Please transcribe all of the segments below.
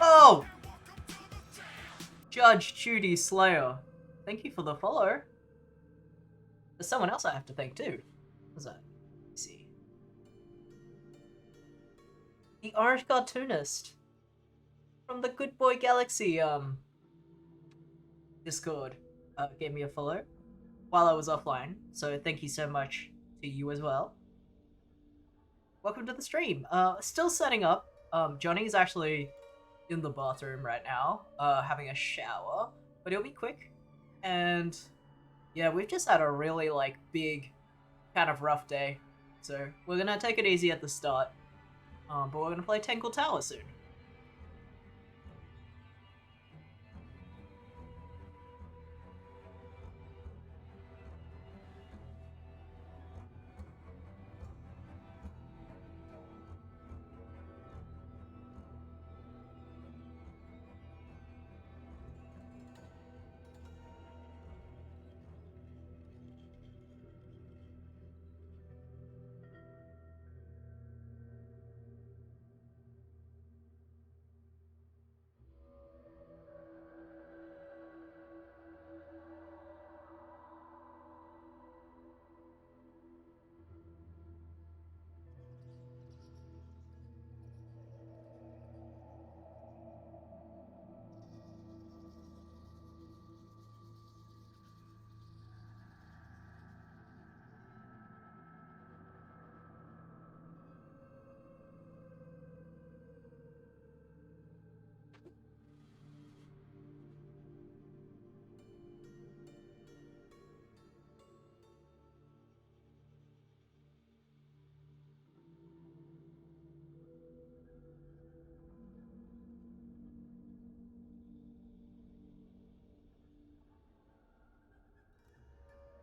Oh! Judge Judy Slayer. Thank you for the follow. There's someone else I have to thank too. What's that? Let's see. The Orange Cartoonist. From the Good Boy Galaxy, Discord. Gave me a follow while I was offline. So thank you so much to you as well. Welcome to the stream. Still setting up. Johnny's actually in the bathroom right now, having a shower, but it'll be quick. And yeah, we've just had a really big, kind of rough day, so we're gonna take it easy at the start. But we're gonna play Tangle Tower soon.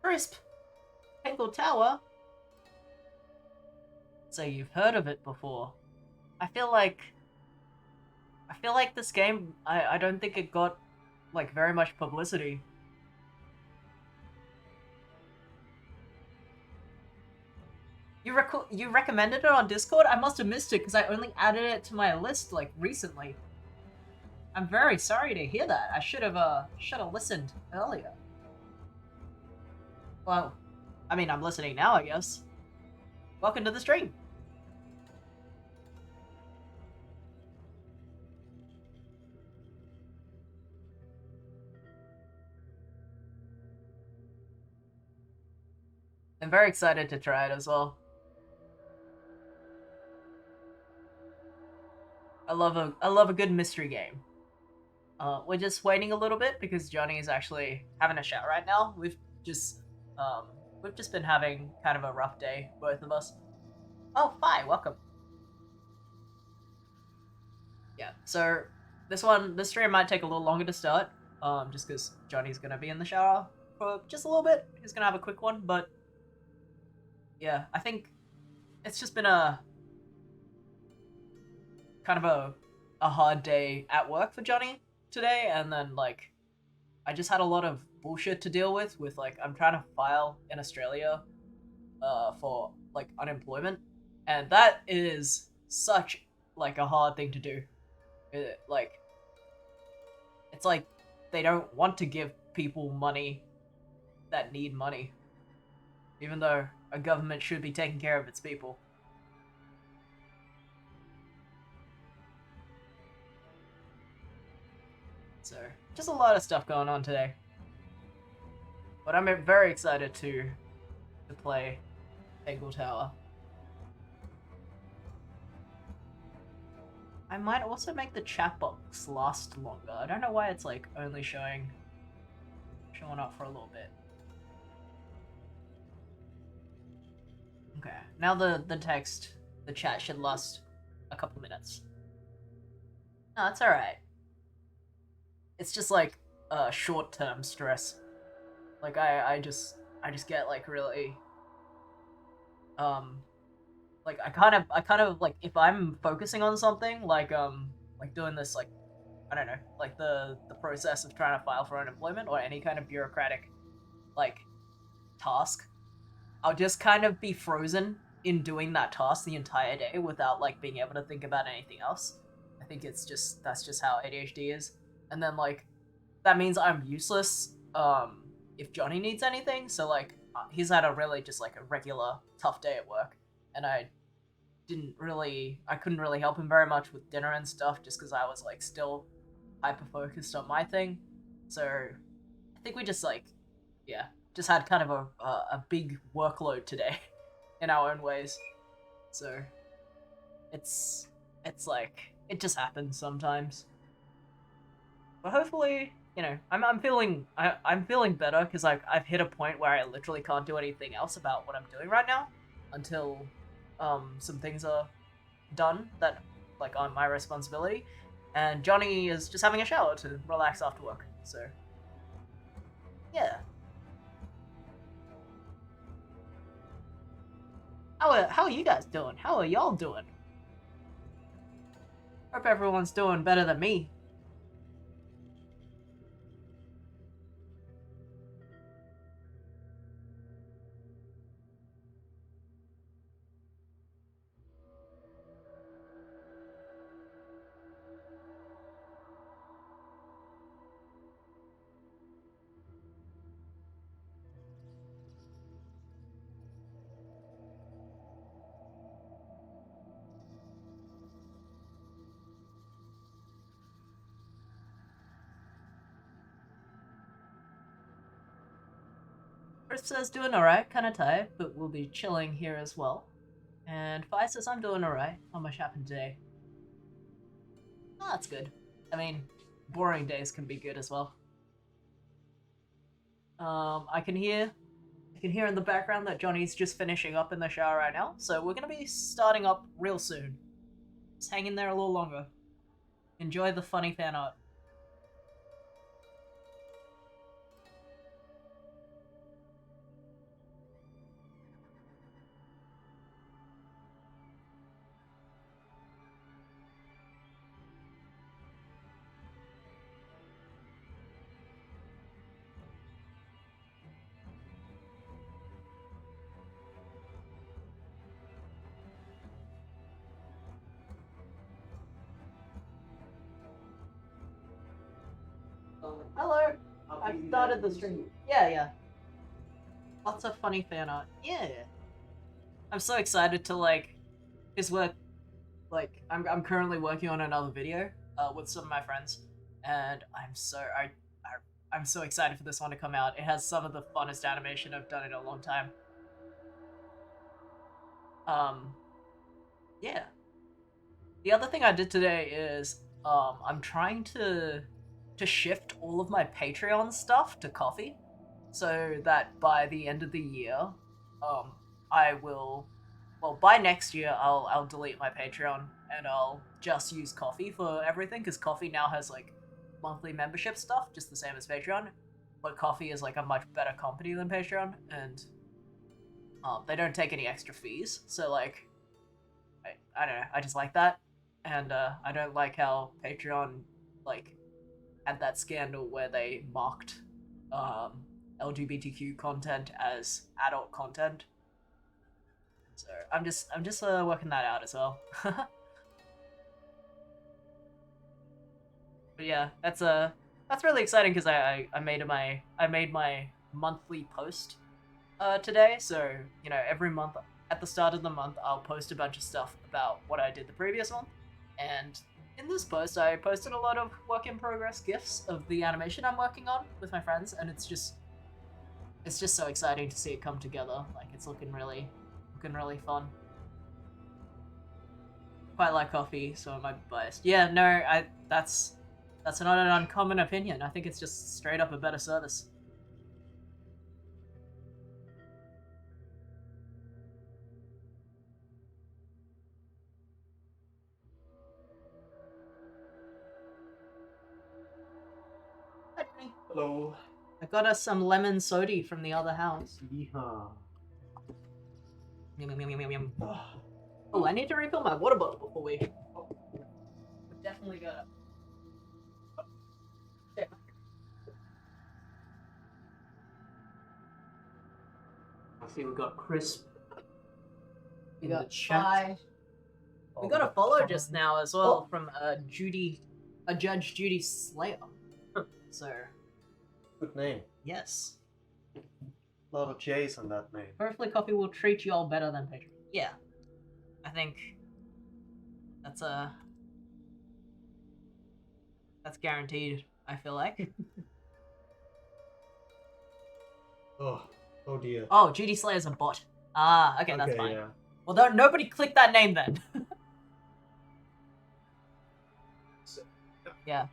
Crisp! Tangle Tower? So you've heard of it before. I feel like this game, I don't think it got very much publicity. You recommended it on Discord? I must have missed it because I only added it to my list recently. I'm very sorry to hear that. I should have listened earlier. Well, I mean, I'm listening now, I guess. Welcome to the stream. I'm very excited to try it as well. I love a good mystery game. We're just waiting a little bit because Johnny is actually having a shower right now. We've just been having kind of a rough day, both of us. Oh, Fi, welcome. Yeah, so this stream might take a little longer to start, just because Johnny's gonna be in the shower for just a little bit. He's gonna have a quick one, but yeah, I think it's just been a kind of a hard day at work for Johnny today, and then I just had a lot of bullshit to deal with I'm trying to file in Australia for unemployment, and that is such a hard thing to do. It's like they don't want to give people money that need money, even though a government should be taking care of its people. So, just a lot of stuff going on today. But I'm very excited to play Tangle Tower. I might also make the chat box last longer. I don't know why it's only showing up for a little bit. Okay, now the chat should last a couple minutes. No, that's alright. It's just short-term stress. I just get really I kind of if I'm focusing on something doing this I don't know the process of trying to file for unemployment or any kind of bureaucratic task, I'll just kind of be frozen in doing that task the entire day without being able to think about anything else. I I think that's just how ADHD is. And then like that means I'm useless if Johnny needs anything. So like he's had a really just like a regular tough day at work, and I couldn't really help him very much with dinner and stuff just because I was like still hyper focused on my thing. So I think we just like yeah just had kind of a big workload today in our own ways. So it's it's like it just happens sometimes. But hopefully, I'm feeling better because like I've hit a point where I literally can't do anything else about what I'm doing right now until some things are done that like on my responsibility. And Johnny is just having a shower to relax after work. So yeah. How are you guys doing? How are y'all doing? Hope everyone's doing better than me. Chris says doing alright, kinda tired, but we'll be chilling here as well. And Fi says I'm doing alright. Not much happened today. Oh, that's good. I mean, boring days can be good as well. I can hear in the background that Johnny's just finishing up in the shower right now, so we're gonna be starting up real soon. Just hang in there a little longer. Enjoy the funny fan art. Hello. I started the stream. Yeah, yeah. Lots of funny fan art. Yeah. I'm so excited to like, cause work. Like, I'm currently working on another video with some of my friends, and I'm so excited for this one to come out. It has some of the funnest animation I've done in a long time. Um, yeah. The other thing I did today is I'm trying to shift all of my Patreon stuff to coffee, so that by the end of the year, um, I will. Well, by next year, I'll delete my Patreon and I'll just use Coffee for everything because Coffee now has like monthly membership stuff, just the same as Patreon. But Coffee is like a much better company than Patreon, and they don't take any extra fees. So like I don't know. I just like that, and I don't like how Patreon like had that scandal where they mocked um, LGBTQ content as adult content. So I'm just working that out as well. But yeah, that's really exciting because I made my monthly post today. So you know every month at the start of the month I'll post a bunch of stuff about what I did the previous month. And in this post, I posted a lot of work in progress gifs of the animation I'm working on with my friends, and it's just so exciting to see it come together. Like it's looking really fun. Quite like coffee, so I might be biased. Yeah, no, I that's not an uncommon opinion. I think it's just straight up a better service. Hello. I got us some lemon soda from the other house. Yeehaw. Yum, yum, yum, yum, yum. Oh, I need to refill my water bottle before we. Oh, we definitely gotta. Yeah. I see we got crisp. We got chai. We got a follow just now as well from Judge Judy Slayer. So, Good name. yes. A lot of J's on that name. Hopefully coffee will treat you all better than Patreon. Yeah. I think that's guaranteed, I feel like. Oh dear. Oh, Judy Slayer's a bot. Ah, okay, that's fine. Yeah. Well, nobody click that name then. Yeah.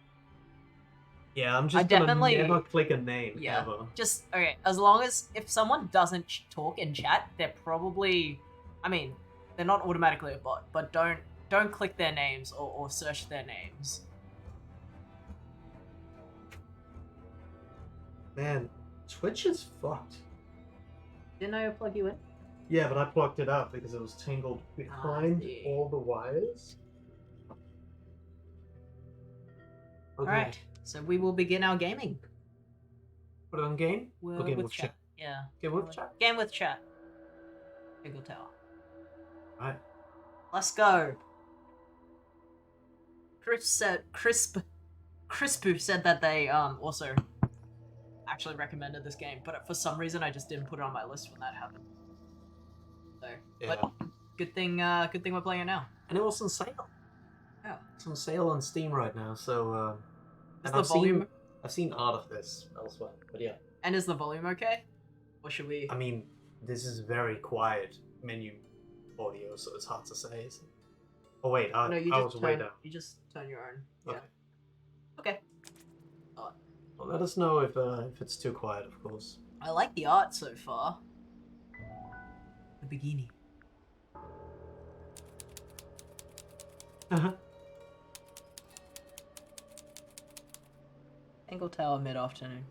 Yeah, I'm just gonna definitely never click a name ever. Just okay. As long as if someone doesn't talk in chat, they're probably, I mean, they're not automatically a bot. But don't click their names or search their names. Man, Twitch is fucked. Didn't I plug you in? Yeah, but I plugged it up because it was tangled behind all the wires. Okay. Alright, so we will begin our gaming. Put it on game? Or game with chat? Yeah. Game with chat? Game with chat. Tangle Tower. Alright. Let's go. Crispu said that they also actually recommended this game, but for some reason I just didn't put it on my list when that happened. So, yeah. But good thing we're playing it now. And it was on sale. Yeah, it's on sale on Steam right now. So, is the volume? I've seen art of this elsewhere, but yeah. And is the volume okay? Or should we? I mean, this is very quiet menu audio, so it's hard to say. Oh wait, I was way down. You just turn your own. Yeah. Okay. Well, let us know if it's too quiet, of course. I like the art so far. The bikini. Tangle Tower mid-afternoon.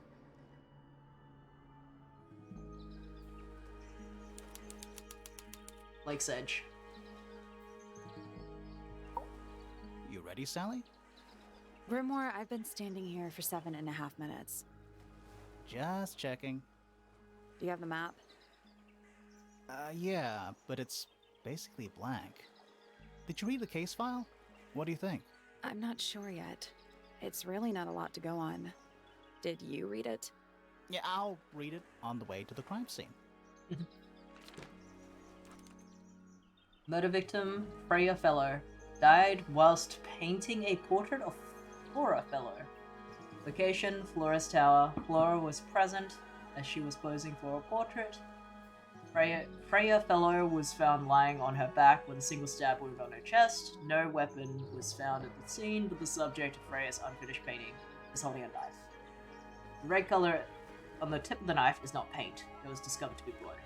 Lake's Edge. You ready, Sally? Rimore, I've been standing here for 7.5 minutes. Just checking. Do you have the map? Yeah, but it's basically blank. Did you read the case file? What do you think? I'm not sure yet. It's really not a lot to go on. Did you read it? Yeah, I'll read it on the way to the crime scene. Murder victim, Freya Fellow, died whilst painting a portrait of Flora Fellow. Location, Flora's tower. Flora was present as she was posing for a portrait. Freya Fellow was found lying on her back with a single stab wound on her chest. No weapon was found at the scene, but the subject of Freya's unfinished painting is holding a knife. The red color on the tip of the knife is not paint. It was discovered to be blood.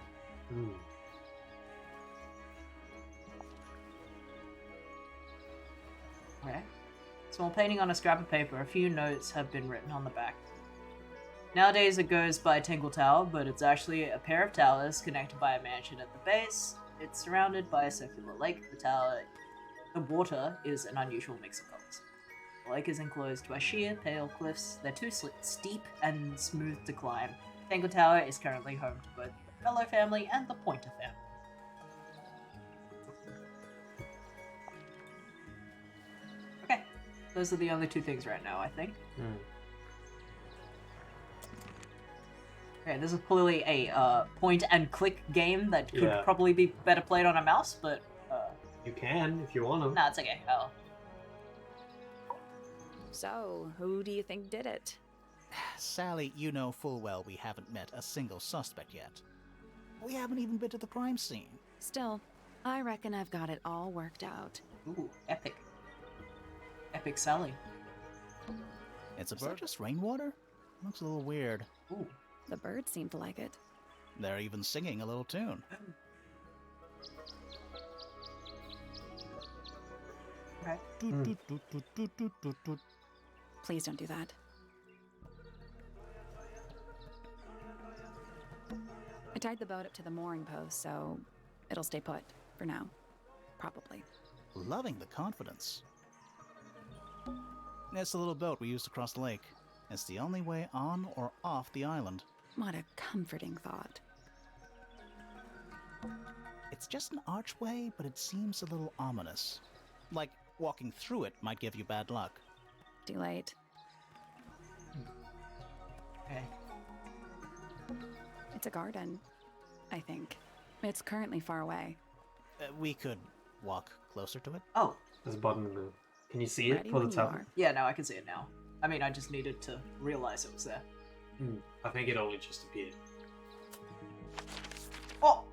Okay. Small painting on a scrap of paper. A few notes have been written on the back. Nowadays it goes by Tangle Tower, but it's actually a pair of towers connected by a mansion at the base. It's surrounded by a circular lake. The water is an unusual mix of colors. The lake is enclosed by sheer, pale cliffs. They're too steep and smooth to climb. Tangle Tower is currently home to both the Fellow family and the Pointer family. Okay, those are the only two things right now, I think. Okay, this is clearly a point-and-click game that could probably be better played on a mouse, but... You can, if you want to. Nah, it's okay. Oh. So, who do you think did it? Sally, you know full well we haven't met a single suspect yet. We haven't even been to the crime scene. Still, I reckon I've got it all worked out. Ooh, epic. Epic Sally. It's a bird just rainwater? Looks a little weird. Ooh. The birds seem to like it. They're even singing a little tune. Okay. Please don't do that. I tied the boat up to the mooring post, so it'll stay put for now. Probably. Loving the confidence. It's the little boat we used to cross the lake. It's the only way on or off the island. What a comforting thought. It's just an archway, but it seems a little ominous. Like, walking through it might give you bad luck. Too late. Okay. It's a garden, I think. It's currently far away. We could walk closer to it. Oh, There's a button in the. Can you see it Ready for the when you tablet? are. yeah, no, I can see it now. I mean, I just needed to realize it was there. I think it only just appeared. Oh!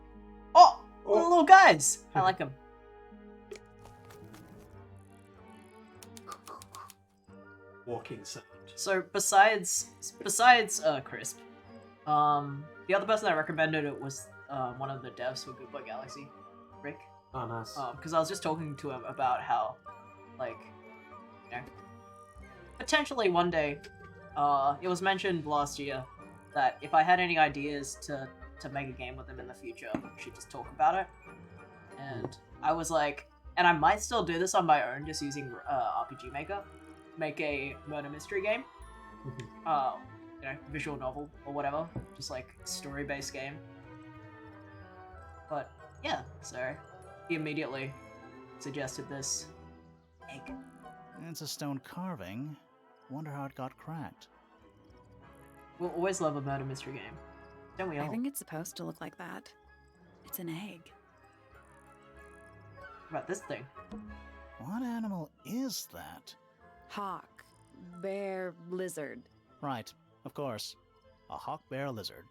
Oh! Little guys! I like them. Walking sound. So, besides Crisp, the other person that recommended it was one of the devs for Good Boy Galaxy, Rick. Oh, nice. Because I was just talking to him about how, like, you know, potentially one day, it was mentioned last year that if I had any ideas to make a game with him in the future, we should just talk about it. And I was like, and I might still do this on my own, just using RPG Maker, make a murder mystery game, you know, visual novel or whatever, just like story-based game. But yeah, so he immediately suggested this egg. It's a stone carving. Wonder how it got cracked. We'll always love a murder mystery game, don't we all? I think it's supposed to look like that. It's an egg. What about this thing? What animal is that? Hawk. Bear. Lizard. Right, of course. A hawk bear lizard.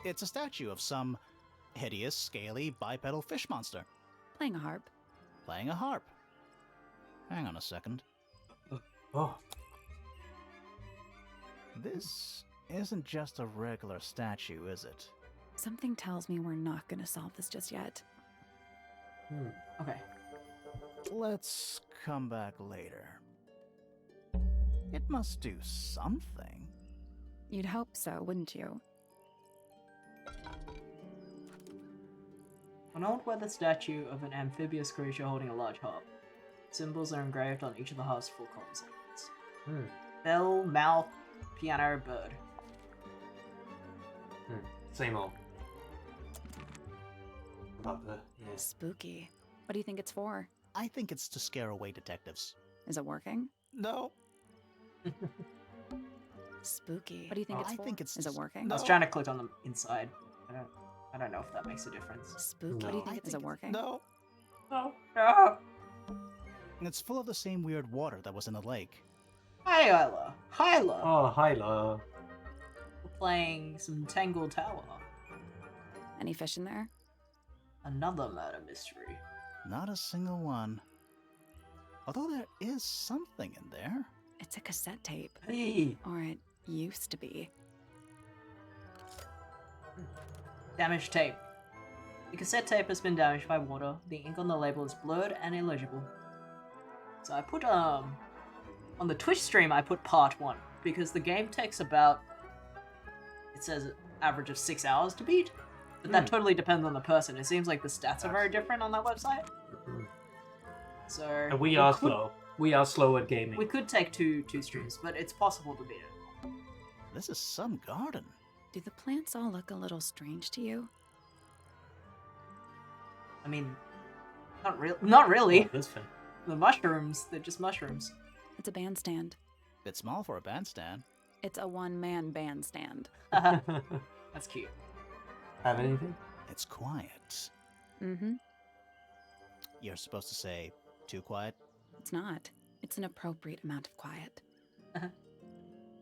It's a statue of some hideous, scaly, bipedal fish monster Playing a harp. playing a harp. Hang on a second. Oh, This isn't just a regular statue, is it? Something tells me we're not gonna solve this just yet. Okay. Let's come back later. It must do something. You'd hope so, wouldn't you? An old weathered statue of an amphibious creature holding a large harp. Symbols are engraved on each of the harp's full column segments. Bell, mouth, piano, bird. same old. About the Spooky. What do you think it's for? I think it's to scare away detectives. Is it working? No. Spooky. What do you think Oh, it's I for? think it's Is it just- working? I was trying to click on the inside. I don't know if that makes a difference. Spooky. No. What do you I think? Is it think working? No. Oh, no. It's full of the same weird water that was in the lake. Hi, Isla. Hyla. Oh, Hyla. We're playing some Tangle Tower. Any fish in there? Another murder mystery. Not a single one. Although there is something in there. It's a cassette tape. Hey. Or it used to be. Damaged tape. The cassette tape has been damaged by water. The ink on the label is blurred and illegible. So I put on the Twitch stream I put part 1 because the game takes about, it says average of 6 hours to beat, but that totally depends on the person. It seems like the stats are very different on that website. So And we are could- slow. We are slow at gaming. We could take two streams, but it's possible to beat it. This is some garden. Do the plants all look a little strange to you? I mean, not really. Oh, this thing. The mushrooms, they're just mushrooms. It's a bandstand. Bit small for a bandstand. It's a one-man bandstand. That's cute. Have anything? It's quiet. Mm-hmm. You're supposed to say, too quiet? It's not. It's an appropriate amount of quiet.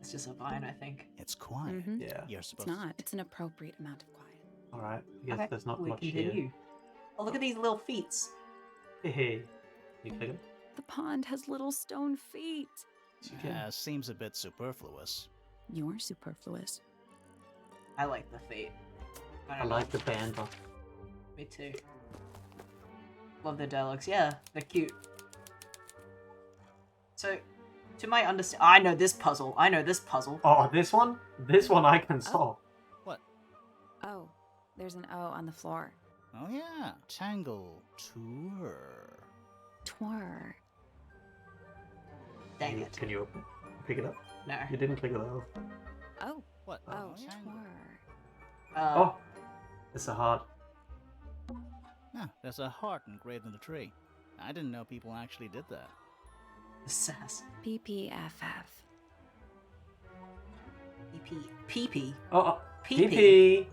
It's just a vine, I think. It's quiet. Mhm. Yeah. You're It's supposed not. It's an appropriate amount of quiet. All right. I guess Okay, there's not we much continue. here. Oh, look at these little feet. Hey, you click it? The pond has little stone feet. You to... can. seems a bit superfluous. You're superfluous. I like the feet. I don't know. like the band. Me too. Love their dialogues. Yeah, they're cute. So, to my understanding, I know this puzzle. Oh, this one? This one I can solve. What? Oh, there's an O on the floor. Oh yeah, Tangle Tour. Twir. Dang it. Can you pick it up? No. You didn't click it out. Oh, What? oh, Tangle. twir. Oh, it's a hard. Ah, there's a heart engraved in the tree. I didn't know people actually did that. The sass. PPFF. PP. PP. Oh, PP. PP.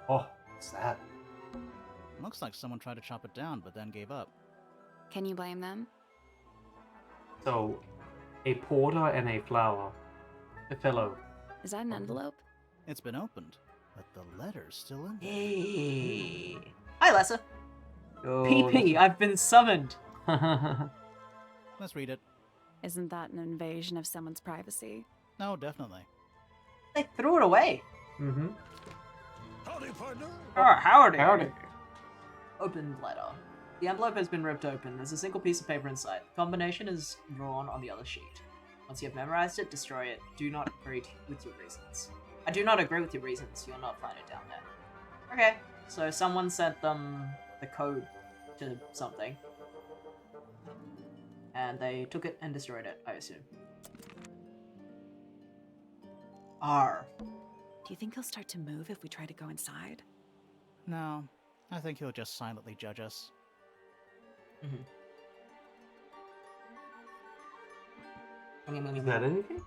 Oh, what's that? Looks like someone tried to chop it down, but then gave up. Can you blame them? So, a porter and a flower. A fellow. Is that an envelope? It's been opened, but the letter's still in there. Hey. Hi, Lessa. Oh, PP, I've been summoned. Let's read it. Isn't that an invasion of someone's privacy? No, definitely. They threw it away. Mm-hmm. Howdy, partner! Oh, howdy. Howdy. Opened letter. The envelope has been ripped open. There's a single piece of paper inside. The combination is drawn on the other sheet. Once you have memorized it, destroy it. Do not agree with your reasons. I do not agree with your reasons. You'll not find it down there. Okay, so someone sent them the code to something. And they took it and destroyed it, I assume. R. Do you think he'll start to move if we try to go inside? No, I think he'll just silently judge us. Is that anything?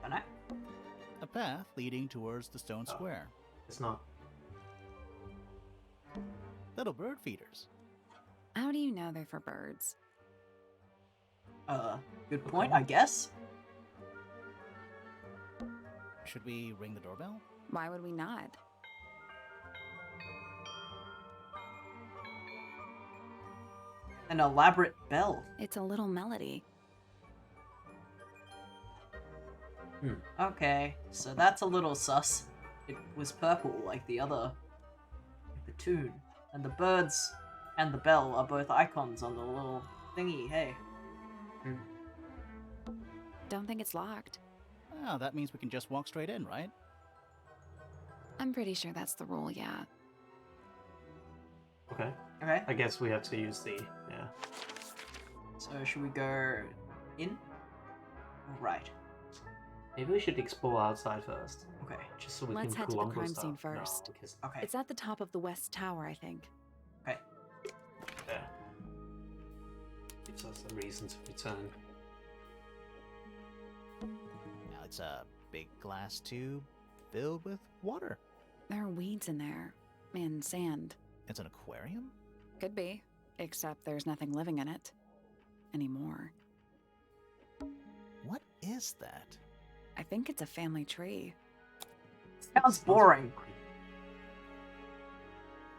Can I? A path leading towards the stone square. It's not. Little bird feeders. How do you know they're for birds? Good point, I guess. Should we ring the doorbell? Why would we not? An elaborate bell. It's a little melody. Okay, so that's a little sus. It was purple like the other, the tune. And the birds and the bell are both icons on the little thingy, hey. Don't think it's locked. Oh, that means we can just walk straight in, right? I'm pretty sure that's the rule, yeah. Okay. Okay, I guess we have to use the, yeah. so should we go in? Right, Maybe we should explore outside first. okay, Just so we Let's can head to the Columbo crime stuff. scene first. No, because okay, It's at the top of the west tower, I think. okay. yeah. Gives us a reason to return. Now it's a big glass tube filled with water. There are weeds in there. And sand. It's an aquarium? Could be. Except there's nothing living in it. Anymore. What is that? I think it's a family tree. Sounds boring.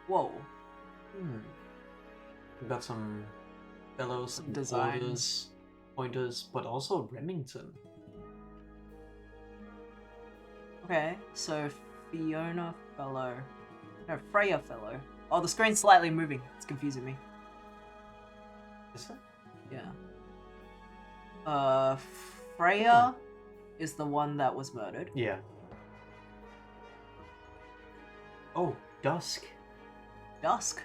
Whoa. We've got some fellows, some designs. pointers, but also Remington. Okay, so Fiona Fellow. No, Freya Fellow. Oh, the screen's slightly moving. It's confusing me. Is it? Yeah. Freya is the one that was murdered. Yeah. Oh, Dusk. Dusk.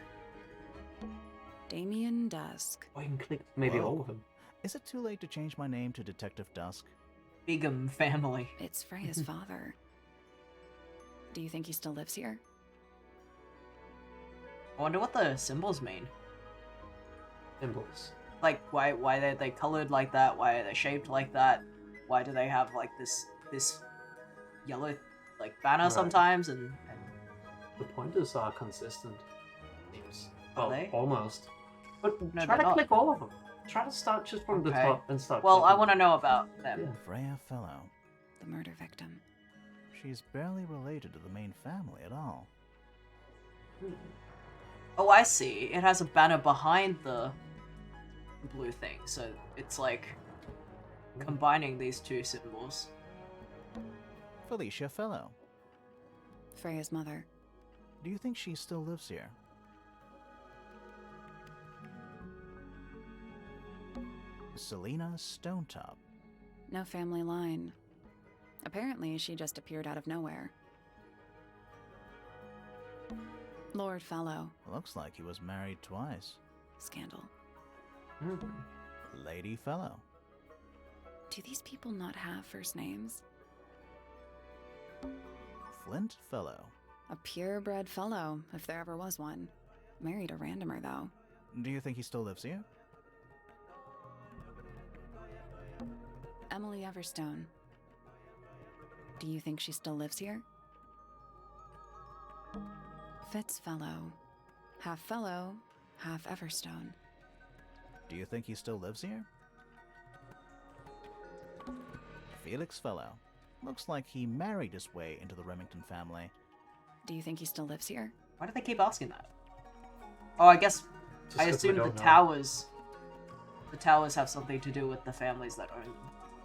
Damien Dusk. Oh, you can click maybe Whoa. all of them. Is it too late to change my name to Detective Dusk? Bigham family. It's Freya's father. Do you think he still lives here? I wonder what the symbols mean. Symbols. Like, why are they colored like that? Why are they shaped like that? Why do they have like this yellow like banner Right. sometimes and The pointers are consistent. Seems. Are Oh, they? almost. But No, try they're to not. click all of them. Try to start just from the Okay. top and start. well, I clicking. want to know about them. Yeah. Freya Fellow. The murder victim. She's barely related to the main family at all. Oh, I see. It has a banner behind the blue thing, so it's like combining these two symbols. Felicia Fellow. Freya's mother. Do you think she still lives here? Selena Stonetop. No family line. Apparently, she just appeared out of nowhere. Lord Fellow. Looks like he was married twice. Scandal. Mhm. Lady Fellow. Do these people not have first names? Flint Fellow. A purebred fellow, if there ever was one. Married a randomer, though. Do you think he still lives here? Emily Everstone. Do you think she still lives here? Fitzfellow. Half fellow, half Everstone. Do you think he still lives here? Felix Fellow. Looks like he married his way into the Remington family. Do you think he still lives here? Why do they keep asking that? Oh, I guess Just I 'cause we assume the don't know. towers. The towers have something to do with the families that own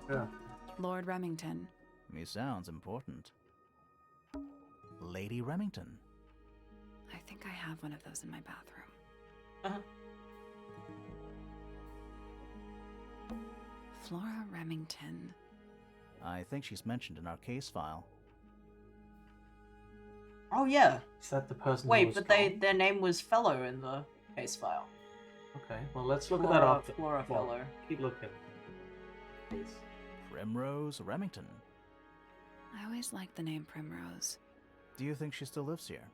them. Yeah. Lord Remington. He sounds important. Lady Remington. I think I have one of those in my bathroom. Uh-huh. Flora Remington. I think she's mentioned in our case file. Oh yeah. Is that the person? who Wait, was but gone? their name was Fellow in the case file. Okay, well let's look Flora, at that up. Flora Fellow. Keep looking. Please. Primrose Remington. I always liked the name Primrose. Do you think she still lives here?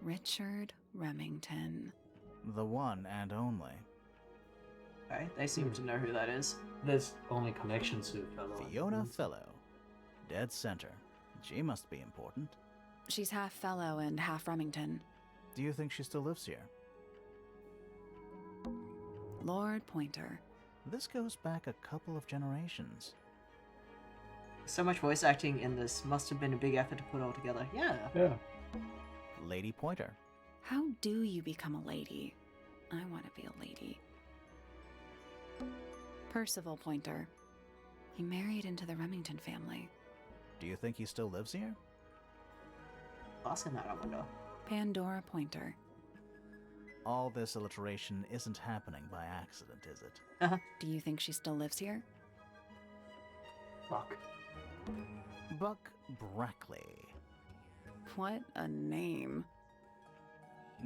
Richard Remington. The one and only. Okay, they seem to know who that is. There's only connections to fellow. Fiona Fellow. Dead center. She must be important. She's half fellow and half Remington. Do you think she still lives here? Lord Pointer. This goes back a couple of generations. So much voice acting in this must have been a big effort to put all together. Yeah. Yeah. Lady Pointer. How do you become a lady? I want to be a lady. Percival Pointer. He married into the Remington family. Do you think he still lives here? Asking that, I wonder. Pandora Pointer. All this alliteration isn't happening by accident, is it? Do you think she still lives here? Fuck. Buck Brackley. What a name.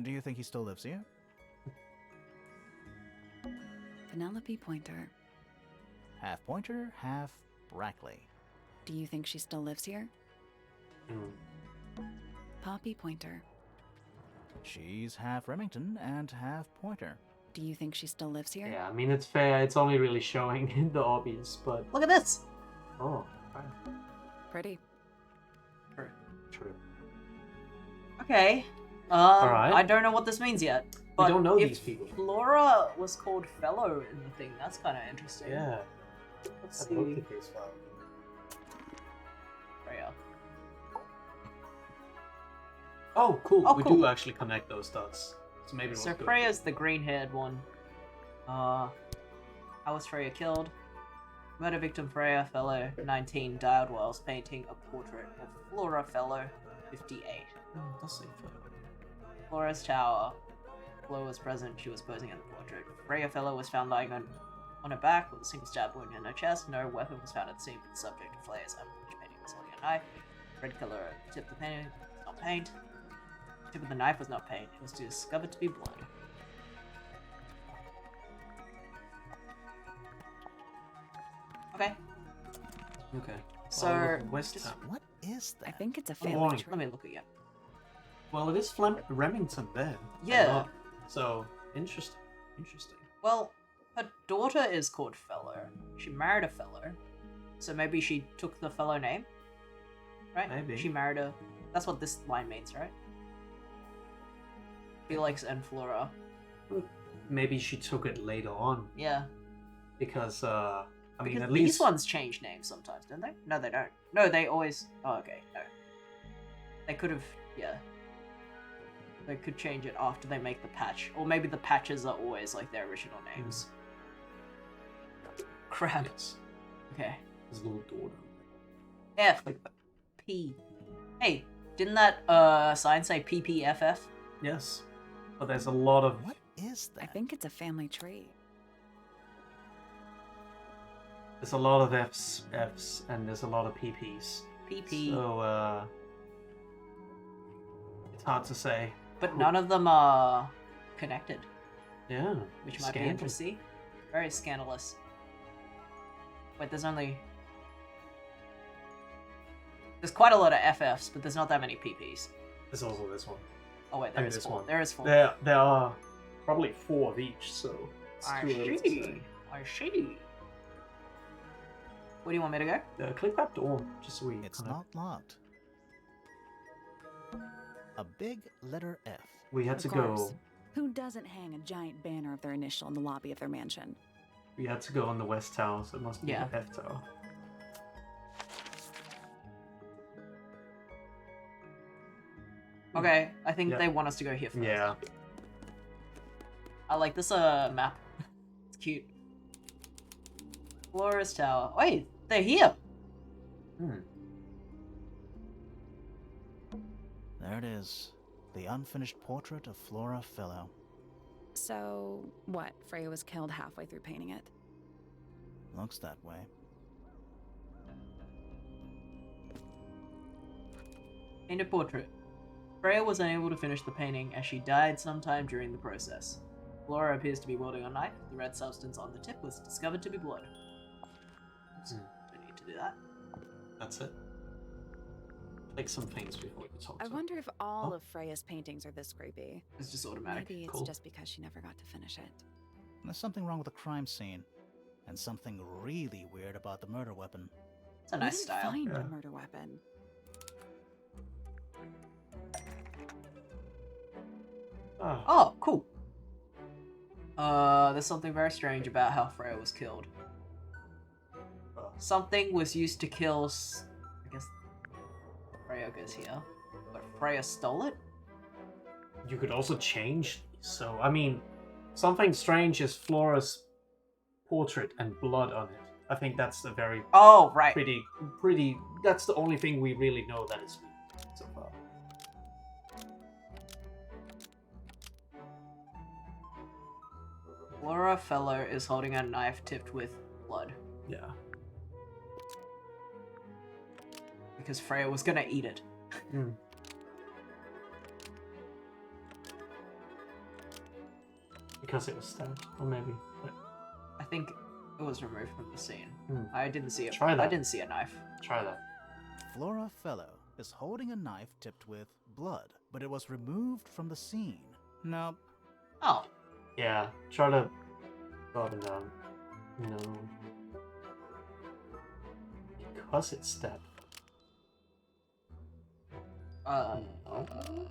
Do you think he still lives here? Penelope Pointer. Half Pointer, half Brackley. Do you think she still lives here? Hmm. Poppy Pointer. She's half Remington and half Pointer. Do you think she still lives here? Yeah, I mean it's fair. It's only really showing the obvious, but Look at this! oh, right. Pretty. True. Okay. Alright. I don't know what this means yet. But don't know if these people. Flora was called Fellow in the thing, that's kind of interesting. Yeah. Let's I wrote see. the case file. Freya. Oh, cool. Oh, we cool. do actually connect those dots. So maybe So we'll go. Freya's the green-haired one. How was Freya killed? Murder victim Freya Fellow, 19, died whilst painting a portrait of Flora Fellow, 58. Does say fellow. Flora's tower. Flora was present, she was posing in the portrait. Freya Fellow was found lying on her back with a single stab wound in her chest. No weapon was found at the scene, but the subject of Flayer's unfinished painting was holding a knife. Red color tip of the painting was not paint. The tip of the knife was not paint, it was discovered to be blood. Okay, Okay. so West just- Ham. What is I that? think it's a Oh, family boring. tree. let me look again. Well, it is Remington then. Yeah. So interesting. Interesting. Well, her daughter is called Fellow. She married a Fellow, so maybe she took the Fellow name, right? Maybe. She married a. That's what this line means, right? Felix and Flora. Maybe she took it later on Yeah. because I mean Because at these least ones change names sometimes, don't they? No, they don't. No, they always. Oh, okay. No. They could have. Yeah. They could change it after they make the patch, or maybe the patches are always like their original names. Crap. Yes. Okay. His little daughter. F. Like P. Hey, didn't that sign say PPFF? yes, but there's a lot of What is that? I think it's a family tree. F's, and there's a lot of PPs. PP. So it's hard to say. But none of them are connected, Yeah. which might be Scandal. interesting. Very scandalous. Wait, there's quite a lot of FFs, but there's not that many PPs. There's also this one. Oh wait, there And is this 4. one. There is 4. There are probably 4 of each, so it's I too early to see. say. I see. Where do you want me to go? Click that door, just so we It's kind of... not locked. A big letter F. We had Of to course. go. Who doesn't hang a giant banner of their initial in the lobby of their mansion? We had to go on the west tower, so it must be Yeah. the F tower. Okay, I think Yeah. they want us to go here first. Yeah. I like this map. It's cute. Flora's Tower. Wait, they're here. Hmm. There it is. The unfinished portrait of Flora Fellow. So, what? Freya was killed halfway through painting it. Looks that way. Painted portrait. Freya was unable to finish the painting as she died sometime during the process. Flora appears to be wielding a knife. The red substance on the tip was discovered to be blood. Oops, don't need to do that. That's it. Click some things before we talk. I to wonder if all Oh. of Freya's paintings are this creepy. It's just automatic. Maybe it's Cool. just because she never got to finish it. There's something wrong with the crime scene. And something really weird about the murder weapon. It's a We nice didn't style. find Yeah. a murder weapon. Ah, Oh, cool. There's something very strange about how Freya was killed. oh. Something was used to kill. I guess Freya goes here, but Freya stole it. You could also change. So, I mean, something strange is Flora's portrait and blood on it. I think that's a very Oh, right. pretty. That's the only thing we really know that is so far. Flora Fellow is holding a knife tipped with blood Yeah. because Freya was gonna eat it. Hmm. Because it was stabbed, or maybe. Wait, I think it was removed from the scene. Hmm. I didn't see it. Try that. I didn't see a knife. try that. Flora Fellow is holding a knife tipped with blood, but it was removed from the scene. Nope. Oh, Yeah. Try to go up and down. No. Because it's stabbed. uh, No.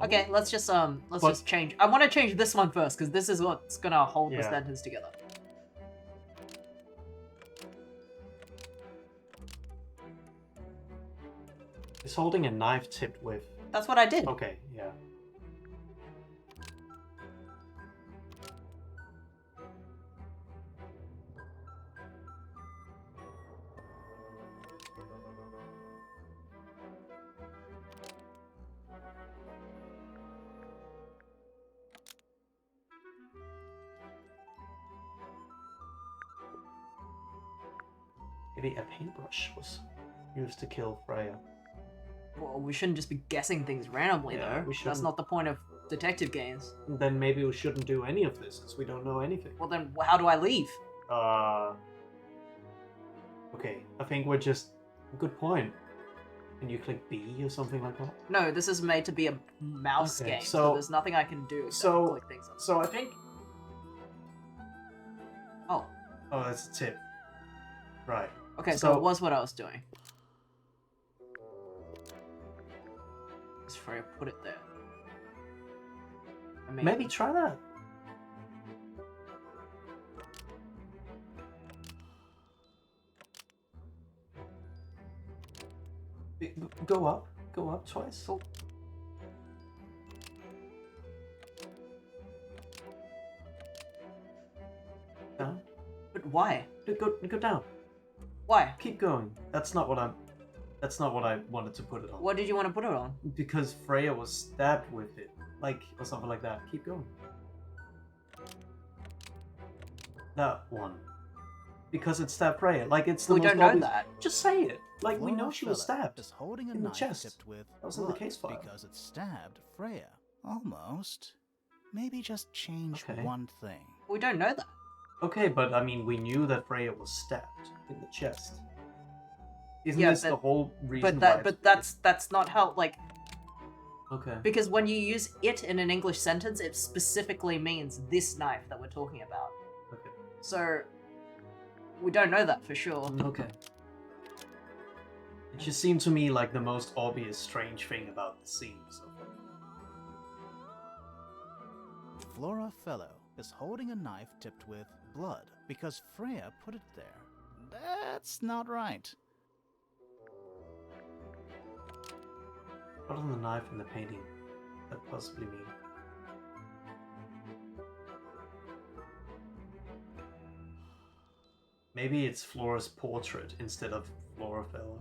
okay. Let's just But- just change. I want to change this one first because this is what's gonna hold the Yeah. sentence together. He's holding a knife tipped with. That's what I did. Okay, yeah. Maybe a paintbrush was used to kill Freya. Well, we shouldn't just be guessing things randomly, Yeah, though. we That's shouldn't. not the point of detective games. Then maybe we shouldn't do any of this because we don't know anything. Well, then how do I leave? Okay, I think we're just. Good point. Can you click B or something like that? No, this is made to be a mouse Okay, game, so, so- there's nothing I can do except so- click things on. So I think. Oh, Oh, that's a tip. Right. okay, so So- it was what I was doing. Just Freya put it there. I mean, Maybe try that. Go up. Go up twice. Oh. Down. But why? Go down. Why? Keep going. That's not what I'm. That's not what I wanted to put it on. What did you want to put it on? Because Freya was stabbed with it, like or something like that. Keep going. That one. Because it stabbed Freya. Like it's the We most don't know obvious. that. Just say it. Like we Flora know she was Fellow stabbed. is holding a in the knife chest. tipped with That was in the blood case file. because it stabbed Freya. Almost. Maybe just change Okay. one thing. We don't know that. Okay, but I mean, we knew that Freya was stabbed in the chest. Isn't Yeah, this the but- whole reason But why? that's not how. Like, Okay. Because when you use it in an English sentence, it specifically means this knife that we're talking about. Okay. So, we don't know that for sure. Okay. It just seemed to me like the most obvious strange thing about the scene so far. Flora Fellow is holding a knife tipped with blood because Freya put it there. That's not right. What on the knife in the painting that possibly mean? Maybe it's Flora's portrait instead of Flora Fellow.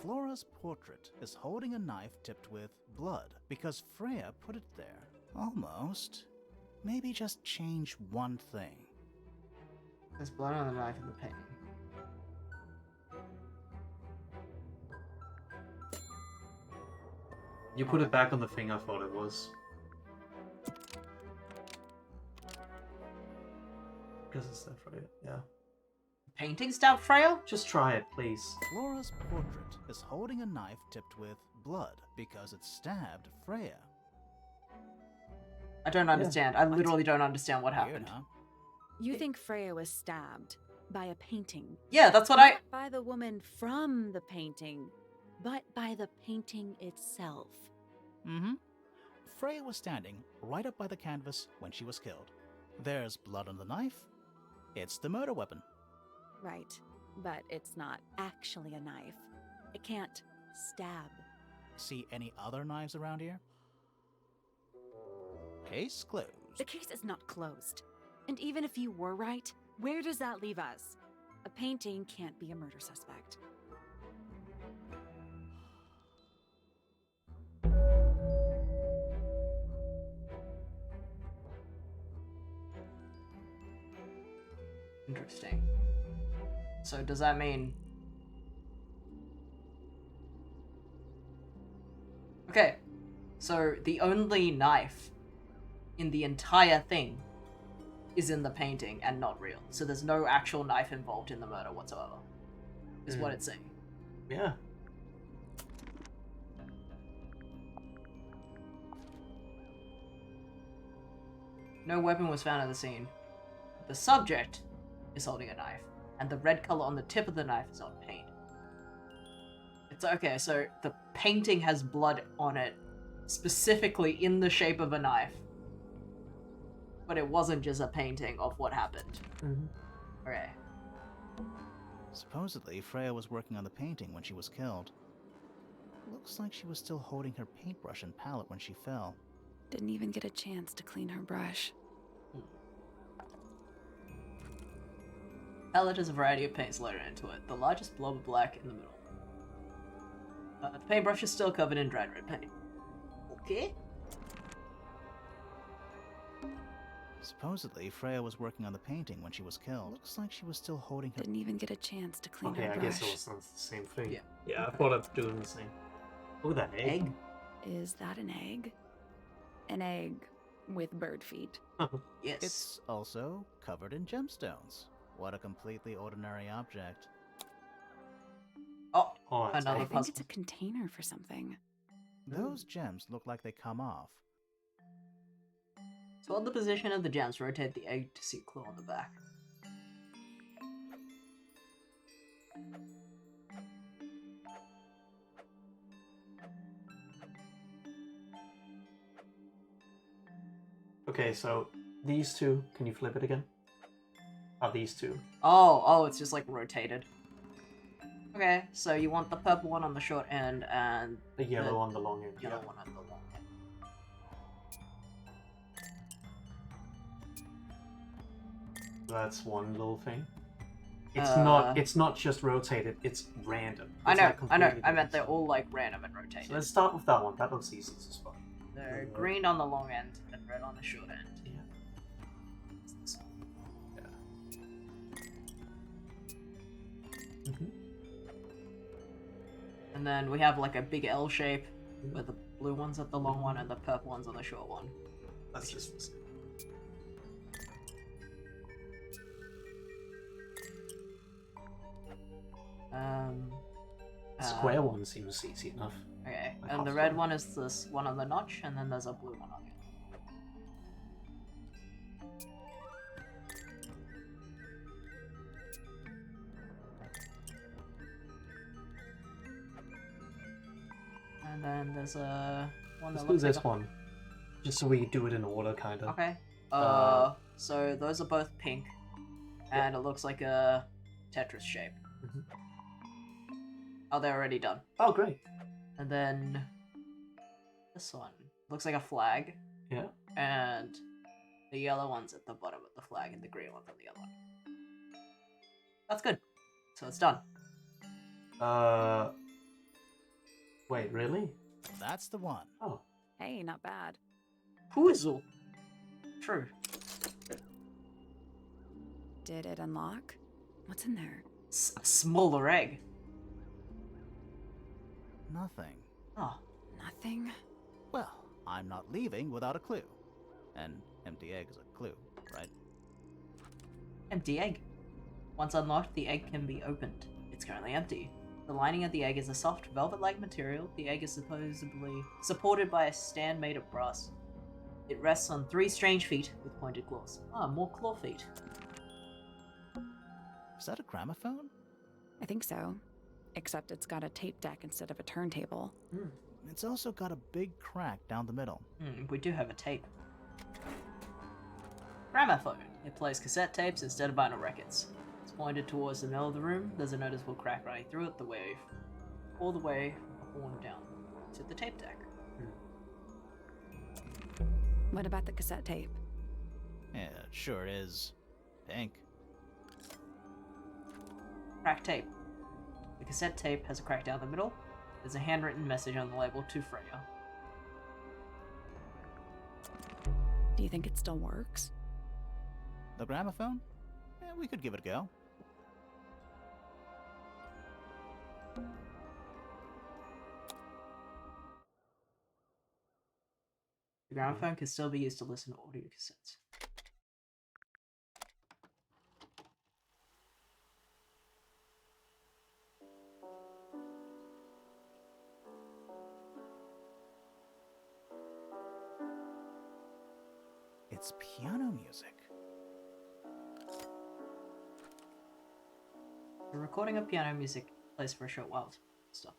Flora's portrait is holding a knife tipped with blood because Freya put it there. Almost. Maybe just change one thing. There's blood on the knife in the painting. You put it back on the thing I thought it was. Because it's that right? Yeah. Painting stabbed Freya? Just try it, please. Flora's portrait is holding a knife tipped with blood because it stabbed Freya. I don't understand. I literally don't understand what Weird, happened. huh? You think Freya was stabbed by a painting? Yeah, that's what I... Not by the woman from the painting, but by the painting itself. Mm-hmm. Freya was standing right up by the canvas when she was killed. There's blood on the knife. It's the murder weapon. Right, but it's not actually a knife. It can't stab. See any other knives around here? Case closed. The case is not closed. And even if you were right, where does that leave us? A painting can't be a murder suspect. Interesting. So does that mean... Okay, so the only knife in the entire thing is in the painting and not real. So there's no actual knife involved in the murder whatsoever, is what it's saying. Yeah. No weapon was found at the scene. The subject is holding a knife, and the red color on the tip of the knife is not paint. It's okay, so the painting has blood on it, specifically in the shape of a knife. But it wasn't just a painting of what happened. Mm-hmm. Okay. Supposedly, Freya was working on the painting when she was killed. Looks like she was still holding her paintbrush and palette when she fell. Didn't even get a chance to clean her brush. Palette has a variety of paints loaded into it, the largest blob of black in the middle. The paintbrush is still covered in dried red paint. Okay. Supposedly, Freya was working on the painting when she was killed. Looks like she was still holding her... Didn't even get a chance to clean Okay, her I brush. guess it was not the same thing. Yeah. Yeah, I thought I'd doing the same. Look at that egg. Is that an egg? An egg with bird feet. Yes. It's also covered in gemstones. What a completely ordinary object. Oh, Oh, it's another I egg. think puzzle. it's a container for something. Those gems look like they come off. So hold the position of the gems, rotate the egg to see a clue on the back. Okay, so these two, can you flip it again? Are these two? Oh, it's just like rotated. Okay, so you want the purple one on the short end and The yellow on the long end. yellow Yeah. one on the long end. That's one little thing. It's not just rotated, it's random. I It's know, like I know. completely I meant different they're stuff. all like random and rotated. So let's start with that one. That looks easy as fuck. They're green on the long end and red on the short end. Yeah. It's this one. Mm-hmm. And then we have like a big L shape with the blue ones at the long one and the purple ones on the short one. That's just the same. Square one seems easy enough. Okay, Like and half the red square. one is this one on the notch, and then there's a blue one on the other. And then there's a one Let's that do looks this like a... one. Just so we do it in order, kind of. Okay. Uh, So those are both pink, and it looks like a Tetris shape. Mhm. Oh, they're already done. Oh, great. And then this one looks like a flag, Yeah. and the yellow one's at the bottom of the flag, and the green one's on the other one. That's good. So it's done. Wait, really? That's the one. Oh. Hey, not bad. Puzzle. True. Did it unlock? What's in there? A smaller egg. Nothing. Oh, Nothing? Well, I'm not leaving without a clue. An empty egg is a clue, right? empty egg. Once unlocked, the egg can be opened. It's currently empty. The lining of the egg is a soft, velvet-like material. The egg is supposedly supported by a stand made of brass. It rests on 3 strange feet with pointed claws. Ah, more claw feet. Is that a gramophone? I think so. Except it's got a tape deck instead of a turntable. It's also got a big crack down the middle. We do have a tape. Gramophone. It plays cassette tapes instead of vinyl records. It's pointed towards the middle of the room. There's a noticeable crack running through it, all the way from the horn down to the tape deck. What about the cassette tape? Yeah, it sure is. Pink. Cracked tape. The cassette tape has a crack down the middle. There's a handwritten message on the label to Freya. Do you think it still works? The gramophone? Yeah, we could give it a go. The gramophone can still be used to listen to audio cassettes. It's piano music. The recording of piano music plays for a short while. Stop.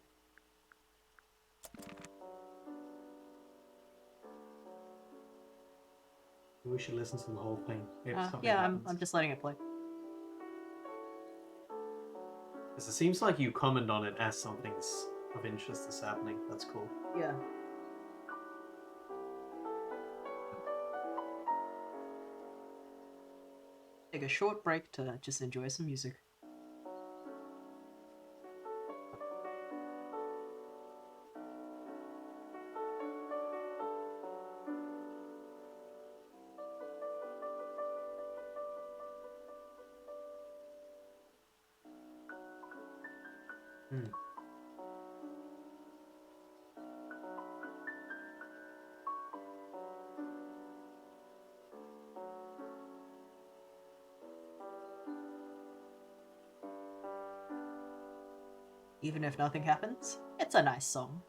We should listen to the whole thing. If something Yeah, happens. I'm just letting it play. 'Cause it seems like you comment on it as something's of interest is happening. That's cool. Yeah. Take a short break to just enjoy some music. Even if nothing happens, it's a nice song.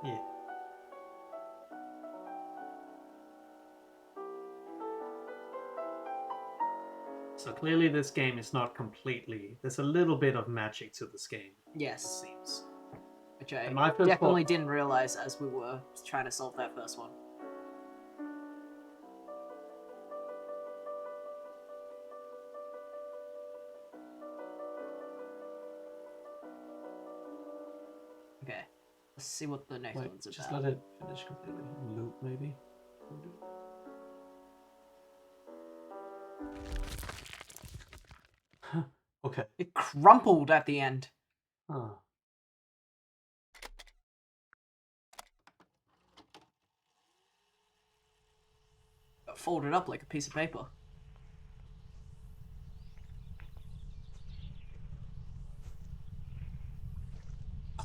Yeah. So clearly this game is not completely... There's a little bit of magic to this game, it Yes, seems. which I And my first definitely thought- didn't realize as we were trying to solve that first one. Okay, let's see what the next Wait, one's just about. let it finish completely. Loop, maybe? Okay. It crumpled at the end. Huh. Got folded up like a piece of paper.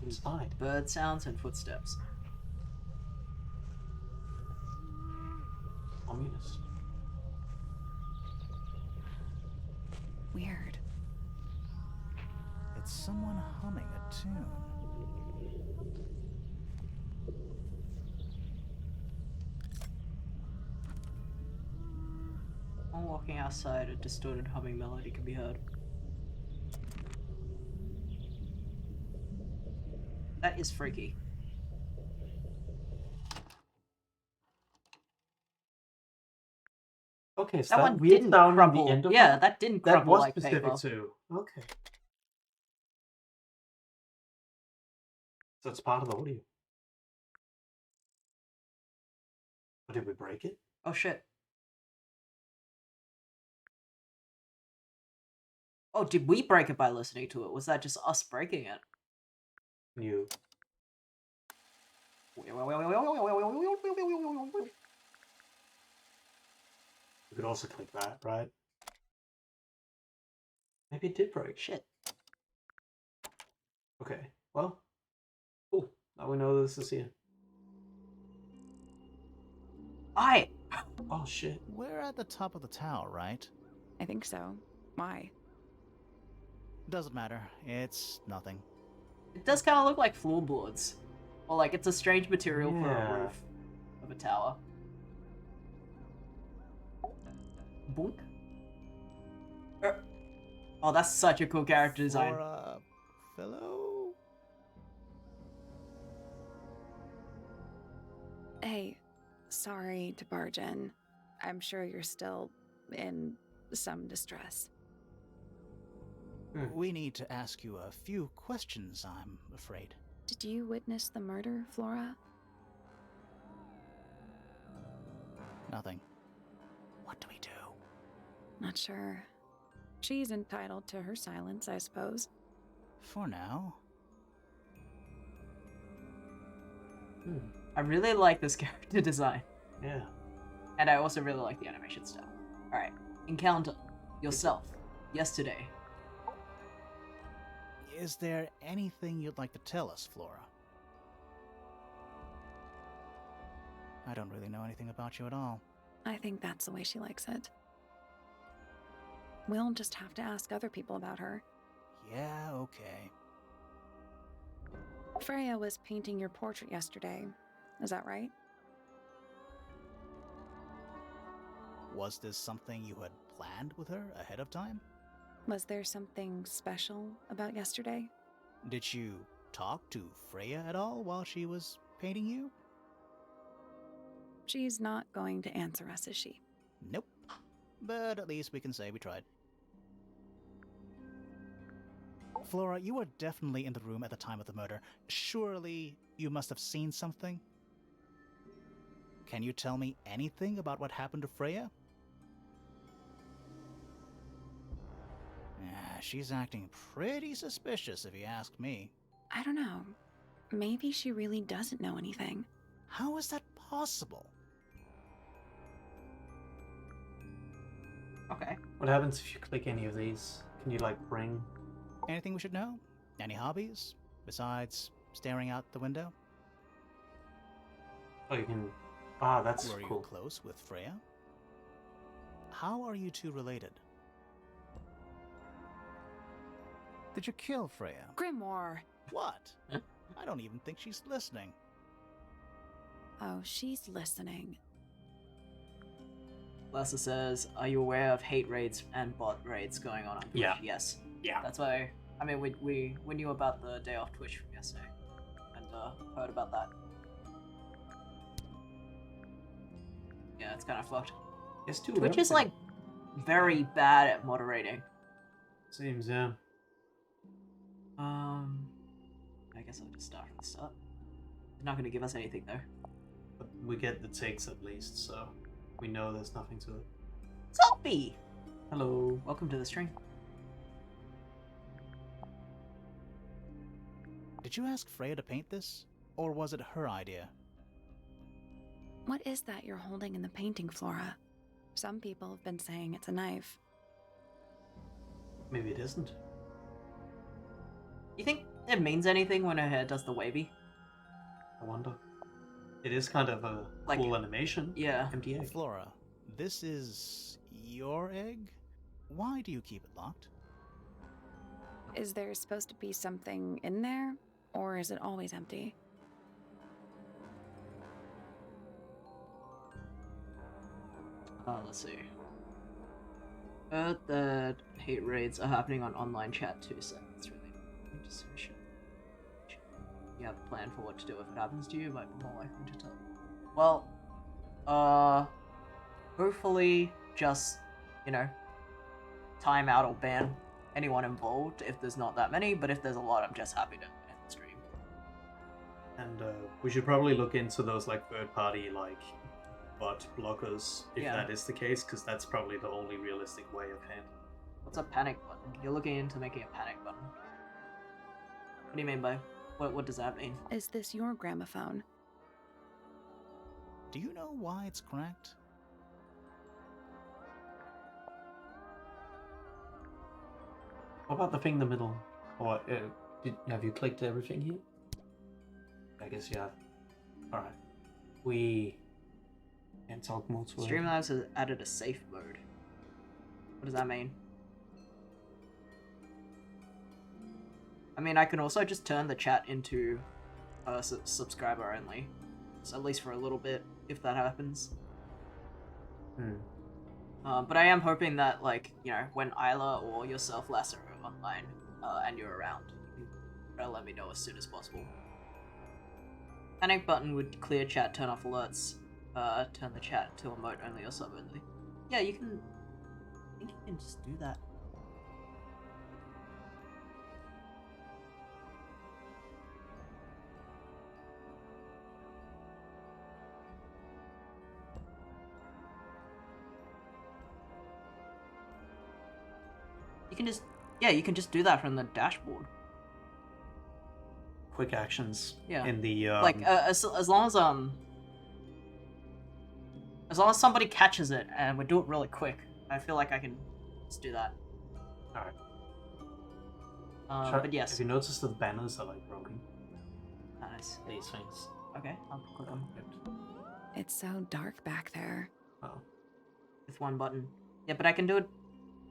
Inside. Bird sounds and footsteps. Communist. Weird. It It's someone humming a tune. While walking outside, a distorted humming melody can be heard. That is freaky. Okay, so That that one weird didn't sound at crumple. the end of Yeah, that didn't that crumple was like specific paper. too. Okay. So it's part of the audio. Or did we break it? Oh shit. Oh, did we break it by listening to it? Was that just us breaking it? You. You could also click that, right? Maybe it did break. Shit. Okay, well, cool. Now we know this is here. Aye. Oh shit. We're at the top of the tower, right? I think so. Why? Doesn't matter. It's nothing. It does kind of look like floorboards. Or like it's a strange material for a Yeah. roof of a tower. Boink. Oh, that's such a cool character design. For a fellow? Hey, sorry to barge in. I'm sure you're still in some distress. We need to ask you a few questions, I'm afraid. Did you witness the murder, Flora? Nothing. What do we do? Not sure. She's entitled to her silence, I suppose. For now. I really like this character design. Yeah. And I also really like the animation style. Alright. Encounter yourself yesterday. Is there anything you'd like to tell us, Flora? I don't really know anything about you at all. I think that's the way she likes it. We'll just have to ask other people about her. Yeah, okay. Freya was painting your portrait yesterday. Is that right? Was this something you had planned with her ahead of time? Was there something special about yesterday? Did you talk to Freya at all while she was painting you? She's not going to answer us, is she? Nope. But at least we can say we tried. Flora, you were definitely in the room at the time of the murder. Surely you must have seen something? Can you tell me anything about what happened to Freya? She's acting pretty suspicious if you ask me. I don't know. Maybe she really doesn't know anything. How is that possible? Okay. What happens if you click any of these? Can you like bring? Anything we should know? Any hobbies? Besides staring out the window? Oh, you can. Ah, that's Were you cool. close with Freya? How are you two related? Did you kill Freya? Grimoire! What? I don't even think she's listening. Oh, she's listening. Lessa says, are you aware of hate raids and bot raids going on Twitch? Yeah. Yes. Yeah. That's why, I mean, we knew about the day off Twitch from yesterday. And heard about that. Yeah, it's kind of fucked. It's too. Twitch is like very bad at moderating. Seems, yeah. I guess I'll just start from the start. They're not gonna give us anything though. But we get the takes at least, so we know there's nothing to it. Sophie! Hello. Welcome to the stream. Did you ask Freya to paint this? Or was it her idea? What is that you're holding in the painting, Flora? Some people have been saying it's a knife. Maybe it isn't. You think it means anything when her hair does the wavy? I wonder. It is kind of a Like- cool animation. Yeah. Empty egg. Flora, this is your egg? Why do you keep it locked? Is there supposed to be something in there, or is it always empty? Let's see. Heard that hate raids are happening on online chat too, so that's really just you have a plan for what to do if it happens to you, you might be more likely to tell. Well, hopefully just, you know, time out or ban anyone involved if there's not that many, but if there's a lot, I'm just happy to end the stream. And we should probably look into those like third-party like bot blockers if that is the case, because that's probably the only realistic way of handling. What's a panic button? You're looking into making a panic button. What do you mean by what does that mean? Is this your gramophone? Do you know why it's cracked? What about the thing in the middle? Or have you clicked everything here? I guess you have. Alright. We can't talk more to it. Streamlabs has added a safe mode. What does that mean? I mean, I can also just turn the chat into subscriber only. So at least for a little bit, if that happens. But I am hoping that, like, you know, when Isla or yourself, Lasso, are online and you're around, you can try to let me know as soon as possible. Panic button would clear chat, turn off alerts, turn the chat to emote only or sub only. Yeah, you can. I think you can just do that. You can just, yeah, you can just do that from the dashboard. Quick actions. Yeah. In the Like as long as somebody catches it and we do it really quick, I feel like I can just do that. Alright. But yes. Have you noticed that the banners are like broken? Nice. These things. Okay, I'll click on It's so dark back there. Oh. with one button. Yeah, but I can do it.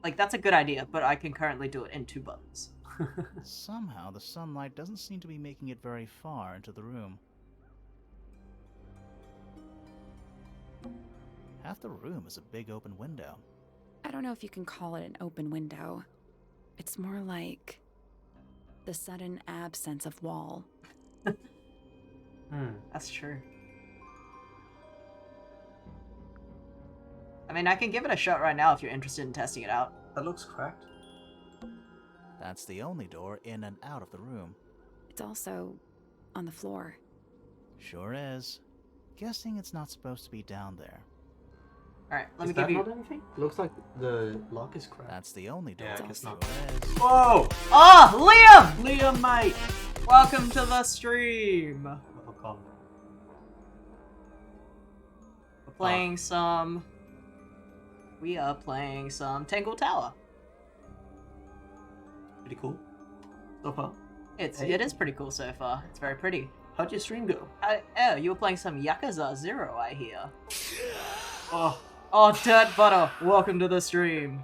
Like, that's a good idea, but I can currently do it in 2 buttons. Somehow, the sunlight doesn't seem to be making it very far into the room. Half the room is a big open window. I don't know if you can call it an open window. It's more like the sudden absence of wall. That's true. I mean, I can give it a shot right now if you're interested in testing it out. That looks cracked. That's the only door in and out of the room. It's also on the floor. Sure is. Guessing it's not supposed to be down there. Alright, let me Is that give you... not anything? Looks like the lock is cracked. That's the only door. Yeah, I guess Sure not. is. Whoa! Oh, Liam! Liam, mate! Welcome to the stream! Welcome. We're playing some... We are playing some Tangle Tower. Pretty cool. So far. It is pretty cool so far. It's very pretty. How'd your stream go? Oh, you were playing some Yakuza 0, I hear. Oh, Oh, Dirt Butter, welcome to the stream.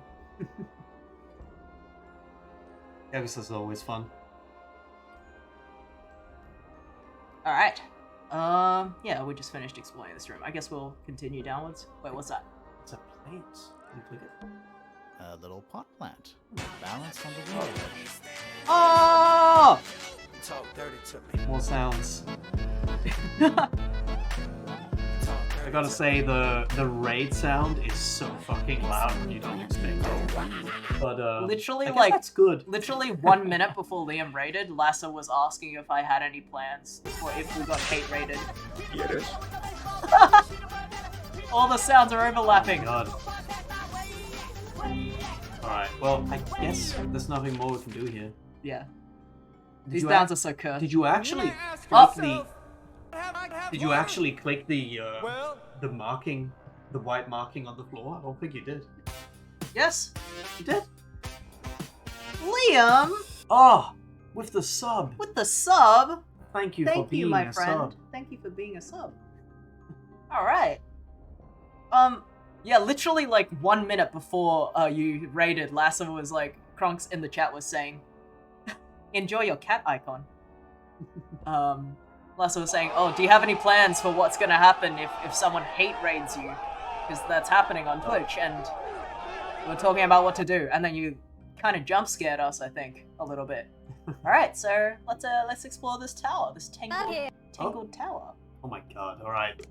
Yakuza's always fun. Alright. Yeah, we just finished exploring this room. I guess we'll continue downwards. Wait, what's that? It's a plant. Can you click it? A little pot plant. Balanced on the wall edge. Oh! More sounds. I gotta say, the raid sound is so fucking loud when you don't expect it. But, Literally, I guess like, that's good. Literally 1 minute before Liam raided, Lassa was asking if I had any plans or if we got hate raided. Yes. All the sounds are overlapping. God. Alright, well, I guess there's nothing more we can do here. Yeah. Did These you sounds ac- are so cursed. Did you actually Oh. click the... Did you actually click the marking, the white marking on the floor? I don't think you did. Yes? You did? Liam! Oh, with the sub. With the sub? Thank you for Thank being you, my a friend. sub. Thank you for being a sub. Alright. Yeah, literally like 1 minute before you raided, Lassa was like, Kronks in the chat was saying, enjoy your cat icon. Lessa was saying, oh, do you have any plans for what's gonna happen if someone hate raids you? Because that's happening on Twitch, and we're talking about what to do, and then you kind of jump scared us, I think, a little bit. Alright, so let's explore this tower, this tangled tower. Oh my god,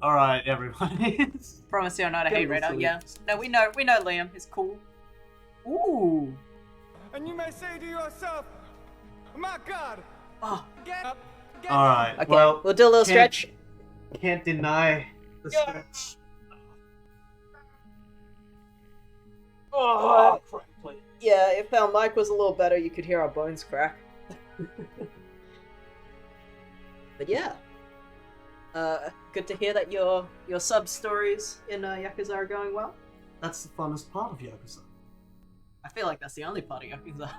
alright, everybody. Promise you're not a Get hate those raider, silly- yeah. No, we know Liam, he's cool. Ooh. And you may say to yourself, my God, Oh, get up. Get Alright, okay, well, we'll do a little can't- stretch. can't deny the stretch. Oh, crackly. Yeah, if our mic was a little better, you could hear our bones crack. But yeah. Good to hear that your sub stories in Yakuza are going well. That's the funnest part of Yakuza. I feel like that's the only part of Yakuza.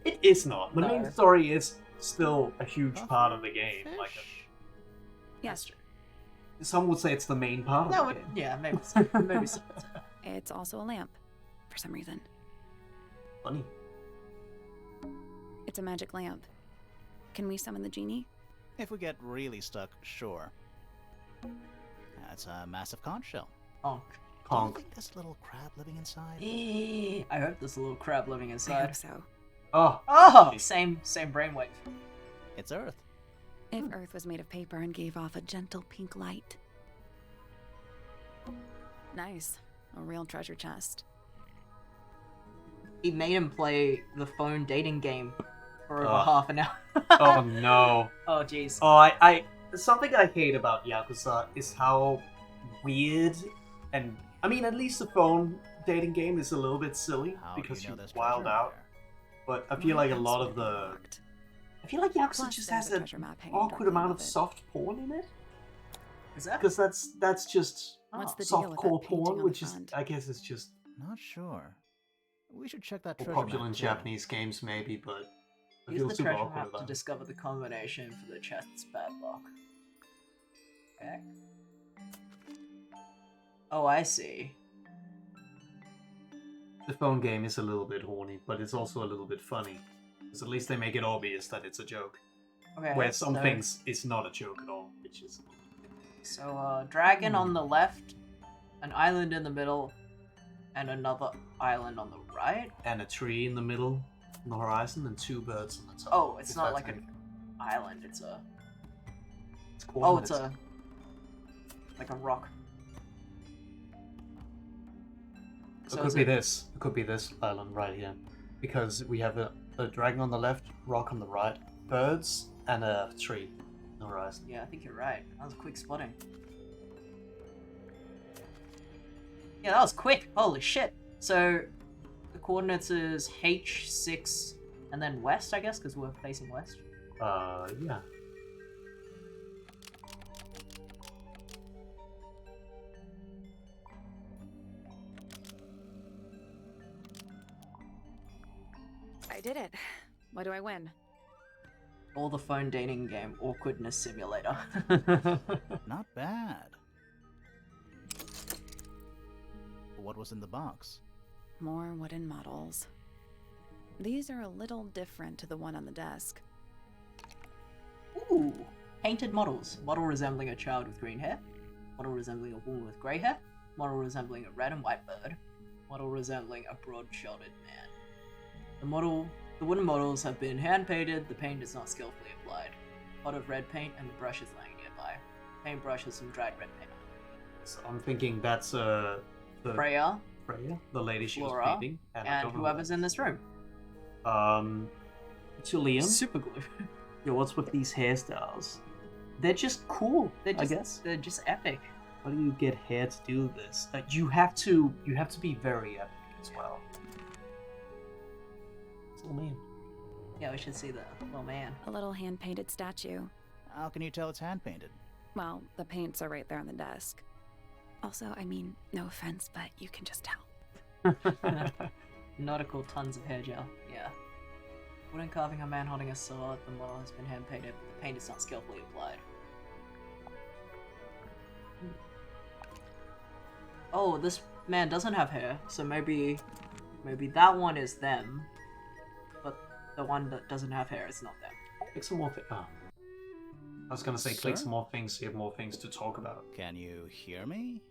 It is not. The No. main story is still a huge part of the game. Like, Yes, some would say it's the main part of No, the it, game. yeah, maybe so. Maybe so. it's also a lamp, for some reason. Funny. It's a magic lamp. Can we summon the genie? If we get really stuck, sure. That's a massive conch shell. Honk. Do you Conk. think there's a little crab living inside? I hope there's a little crab living I inside. hope so. Oh, Oh, same brainwave. It's Earth. If Earth was made of paper and gave off a gentle pink light. Nice. A real treasure chest. He made him play the phone dating game for over Ugh. half an hour. oh no. Oh jeez. Oh, I something I hate about Yakuza is how weird, and I mean, at least the phone dating game is a little bit silly How do because you know you there's wild treasure out. there? But I feel My like a lot of password the, locked. I feel like Yakuza Plus, just there's has a an treasure map hanging awkward directly amount of above it. soft porn in it. Is that? Because that's just What's the deal with softcore that painting porn, on which the is, front? I guess, it's just Not sure. We should check that more treasure popular map in too. Japanese games, maybe, but I Use feel the super treasure awkward map to about it. discover the combination for the chest's padlock. Okay. Oh, I see. The phone game is a little bit horny, but it's also a little bit funny. Because at least they make it obvious that it's a joke. Okay. Where some so, things it's not a joke at all, which is So, dragon on the left, an island in the middle, and another island on the right. and a tree in the middle on the horizon and two birds on the top. Oh, it's if not that's like an anything. island. It's a. It's Oh, it's coordinates. like a rock. It So could is be it- this. It could be this island right here, because we have a dragon on the left, rock on the right, birds, and a tree on the horizon. Yeah, I think you're right. That was quick spotting. Yeah, that was quick. Holy shit. So, the coordinates is H6 and then west, I guess, because we're facing west. Yeah. I did it. What do I win? All the phone dating game awkwardness simulator. Not bad. What was in the box? More wooden models. These are a little different to the one on the desk. Ooh. Painted models. Model resembling a child with green hair. Model resembling a woman with grey hair. Model resembling a red and white bird. Model resembling a broad-shouldered man. The wooden models have been hand-painted, the paint is not skillfully applied. A pot of red paint and the brush is lying nearby. Paintbrush has some dried red paint. So I'm thinking that's the Freya, Freya, the lady she Flora, was beating, I and don't know whoever's in this room. To Liam. Super glue. Yo, what's with these hairstyles? They're just cool. They're just, I guess. They're just epic. How do you get hair to do this? You have to be very epic as well. It's all Liam. Yeah, we should see the little man. A little hand-painted statue. How can you tell it's hand painted? Well, the paints are right there on the desk. Also, I mean, no offense, but you can just tell. Nautical tons of hair gel. Yeah. Wooden carving a man holding a sword. The model has been hand painted, but the paint is not skillfully applied. Oh, this man doesn't have hair, so maybe that one is them. But The one that doesn't have hair is not them. Click some more I was gonna say click Sir? some more things so you have more things to talk about. Can you hear me?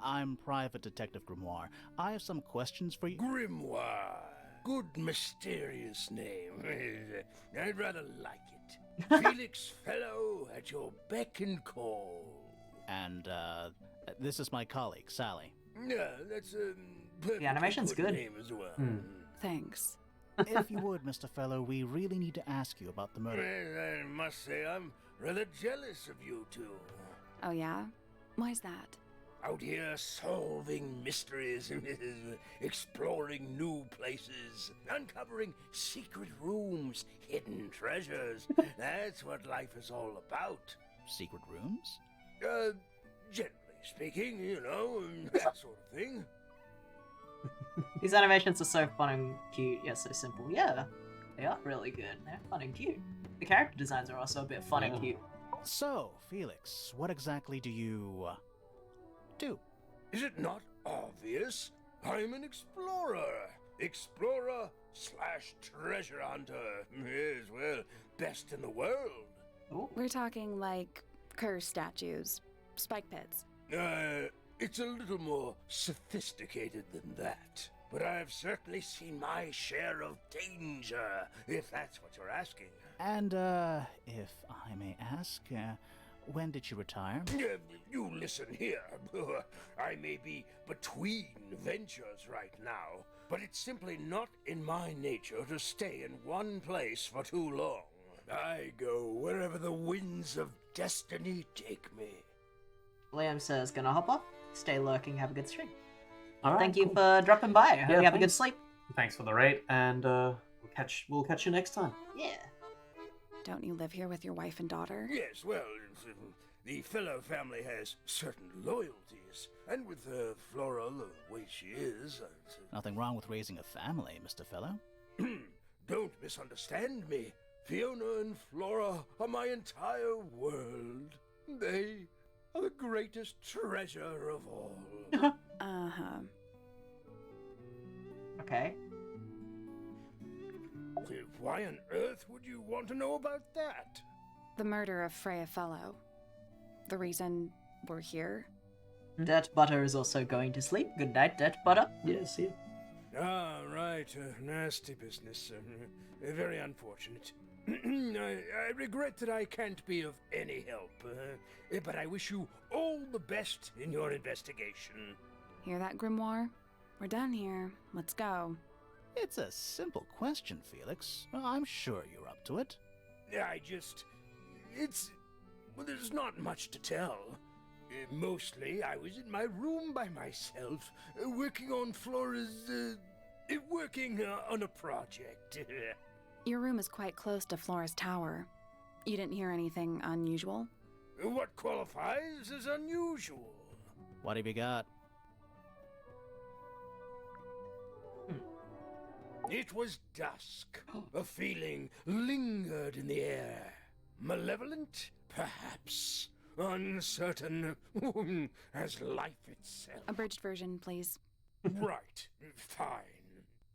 I'm Private Detective Grimoire. I have some questions for you. Grimoire. Good mysterious name. I'd rather like it. Felix Fellow at your beck and call. And, this is my colleague, Sally. Yeah, that's a perfectly animation's good. name as well. Thanks. If you would, Mr. Fellow, we really need to ask you about the murder. Well, I must say I'm rather jealous of you two. Oh, yeah? Why's that? Out here solving mysteries, exploring new places, uncovering secret rooms, hidden treasures. That's what life is all about. Secret rooms? Generally speaking, you know, that sort of thing. These animations are so fun and cute, yet so simple. Yeah, they are really good. They're fun and cute. The character designs are also a bit fun and Yeah. cute. So, Felix, what exactly do you, do? Is it not obvious? I'm an explorer. Explorer slash treasure hunter. Yes, well, best in the world. Ooh. We're talking like curse statues, spike pits. It's a little more sophisticated than that. But I've certainly seen my share of danger, if that's what you're asking. And, if I may ask, when did you retire? You listen here. I may be between ventures right now, but it's simply not in my nature to stay in one place for too long. I go wherever the winds of destiny take me. Liam says, gonna hop off, stay lurking, have a good stream. All right, Thank you cool. for dropping by. I hope Yeah, you have a good thanks. sleep. Thanks for the rate, and we'll catch you next time. Yeah. Don't you live here with your wife and daughter? Yes, well, the fellow family has certain loyalties, and with Flora the way she is, Nothing wrong with raising a family, Mr. Fellow. don't misunderstand me. Fiona and Flora are my entire world. They are the greatest treasure of all. Uh-huh. Okay. Why on earth would you want to know about that? The murder of Freya Fellow. The reason we're here? Dirt Butter is also going to sleep. Good night, Dirt Butter. Yes, yeah. Ah, right. Nasty business. Very unfortunate. I regret that I can't be of any help, but I wish you all the best in your investigation. Hear that, Grimoire? We're done here. Let's go. It's a simple question, Felix. I'm sure you're up to it. Well, there's not much to tell. Mostly, I was in my room by myself, working on Flora's, working on a project. Your room is quite close to Flora's tower. You didn't hear anything unusual? What qualifies as unusual? What have you got? It was dusk. A feeling lingered in the air. Malevolent, perhaps. Uncertain, as life itself. Abridged version, please. Right, fine.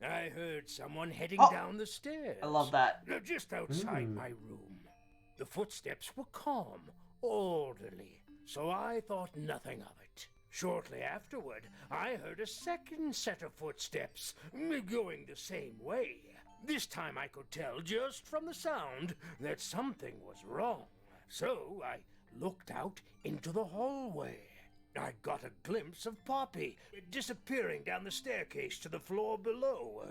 I heard someone heading Oh, down the stairs. I love that. Just outside my room. The footsteps were calm, orderly, so I thought nothing of it. Shortly afterward, I heard a second set of footsteps, going the same way. This time I could tell just from the sound that something was wrong. So I looked out into the hallway. I got a glimpse of Poppy disappearing down the staircase to the floor below.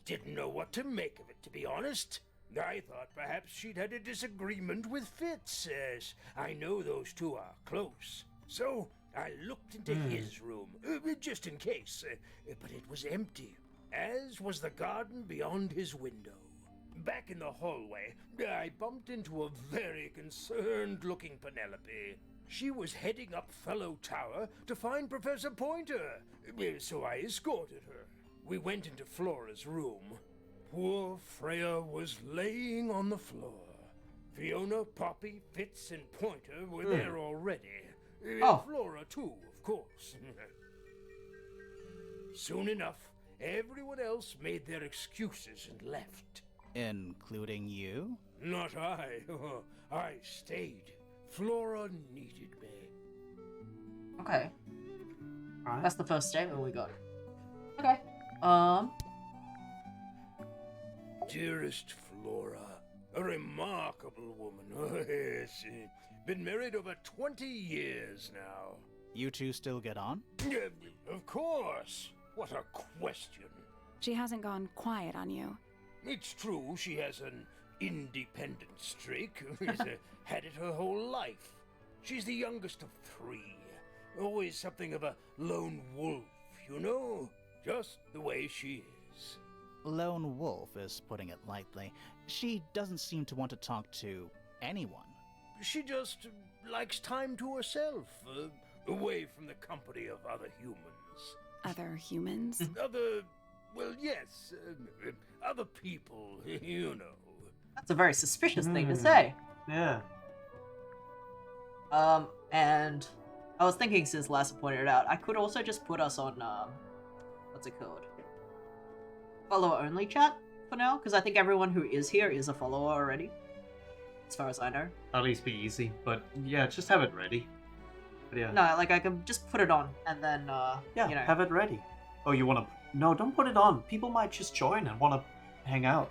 Didn't know what to make of it, to be honest. I thought perhaps she'd had a disagreement with Fitz, as I know those two are close. So I looked into his room, just in case, but it was empty, as was the garden beyond his window. Back in the hallway, I bumped into a very concerned-looking Penelope. She was heading up Fellow Tower to find Professor Pointer, so I escorted her. We went into Flora's room. Poor Freya was laying on the floor. Fiona, Poppy, Fitz, and Pointer were there already. Oh. Flora, too, of course. Soon enough, everyone else made their excuses and left. Including you? Not I. I stayed. Flora needed me. Okay, Alright. that's the first statement we got. Okay. Dearest Flora, a remarkable woman. Oh, yes. Been married over 20 years now. You two still get on? Of course. What a question. She hasn't gone quiet on you. It's true she has an independent streak. She's had it her whole life. She's the youngest of 3. Always something of a lone wolf, you know? Just the way she is. Lone wolf is putting it lightly. She doesn't seem to want to talk to anyone. She just likes time to herself, away from the company of other humans. Other humans? Well, yes, other people, you know. That's a very suspicious thing to say. Yeah. And I was thinking since Lassa pointed it out, I could also just put us on, what's it called? Follower only chat for now, because I think everyone who is here is a follower already. As far as I know. At least be easy, but yeah, just have it ready. But yeah. No, like I can just put it on and then, Yeah, you know. have it ready. Oh, you wanna... No, don't put it on. People might just join and wanna hang out.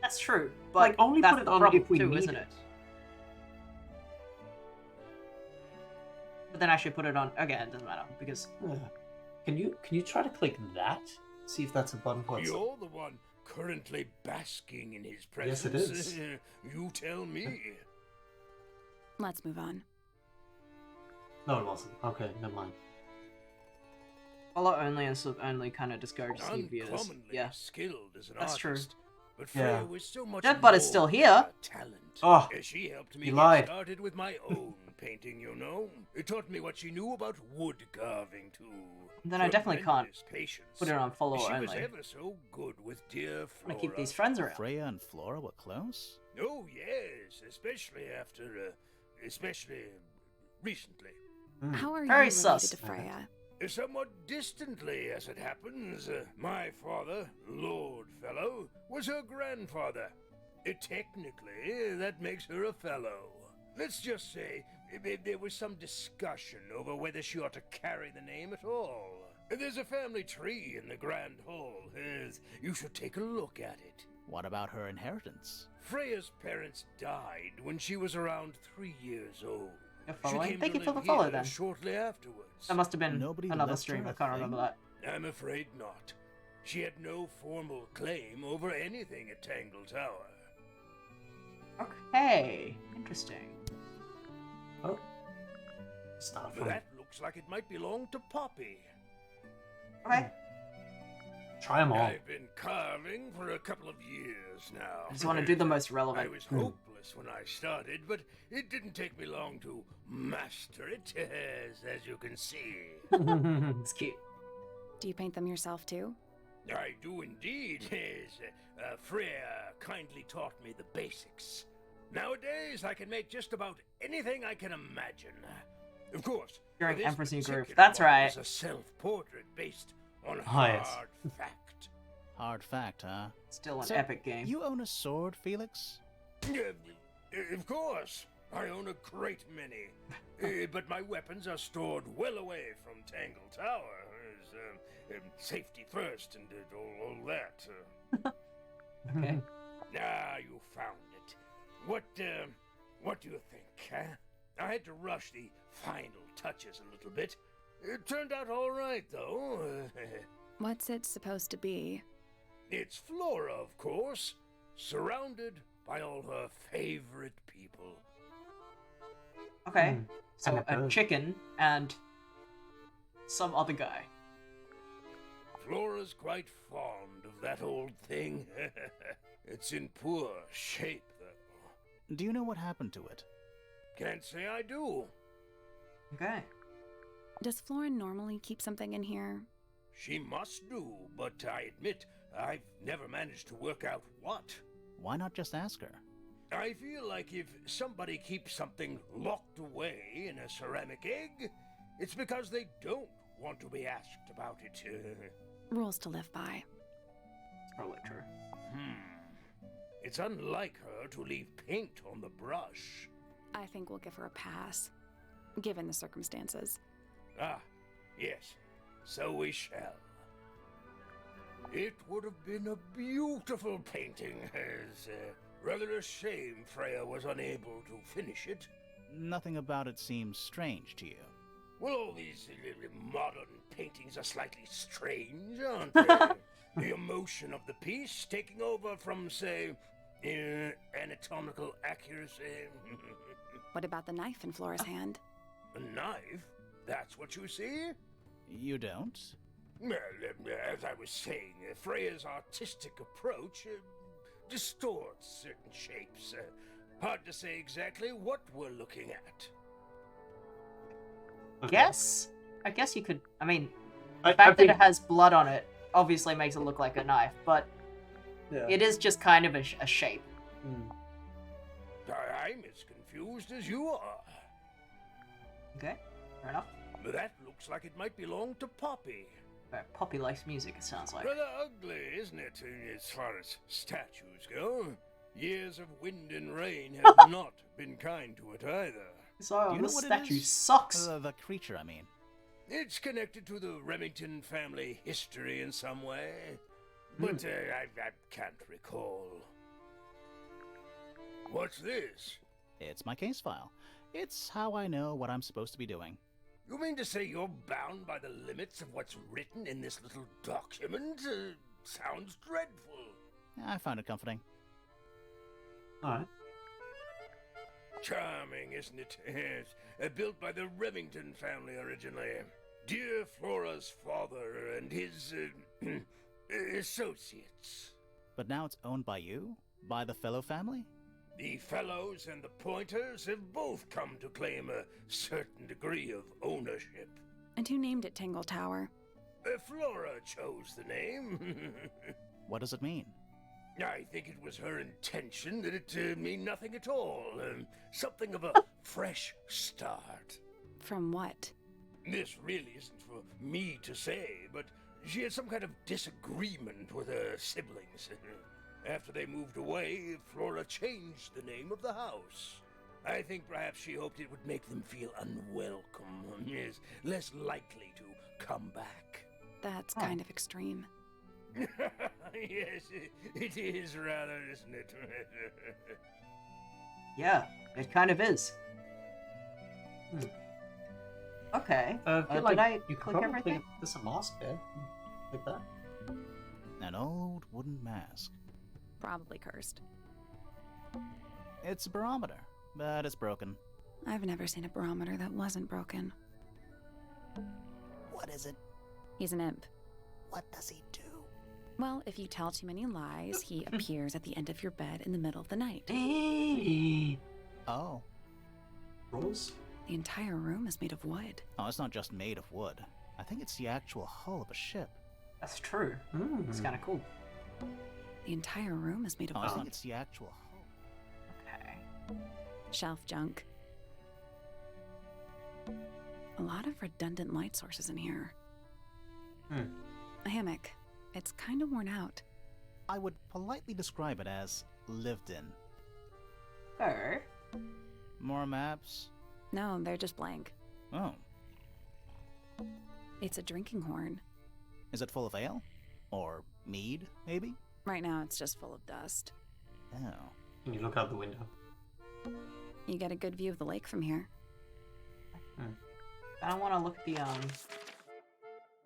That's true, but Like, only that's put it the on problem if we too, need isn't it. it? But then I should put it on again. It doesn't matter because Yeah. Can you try to click that? See if that's a button. You're the one currently basking in his Yes, presence. it is. You tell me. Let's move on. No, it wasn't. Okay, never mind. follow only and sub only kind of discourages new viewers. Uncommonly Yeah, skilled as an That's true. artist. But Yeah. Freya was so much That butt is more still than here. her talent. Oh, She helped me you get lied. started with my own painting, you know. It taught me what she knew about wood carving, too. Then I definitely can't Tremendous patience. put it on follower She was only. ever so good with dear I'm Flora. gonna keep these friends around. Freya and Flora were close? Oh, yes, especially after, especially recently. Mm. How are Very you related sus. to Freya? Somewhat distantly, as it happens, my father, Lord Fellow, was her grandfather. Technically, that makes her a fellow. Let's just say there was some discussion over whether she ought to carry the name at all. There's a family tree in the Grand Hall. You should take a look at it. What about her inheritance? Freya's parents died when she was around 3 years old. You're She following? came Thank to you for the live follow here then. shortly afterwards. That must have been Nobody another left stream. her I a can't remember thing? that. I'm afraid not. She had no formal claim over anything at Tangle Tower. Okay, interesting. Oh. Start from... That looks like it might belong to Poppy. Okay, Try them all. I've been carving for a couple of years now. I just want to do the most I relevant. was hopeless when I started, but it didn't take me long to master it, as you can see. It's cute. Do you paint them yourself too? I do indeed. Yes. Freya kindly taught me the basics. Nowadays, I can make just about anything I can imagine. Of course, During this Emperor's New Groove. particular That's one right. is a self-portrait based on a Ah, yes. hard fact. Hard fact, huh? Still an So, epic game. You own a sword, Felix? Of course, I own a great many, but my weapons are stored well away from Tangle Tower. Safety first and all that. Okay. Ah, you found it. What do you think, huh? I had to rush the final touches a little bit. It turned out all right, though. What's it supposed to be? It's Flora, of course, surrounded by all her favorite people. Okay. Hmm. So And a a bird. chicken and some other guy. Flora's quite fond of that old thing. It's in poor shape, though. Do you know what happened to it? Can't say I do. Okay. Does Flora normally keep something in here? She must do, but I admit I've never managed to work out what. Why not just ask her? I feel like if somebody keeps something locked away in a ceramic egg, it's because they don't want to be asked about it. Rules to live by. It's probably true. It's unlike her to leave paint on the brush. I think we'll give her a pass, given the circumstances. Ah, yes, so we shall. It would have been a beautiful painting. It's rather a shame Freya was unable to finish it. Nothing about it seems strange to you. Well, all these modern paintings are slightly strange, aren't they? The emotion of the piece taking over from, say, anatomical accuracy. What about the knife in Flora's hand? A knife? That's what you see? You don't? Well, as I was saying, Freya's artistic approach distorts certain shapes. Hard to say exactly what we're looking at. Okay. I guess you could. I mean, I the fact that think- it has blood on it obviously makes it look like a knife, but Yeah. it is just kind of a shape. Hmm. I'm as confused as you are. Okay, fair enough. That looks like it might belong to Poppy. Poppy likes music, it sounds like. Rather ugly, isn't it, as far as statues go? Years of wind and rain have not been kind to it either. So, Do you know this what it statue is? sucks. The creature, I mean. It's connected to the Remington family history in some way, but I can't recall. What's this? It's my case file. It's how I know what I'm supposed to be doing. You mean to say you're bound by the limits of what's written in this little document? Sounds dreadful. I found it comforting. Alright. Charming, isn't it? Yes. Built by the Remington family originally. Dear Flora's father and his associates. But now it's owned by you? By the fellow family? The Fellows and the Pointers have both come to claim a certain degree of ownership. And who named it Tangle Tower? Flora chose the name. What does it mean? I think it was her intention that it mean nothing at all. Something of a fresh start. From what? This really isn't for me to say, but she had some kind of disagreement with her siblings. After they moved away, Flora changed the name of the house. I think perhaps she hoped it would make them feel unwelcome, yes, less likely to come back. That's kind of extreme. Yes, it is rather, isn't it? Yeah, it kind of is. Okay. I feel like did I you could click probably everything? there's a mask there, like that. An old wooden mask. Probably cursed. It's a barometer, but it's broken. I've never seen a barometer that wasn't broken. What is it? He's an imp. What does he do? Well, if you tell too many lies, he appears at the end of your bed in the middle of the night. Oh. Rolls? The entire room is made of wood. Oh, it's not just made of wood. I think it's the actual hull of a ship. That's true. It's kind of cool. The entire room is made of Oh, I think wood. it's the actual hull. Okay. Shelf junk. A lot of redundant light sources in here. A hammock. It's kind of worn out. I would politely describe it as lived in. Oh. More maps? No, they're just blank. Oh. It's a drinking horn. Is it full of ale? Or mead, maybe? Right now, it's just full of dust. Oh. Can you look out the window? You get a good view of the lake from here. I don't want to look at the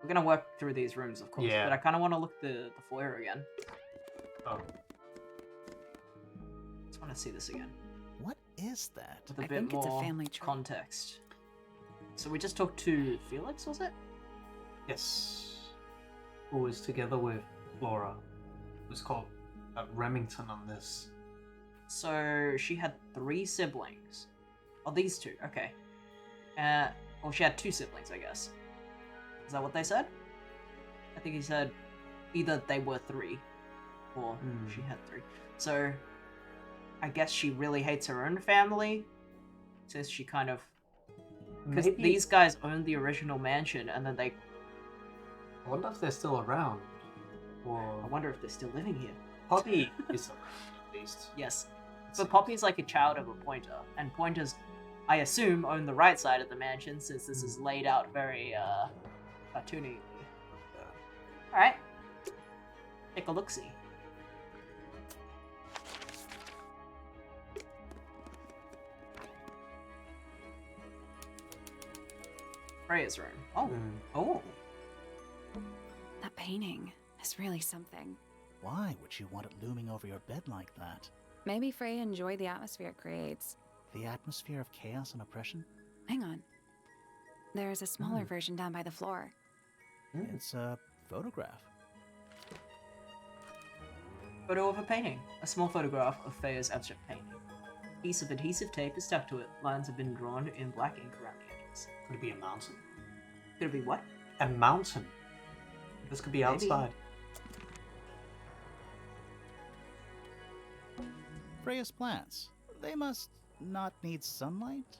We're gonna work through these rooms, of course, Yeah. but I kind of want to look the foyer again. Oh. Just want to see this again What is that? with a I bit think it's a more family tree. context. So we just talked to Felix, was it? Yes. Who is together with Flora. Who's called Remington on this. So she had 3 siblings. Oh, these 2. Okay. Well, she had 2 siblings, I guess. Is that what they said? I think he said either they were 3 or she had 3. So I guess she really hates her own family. Says she kind of... Because Maybe- these guys owned the original mansion and then they... I wonder if they're still around. Or I wonder if they're still living here. Poppy least. Yes. But Poppy's like a child of a pointer, and pointers, I assume, own the right side of the mansion since this is laid out very cartoony. Alright. Take a look-see. Freya's room. Oh. Oh. That painting is really something. Why would you want it looming over your bed like that? Maybe Freya enjoyed the atmosphere it creates. The atmosphere of chaos and oppression? Hang on. There's a smaller version down by the floor. It's a photograph. Photo of a painting. A small photograph of Freya's abstract painting. A piece of adhesive tape is stuck to it. Lines have been drawn in black ink around the edges. Could it be a mountain? Could it be what? A mountain. This could be Maybe. outside. Freya's plants. They must not need sunlight?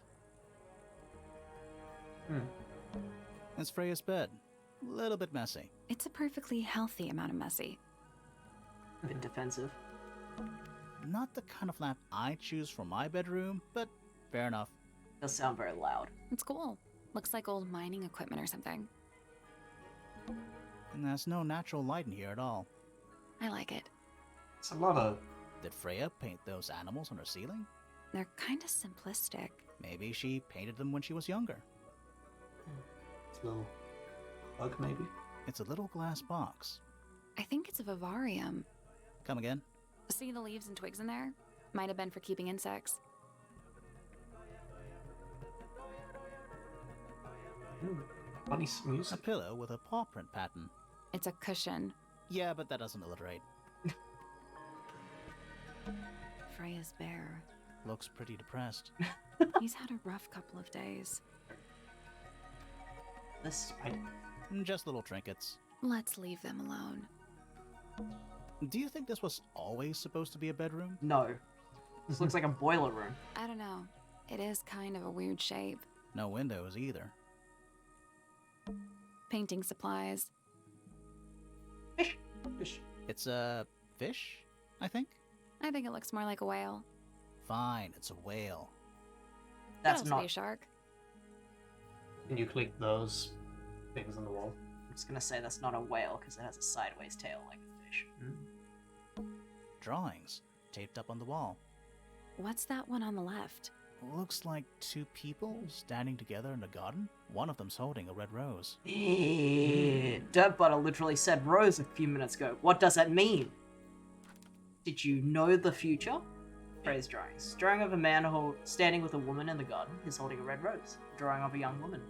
It's Freya's bed. A little bit messy. It's a perfectly healthy amount of messy. A bit defensive. Not the kind of lamp I choose for my bedroom, but fair enough. Does sound very loud. It's cool. Looks like old mining equipment or something. And there's no natural light in here at all. I like it. It's a lot of... Did Freya paint those animals on her ceiling? They're kind of simplistic. Maybe she painted them when she was younger. It's a little bug, maybe? It's a little glass box. I think it's a vivarium. Come again? See the leaves and twigs in there? Might have been for keeping insects. Funny A music. pillow with a paw print pattern. It's a cushion. Yeah, but that doesn't alliterate. Freya's bear. Looks pretty depressed. He's had a rough couple of days. This Just little trinkets. Let's leave them alone. Do you think this was always supposed to be a bedroom? No. This looks like a boiler room. I don't know. It is kind of a weird shape. No windows either. Painting supplies. Fish. It's a fish, I think? I think it looks more like a whale. Fine, it's a whale. That's Could also be not. a shark. Can you click those things on the wall? I'm just gonna say that's not a whale because it has a sideways tail like a fish. Drawings, taped up on the wall. What's that one on the left? Looks like two people standing together in a garden. One of them's holding a red rose. Dirt Butter literally said rose a few minutes ago. What does that mean? Did you know the future? Praise drawings. Drawing of a man standing with a woman in the garden. He's holding a red rose. Drawing of a young woman.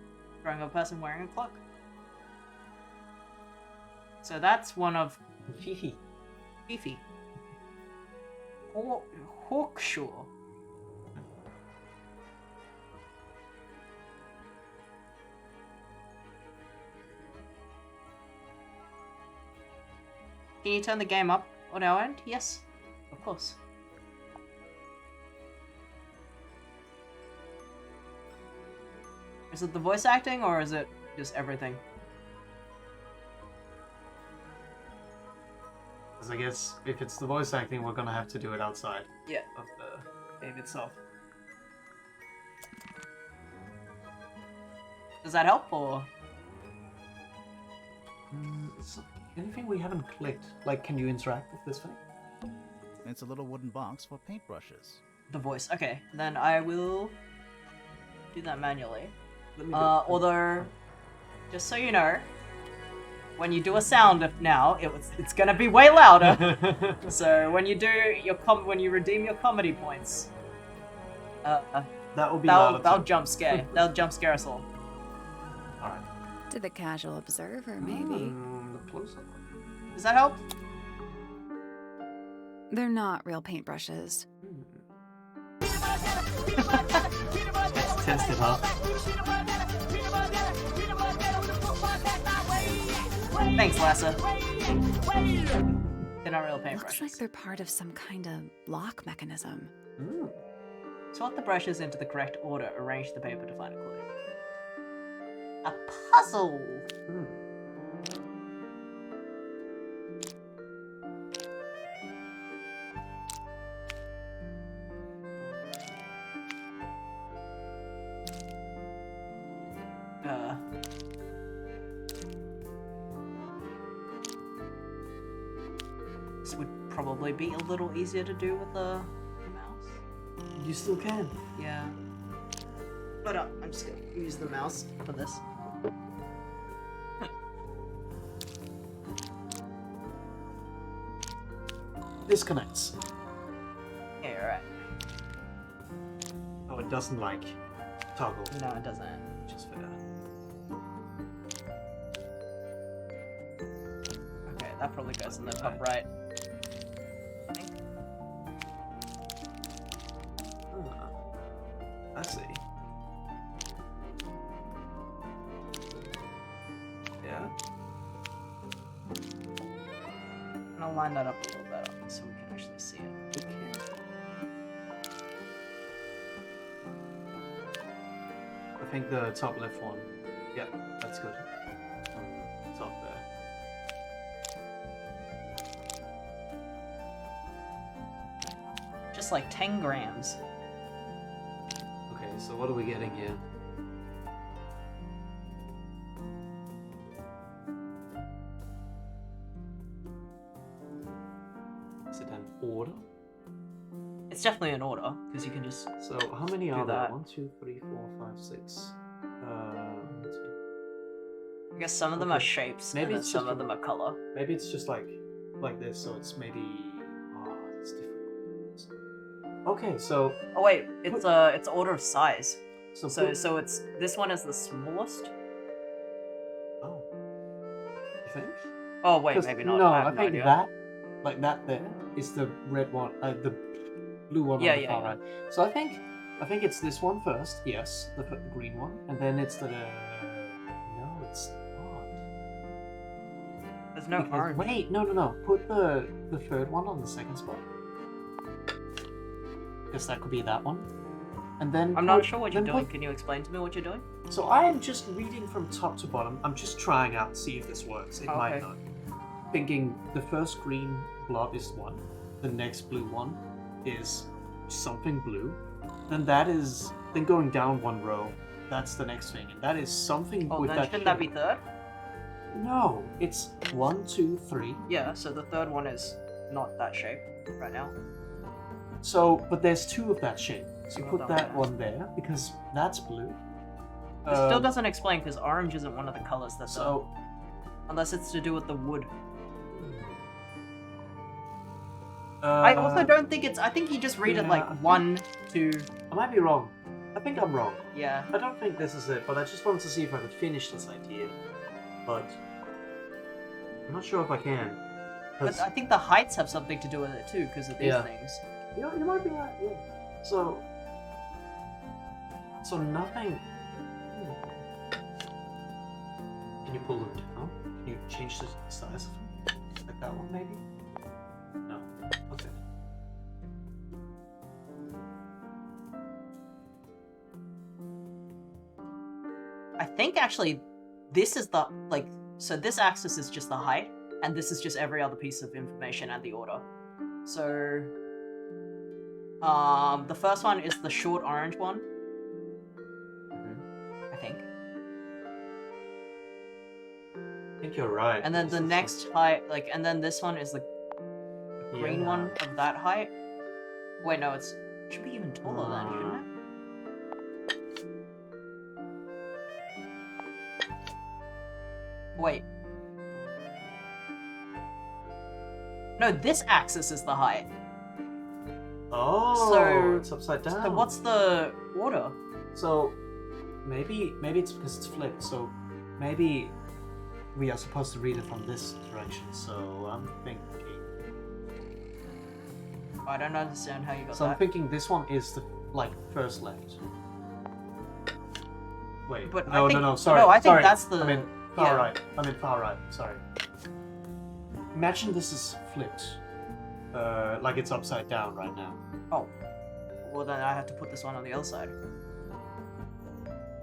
Drawing of a person wearing a cloak. So that's one of Fifi. Fifi. Hawkshaw. Can you turn the game up on our end? Yes, of course. Is it the voice acting or is it just everything? Because I guess if it's the voice acting, we're gonna have to do it outside Yeah. of the game itself. Does that help or? Is anything we haven't clicked? Like, can you interact with this thing? It's a little wooden box for paintbrushes. The voice. Okay, then I will do that manually. Let me Although, just so you know, when you do a sound now, it's gonna be way louder. So when you do your when you redeem your comedy points, that will be louder that'll too. jump scare. That'll jump scare us all. Alright. To the casual observer, maybe. The close-up. Does that help? They're not real paintbrushes. Let's test it out. Thanks, Lassa. They're not real Looks like paintbrushes. they're part of some kind of lock mechanism. Sort the brushes into the correct order. Arrange the paper to find a clue. A puzzle. This would probably be a little easier to do with the mouse. You still can. Yeah. But I'm just gonna use the mouse for this. Disconnects. Yeah, you're right. Oh, it doesn't like toggle. No, it doesn't. Just fair. Okay, that probably goes in the top right. I think. I see. Yeah. And I'll line that up a little better so we can actually see it. Okay. I think the top left one. Yeah, that's good. Top there. Just like 10 grams. Okay, so what are we getting here? Is it an order? It's definitely an order, because you can just... So how many Do are there? that. 1, 2, 3, 4, 5, 6. I guess some of them are Okay. shapes, Maybe and then it's some just of them are color. Maybe it's just like this, so it's maybe it's different. Okay, so Oh wait, it's order of size. so So it's this one is the smallest. oh, you think? Oh wait, 'Cause- maybe not. No, I I have no think idea. that like that there is the red one, the blue one Yeah, on the yeah, far yeah. right. So I think it's this one first. Yes, the green one, and then it's the no, it's not. There's no Because- orange. Wait, no. Put the third one on the second spot. Because that could be that one. And then I'm not sure what you're then doing. Can you explain to me what you're doing? So I am just reading from top to bottom. I'm just trying out to see if this works. It Oh, might okay. not. Thinking the first green blob is one, the next blue one is something blue, then going down one row, that's the next thing, and that is something Oh, with then that shouldn't that be shape. third? No, it's 1, 2, 3. Yeah, so the third one is not that shape right now. So, but there's 2 of that shape. So Two of put them that there. one there because that's blue. This still Um, doesn't explain because orange isn't one of the colors that's So unless it's to do with the wood. I I also don't think it's. I think you just read it yeah, like I think- 1, 2. I might be wrong. I think I'm wrong. Yeah. I don't think this is it, but I just wanted to see if I could finish this idea. But I'm not sure if I can. But 'Cause- I think the heights have something to do with it too because of these Yeah. things. you might be right. Yeah. So nothing. Can you pull them down? Can you change the size of them? Like that one, maybe? No. Okay. I think actually this is the like so this axis is just the height and this is just every other piece of information and the order. So the first one is the short orange one, I think. I think you're right. And then This the is next height and then this one is the green Yeah. one of that height. Wait, no, it should be even taller then, shouldn't it? Wait. No, this axis is the height. Oh, So- it's upside down. So what's the order? So maybe it's because it's flipped. So maybe we are supposed to read it from this direction. So I'm thinking. I don't understand how you got So I'm that. thinking this one is the first left. Wait, But no, I think, no, sorry. No, I think sorry. that's the. I mean far yeah. right. I mean far right. Sorry. Imagine this is flipped, like it's upside down right now. Oh. Well, then I have to put this one on the other side.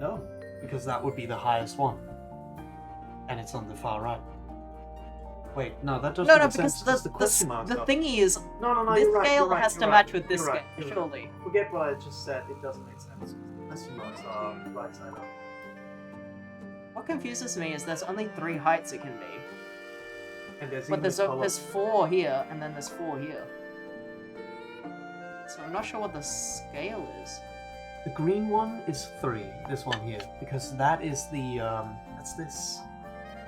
No, because that would be the highest one, and it's on the far right. Wait, no, that doesn't No, make because sense. The question marks the up. thingy is No, this you're right, scale you're right, has you're to right, match with this you're right, scale, you're right. surely. Forget what I just said. It doesn't make sense. Question marks are right side up. What confuses me is there's only 3 heights it can be. And there's But even there's a color. there's 4 here, and then there's 4 here. So I'm not sure what the scale is. The green one is 3. This one here, because that is the that's this.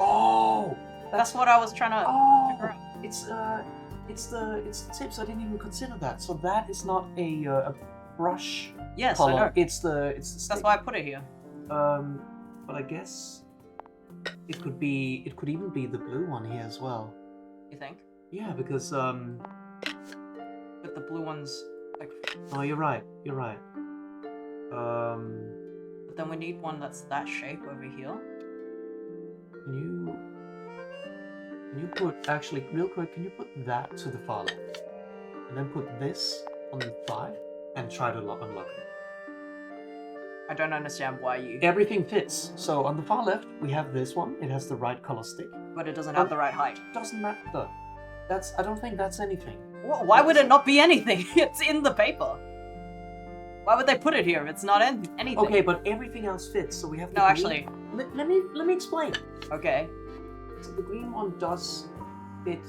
Oh, That's what I was trying to figure oh, out. it's the tips. I didn't even consider that. So that is not a brush Yes, color. I know. It's the That's stick. why I put it here. But I guess it could even be the blue one here as well. You think? Yeah, because But the blue one's like. oh, you're right. But then we need one that's that shape over here. Can you put actually real quick? Can you put that to the far left, and then put this on the thigh, and try to unlock it? I don't understand why you. Everything fits. So on the far left, we have this one. It has the right color stick. But it doesn't have the right height. Doesn't matter. I don't think that's anything. Why would it not be anything? It's in the paper. Why would they put it here if it's not anything? Okay, but everything else fits. So we have. No, the actually. green- Let me explain. Okay. So the green one does fit.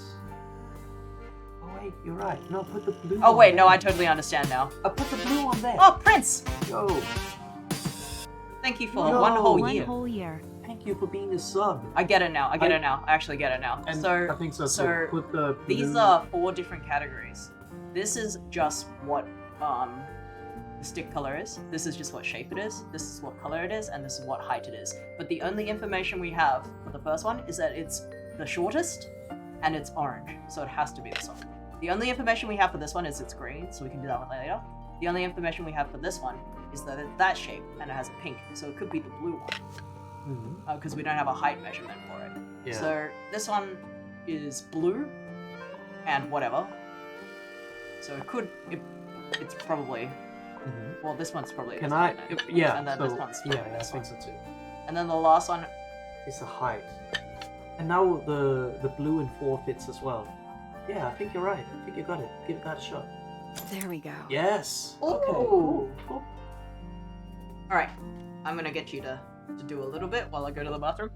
Oh wait, you're right. No, put the blue. Oh one wait, no, there. I totally understand now. I put the blue one there. Oh, Prince! Yo, Thank you for No. one whole One year. whole year. thank you for being a sub. I get it now. I get it now. I actually get it now. And So I think so. so put the blue. these are 4 different categories. This is just what the stick color is. This is just what shape it is. This is what color it is, and this is what height it is. But the only information we have for the first one is that it's the shortest and it's orange, so it has to be this one. The only information we have for this one is it's green, so we can do that one later. The only information we have for this one is that it's that shape and it has a pink, so it could be the blue one Mhm. because we don't have a height measurement for it. Yeah. So this one is blue and whatever. So it's probably, Mhm. well, this one's probably. Can this I? one then. Yeah. And then so, this one's yeah, probably I this think one. so too. And then the last one, It's the height. And now the blue in 4 fits as well. Yeah, I think you're right. I think you got it. Give that a shot. There we go. Yes. Ooh. Okay. Cool. Cool. all right. I'm gonna get you to do a little bit while I go to the bathroom.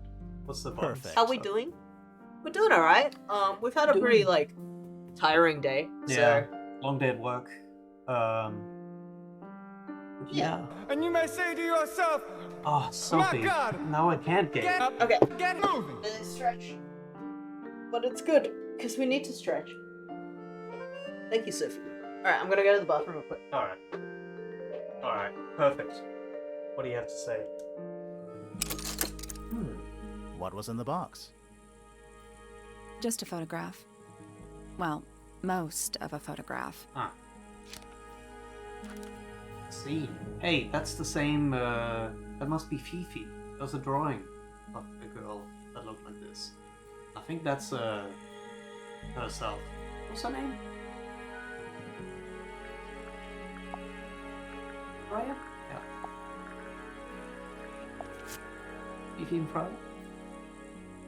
What's the bonus? Perfect. How we doing? We're doing all right. We've had a pretty Doing- tiring day. Yeah. So Long day at work. Yeah. And you may say to yourself, Oh, Sophie. God. Now I can't get. get, okay. get moving. Stretch. But it's good because we need to stretch. Thank you, Sophie. All right, I'm gonna go to the bathroom real quick. All right. All right. Perfect. What do you have to say? What was in the box? Just a photograph. Well, most of a photograph. Ah. See. Hey, that's the same. That must be Fifi. There's a drawing of a girl that looked like this. I think that's herself. What's her name? Brian? Yeah. Fifi and Friday.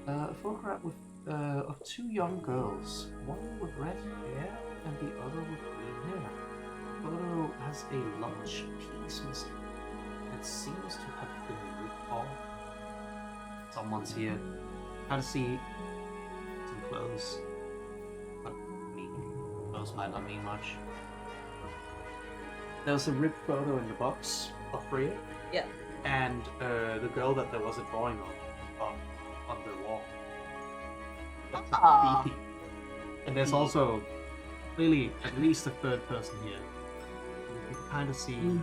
A photograph with of 2 young girls, one with red hair and the other with green hair. The photo has a large piece missing. It seems to have been ripped off. Someone's here. Kind of see some clothes. But clothes might not mean much. There was a ripped photo in the box of Bria. Yeah. And the girl that there was a drawing of on the wall. Ah. Creepy. And there's also clearly at least a 3rd person here. You can kind of see. the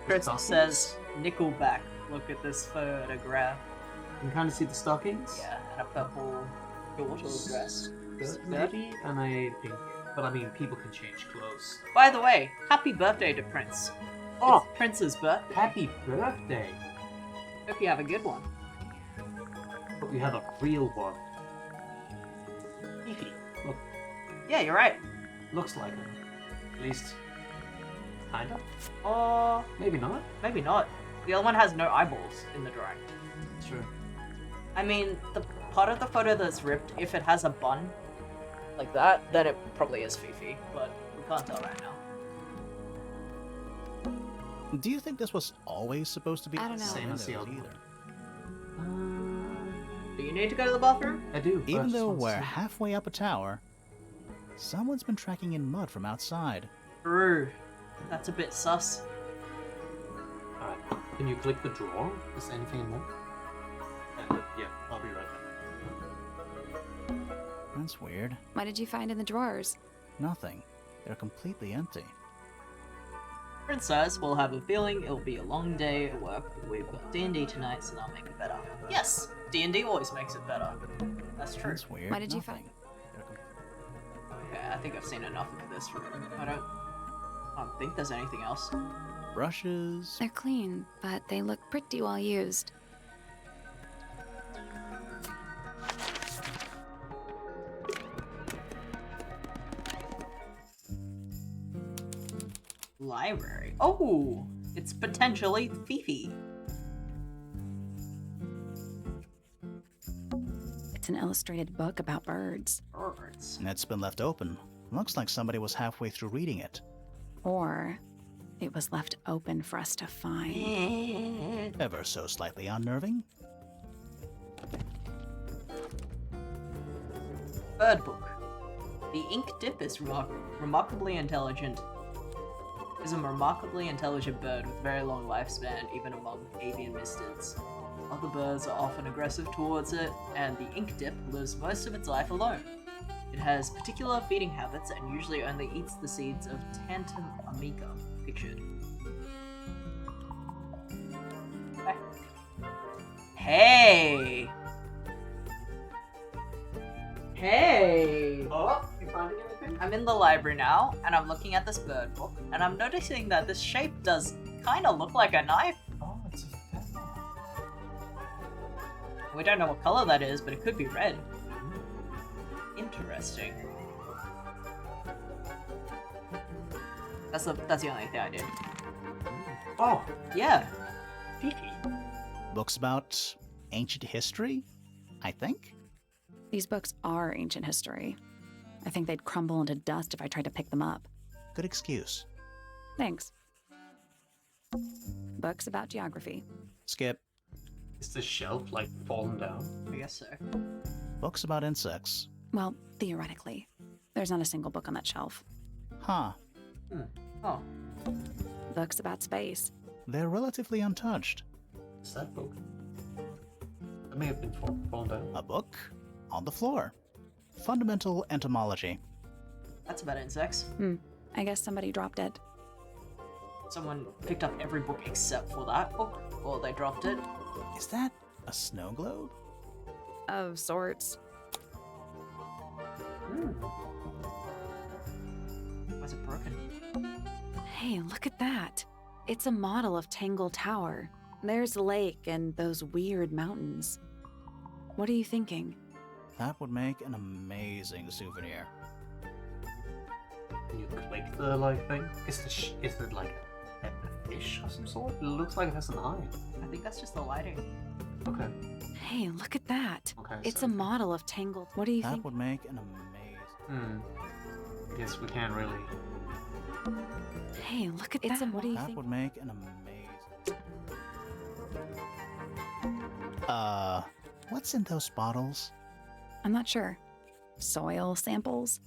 Chris stockings. says Nickelback. Look at this photograph. You can kind of see the stockings. Yeah, and a purple daughter dress. Skirt maybe, and a pink. But I mean, people can change clothes. By the way, happy birthday to Prince. Oh, It's Prince's birthday. happy birthday! Hope you have a good one. Hope you have a real one. Fifi, look, Yeah, you're right. looks like her. At least, kinda. Maybe not. Maybe not. The other one has no eyeballs in the drawing. True. I mean, the part of the photo that's ripped, if it has a bun like that, then it probably is Fifi, but we can't tell right now. Do you think this was always supposed to be I don't know. Same as the Windows other one. either? Do you need to go to the bathroom? I do. but I Even just though want to we're see. halfway up a tower, someone's been tracking in mud from outside. True. That's a bit sus. Alright, can you click the drawer? Is there anything in there? Yeah, I'll be right back. That's weird. What did you find in the drawers? Nothing. They're completely empty. Princess will have a feeling it'll be a long day at work. We've got D&D tonight, so that'll make it better. Yes, D&D always makes it better. That's true. That's weird. What did you Nothing. find? Okay, I think I've seen enough of this room. I don't think there's anything else. Brushes. They're clean, but they look pretty well used. Library. Oh, it's potentially Fifi. It's an illustrated book about birds. Birds. And it's been left open. Looks like somebody was halfway through reading it. Or it was left open for us to find. Ever so slightly unnerving. Bird book. The ink dip is remarkably intelligent. Is a remarkably intelligent bird with very long lifespan, even among avian mistards. Other birds are often aggressive towards it, and the ink dip lives most of its life alone. It has particular feeding habits and usually only eats the seeds of Tantum amica, pictured. Hey! Hey! Oh, you finding anything? I'm in the library now, and I'm looking at this bird book, and I'm noticing that this shape does kind of look like a knife. Oh, it's a feather. We don't know what color that is, but it could be red. Interesting. That's the only thing I did. Oh, Yeah. Fifi. Books about ancient history, I think? These books are ancient history. I think they'd crumble into dust if I tried to pick them up. Good excuse. Thanks. Books about geography. Skip. is the shelf like fallen down? I guess so. Books about insects. Well, theoretically. There's not a single book on that shelf. Huh. Oh. Books about space. They're relatively untouched. What's that book? That may have been fallen down. A book on the floor. Fundamental entomology. That's about insects. I guess somebody dropped it. Someone picked up every book except for that book, or they dropped it. Is that a snow globe? Of sorts. Why is it broken? Hey, look at that. It's a model of Tangle Tower. There's the lake and those weird mountains. What are you thinking? That would make an amazing souvenir. Can you click the like thing? Is it like a fish of some sort? It looks like it has an eye. I think that's just the lighting. Okay. Hey, look at that. Okay. It's so- a model of Tangle. What do you That think? would make an amazing. I guess we can't really. Hey, look at that. What do you That think? would make an amazing. What's in those bottles? I'm not sure. Soil samples?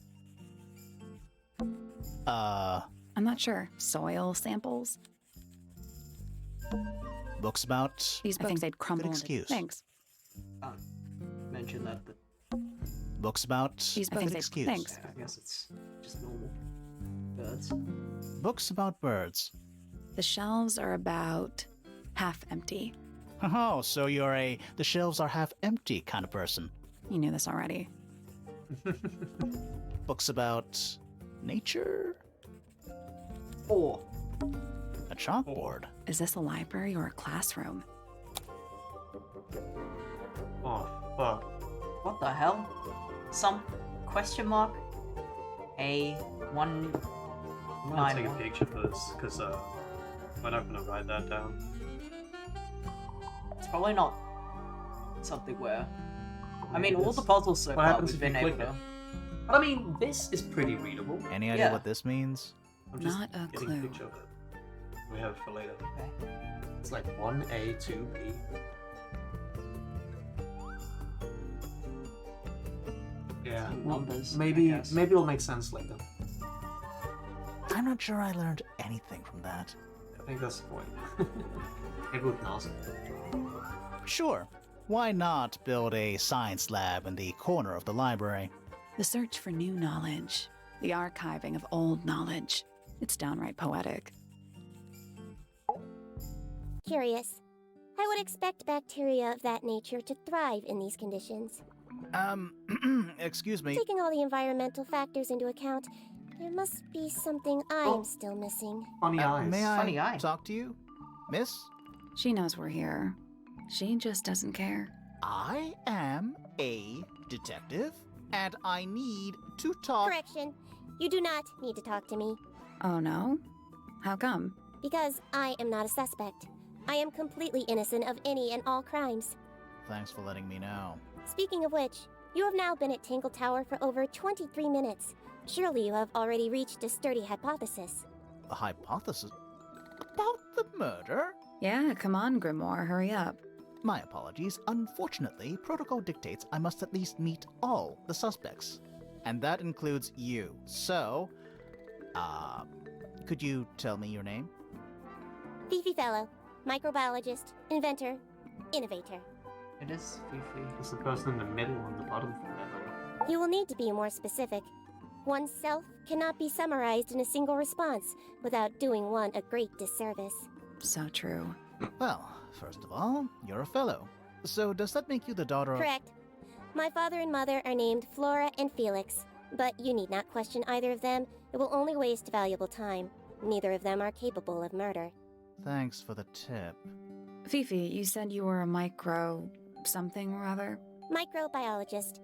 I'm not sure. Soil samples? Books about. These books, I think they'd crumble into. excuse. Thanks. Mention that, but Books about. These books, Good they'd. excuse. Thanks. yeah, I guess it's just normal birds. Books about birds. The shelves are about half empty. Oh, so you're a the shelves are half empty kind of person. You knew this already. Books about nature? Or A chalkboard. Is this a library or a classroom? Oh fuck. what the hell? Some question mark? A one I'm gonna take a 9. picture for this because we're not gonna write that down. It's probably not something where. I mean, Maybe all the this- puzzles so What far happens we've if you been able click to. it? But I mean, this is pretty readable. Any idea Yeah. what this means? I'm just Not a getting clue. a picture of it. We have it for later. Okay. It's like 1A, 2B. Yeah, numbers. I maybe guess. it'll make sense later. I'm not sure I learned anything from that. I think that's the point. Maybe it doesn't. Sure, why not build a science lab in the corner of the library? The search for new knowledge, the archiving of old knowledge. It's downright poetic. Curious. I would expect bacteria of that nature to thrive in these conditions. Excuse me. Taking all the environmental factors into account, there must be something I'm still missing. Funny eyes. May Funny I eye. talk to you? Miss? She knows we're here. She just doesn't care. I am a detective, and I need to talk. Correction. You do not need to talk to me, Oh no? How come? because I am not a suspect. I am completely innocent of any and all crimes. Thanks for letting me know. Speaking of which, you have now been at Tangle Tower for over 23 minutes. Surely you have already reached a sturdy hypothesis. A hypothesis about the murder? Yeah, come on, Grimoire, hurry up. My apologies. Unfortunately, protocol dictates I must at least meet all the suspects. And that includes you. So, could you tell me your name? Fifi Fellow, microbiologist, inventor, innovator. It is Fifi. It's the person in the middle on the bottom from there. You will need to be more specific. Oneself cannot be summarized in a single response without doing one a great disservice. So true. Well, first of all, you're a fellow. So does that make you the daughter of... Correct. My father and mother are named Flora and Felix, but you need not question either of them. It will only waste valuable time. Neither of them are capable of murder. Thanks for the tip. Fifi, you said you were a micro... something or other? Microbiologist,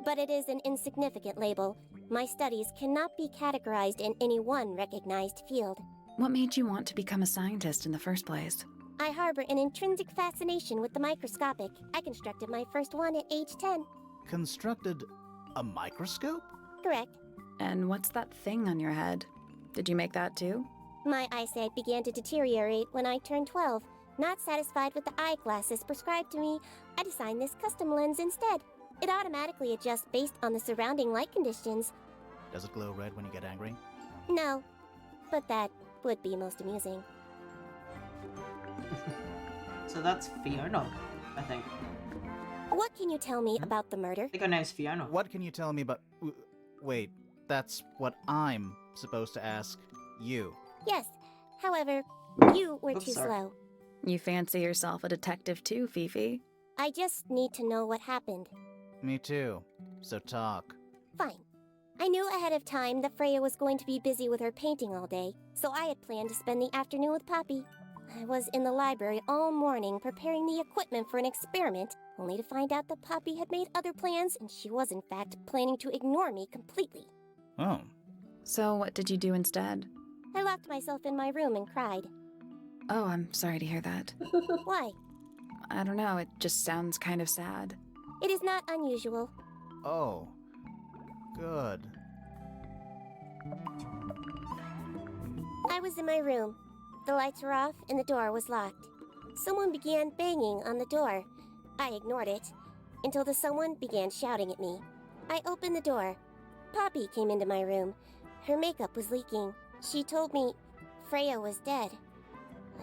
but it is an insignificant label. My studies cannot be categorized in any one recognized field. What made you want to become a scientist in the first place? I harbor an intrinsic fascination with the microscopic. I constructed my first one at age 10. Constructed a microscope? Correct. And what's that thing on your head? Did you make that too? My eyesight began to deteriorate when I turned 12. Not satisfied with the eyeglasses prescribed to me, I designed this custom lens instead. It automatically adjusts based on the surrounding light conditions. Does it glow red when you get angry? No, but that would be most amusing. So that's Fiona, I think. What can you tell me about the murder? I think her name's Fiona. What can you tell me about... Wait, that's what I'm supposed to ask you. Yes, however, you were Oops, too sorry. slow. You fancy yourself a detective too, Fifi? I just need to know what happened. Me too. So talk. Fine. I knew ahead of time that Freya was going to be busy with her painting all day, so I had planned to spend the afternoon with Poppy. I was in the library all morning preparing the equipment for an experiment, only to find out that Poppy had made other plans and she was in fact planning to ignore me completely. Oh. So what did you do instead? I locked myself in my room and cried. Oh, I'm sorry to hear that. Why? I don't know, it just sounds kind of sad. It is not unusual. Oh. Good. I was in my room. The lights were off and the door was locked. Someone began banging on the door. I ignored it until the someone began shouting at me. I opened the door. Poppy came into my room. Her makeup was leaking. She told me Freya was dead.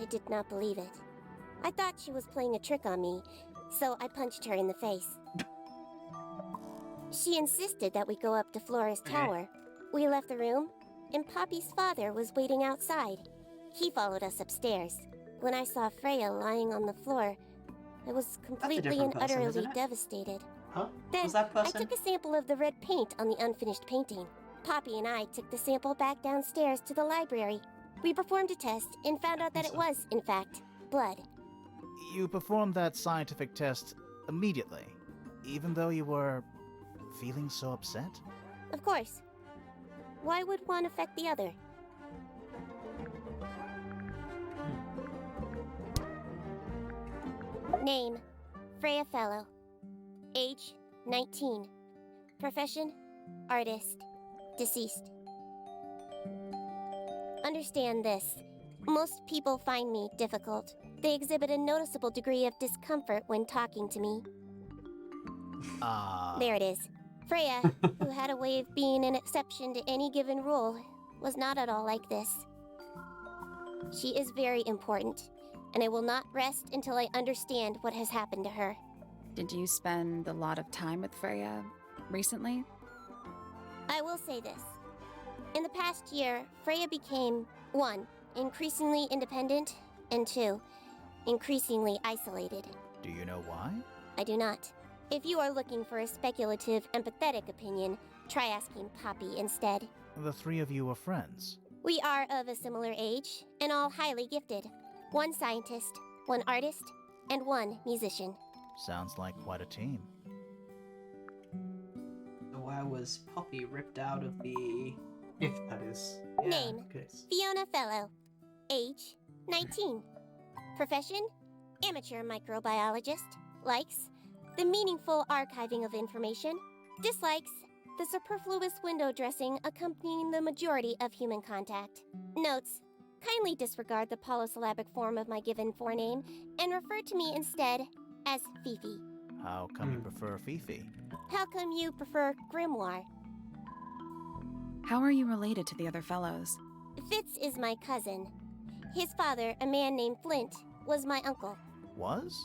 I did not believe it. I thought she was playing a trick on me, so I punched her in the face. She insisted that we go up to Flora's tower. We left the room, and Poppy's father was waiting outside. He followed us upstairs. When I saw Freya lying on the floor, I was completely and different person, utterly isn't it? devastated. Huh? Then Was that I person? took a sample of the red paint on the unfinished painting. Poppy and I took the sample back downstairs to the library. We performed a test and found out that it was, in fact, blood. You performed that scientific test immediately, even though you were feeling so upset? Of course. Why would one affect the other? Name, Freya Fellow. Age, 19. Profession, artist. Deceased. Understand this. Most people find me difficult. They exhibit a noticeable degree of discomfort when talking to me. There it is. Freya, who had a way of being an exception to any given rule, was not at all like this. She is very important, and I will not rest until I understand what has happened to her. Did you spend a lot of time with Freya recently? I will say this. In the past year, Freya became 1. Increasingly independent, and 2. Increasingly isolated. Do you know why? I do not. If you are looking for a speculative, empathetic opinion, try asking Poppy instead. The three of you are friends. We are of a similar age, and all highly gifted. 1 scientist, 1 artist, and 1 musician. Sounds like quite a team. So why was Poppy ripped out of the... If that is Name. the case. Fiona Fellow. Age, 19. Profession, amateur microbiologist. Likes, the meaningful archiving of information. Dislikes, the superfluous window dressing accompanying the majority of human contact. Notes, kindly disregard the polysyllabic form of my given forename and refer to me instead as Fifi. How come you prefer Fifi? How come you prefer Grimoire? How are you related to the other fellows? Fitz is my cousin. His father, a man named Flint, was my uncle. Was?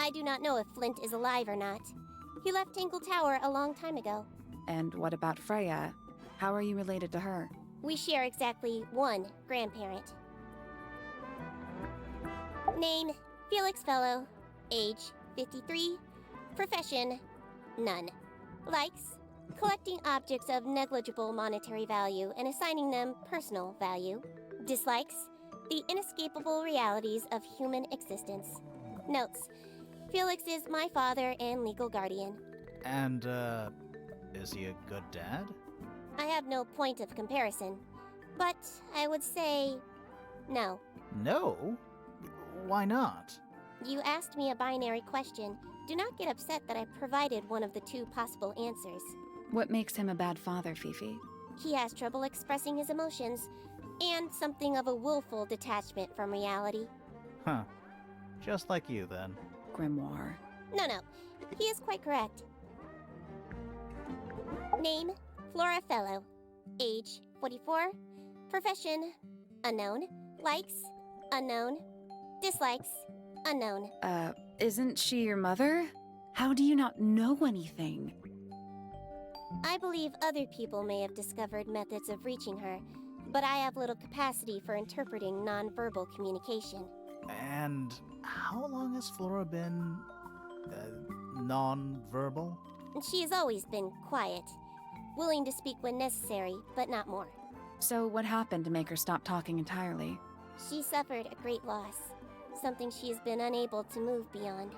I do not know if Flint is alive or not. He left Tangle Tower a long time ago. And what about Freya? How are you related to her? We share exactly 1 grandparent. Name, Felix Fellow. Age, 53. Profession, none. Likes, collecting objects of negligible monetary value and assigning them personal value. Dislikes, the inescapable realities of human existence. Notes, Felix is my father and legal guardian. And, is he a good dad? I have no point of comparison, but I would say no. No? Why not? You asked me a binary question. Do not get upset that I provided one of the 2 possible answers. What makes him a bad father, Fifi? He has trouble expressing his emotions, and something of a willful detachment from reality. Huh. Just like you, then. Grimoire. No, he is quite correct. Name, Flora Fellow. Age, 44. Profession, unknown. Likes, unknown. Dislikes, unknown. Isn't she your mother? How do you not know anything? I believe other people may have discovered methods of reaching her, but I have little capacity for interpreting nonverbal communication. And how long has Flora been, non-verbal? She has always been quiet, willing to speak when necessary, but not more. So what happened to make her stop talking entirely? She suffered a great loss, something she has been unable to move beyond.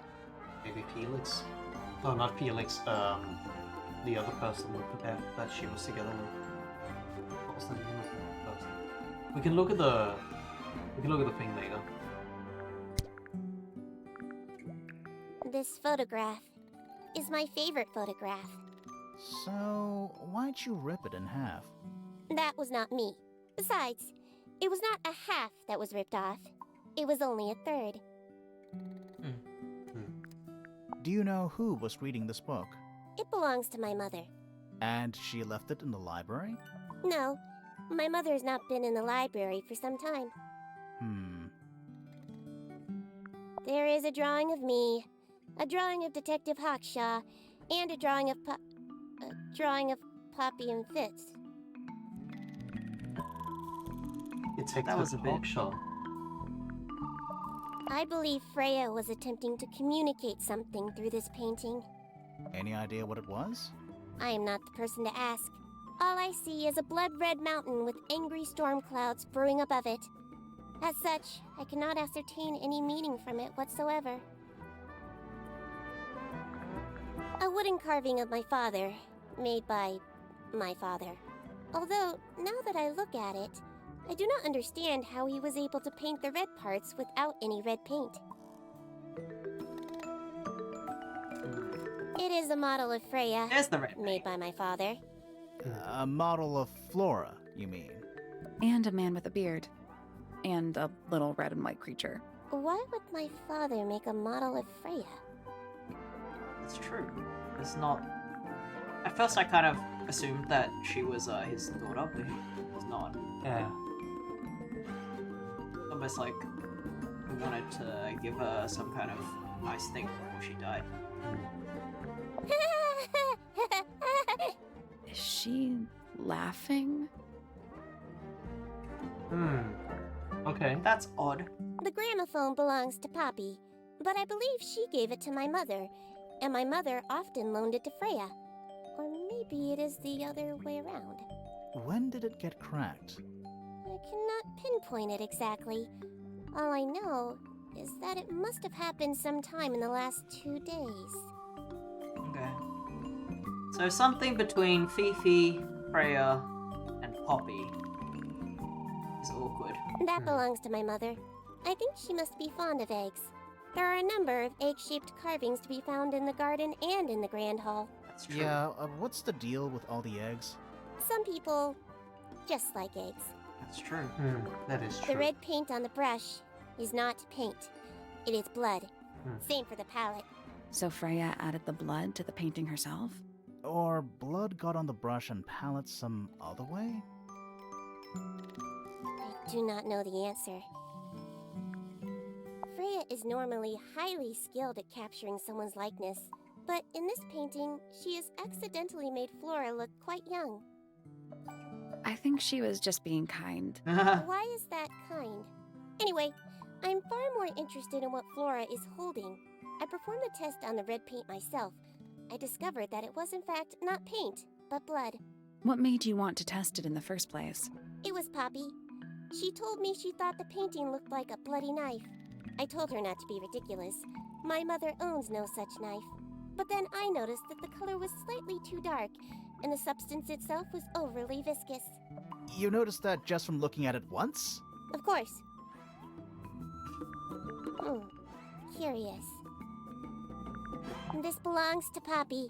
Maybe Felix? No, not Felix. The other person that she was together with. What was the name of that person? We can look at the thing later. This photograph is my favorite photograph. So, why'd you rip it in half? That was not me. Besides, it was not a half that was ripped off. It was only a third. Do you know who was reading this book? It belongs to my mother. And she left it in the library? No, my mother has not been in the library for some time. There is a drawing of me, a drawing of Detective Hawkshaw, and a drawing of Poppy and Fitz. Detective was a bit- Hawkshaw. I believe Freya was attempting to communicate something through this painting. Any idea what it was? I am not the person to ask. All I see is a blood-red mountain with angry storm clouds brewing above it. As such, I cannot ascertain any meaning from it whatsoever. A wooden carving of my father, made by my father. Although, now that I look at it, I do not understand how he was able to paint the red parts without any red paint. It is a model of Freya, There's the red. made by my father. A model of Flora, you mean? And a man with a beard. And a little red and white creature. Why would my father make a model of Freya? It's true. It's not. At first, I kind of assumed that she was his daughter, but he was not. Yeah. Almost like he wanted to give her some kind of nice thing before she died. Is she laughing? Okay. That's odd. The gramophone belongs to Poppy, but I believe she gave it to my mother, and my mother often loaned it to Freya. Or maybe it is the other way around. When did it get cracked? I cannot pinpoint it exactly. All I know is that it must have happened sometime in the last 2 days. Okay. So something between Fifi, Freya, and Poppy is awkward. That belongs to my mother. I think she must be fond of eggs. There are a number of egg-shaped carvings to be found in the garden and in the Grand Hall. That's true. Yeah, what's the deal with all the eggs? Some people just like eggs. That's true. That is true. The red paint on the brush is not paint. It is blood. Same for the palette. So Freya added the blood to the painting herself? Or blood got on the brush and palette some other way? I do not know the answer. Freya is normally highly skilled at capturing someone's likeness, but in this painting, she has accidentally made Flora look quite young. I think she was just being kind. Why is that kind? Anyway, I'm far more interested in what Flora is holding. I performed the test on the red paint myself. I discovered that it was in fact not paint, but blood. What made you want to test it in the first place? It was Poppy. She told me she thought the painting looked like a bloody knife. I told her not to be ridiculous. My mother owns no such knife. But then I noticed that the color was slightly too dark, and the substance itself was overly viscous. You noticed that just from looking at it once? Of course. Curious. This belongs to Poppy.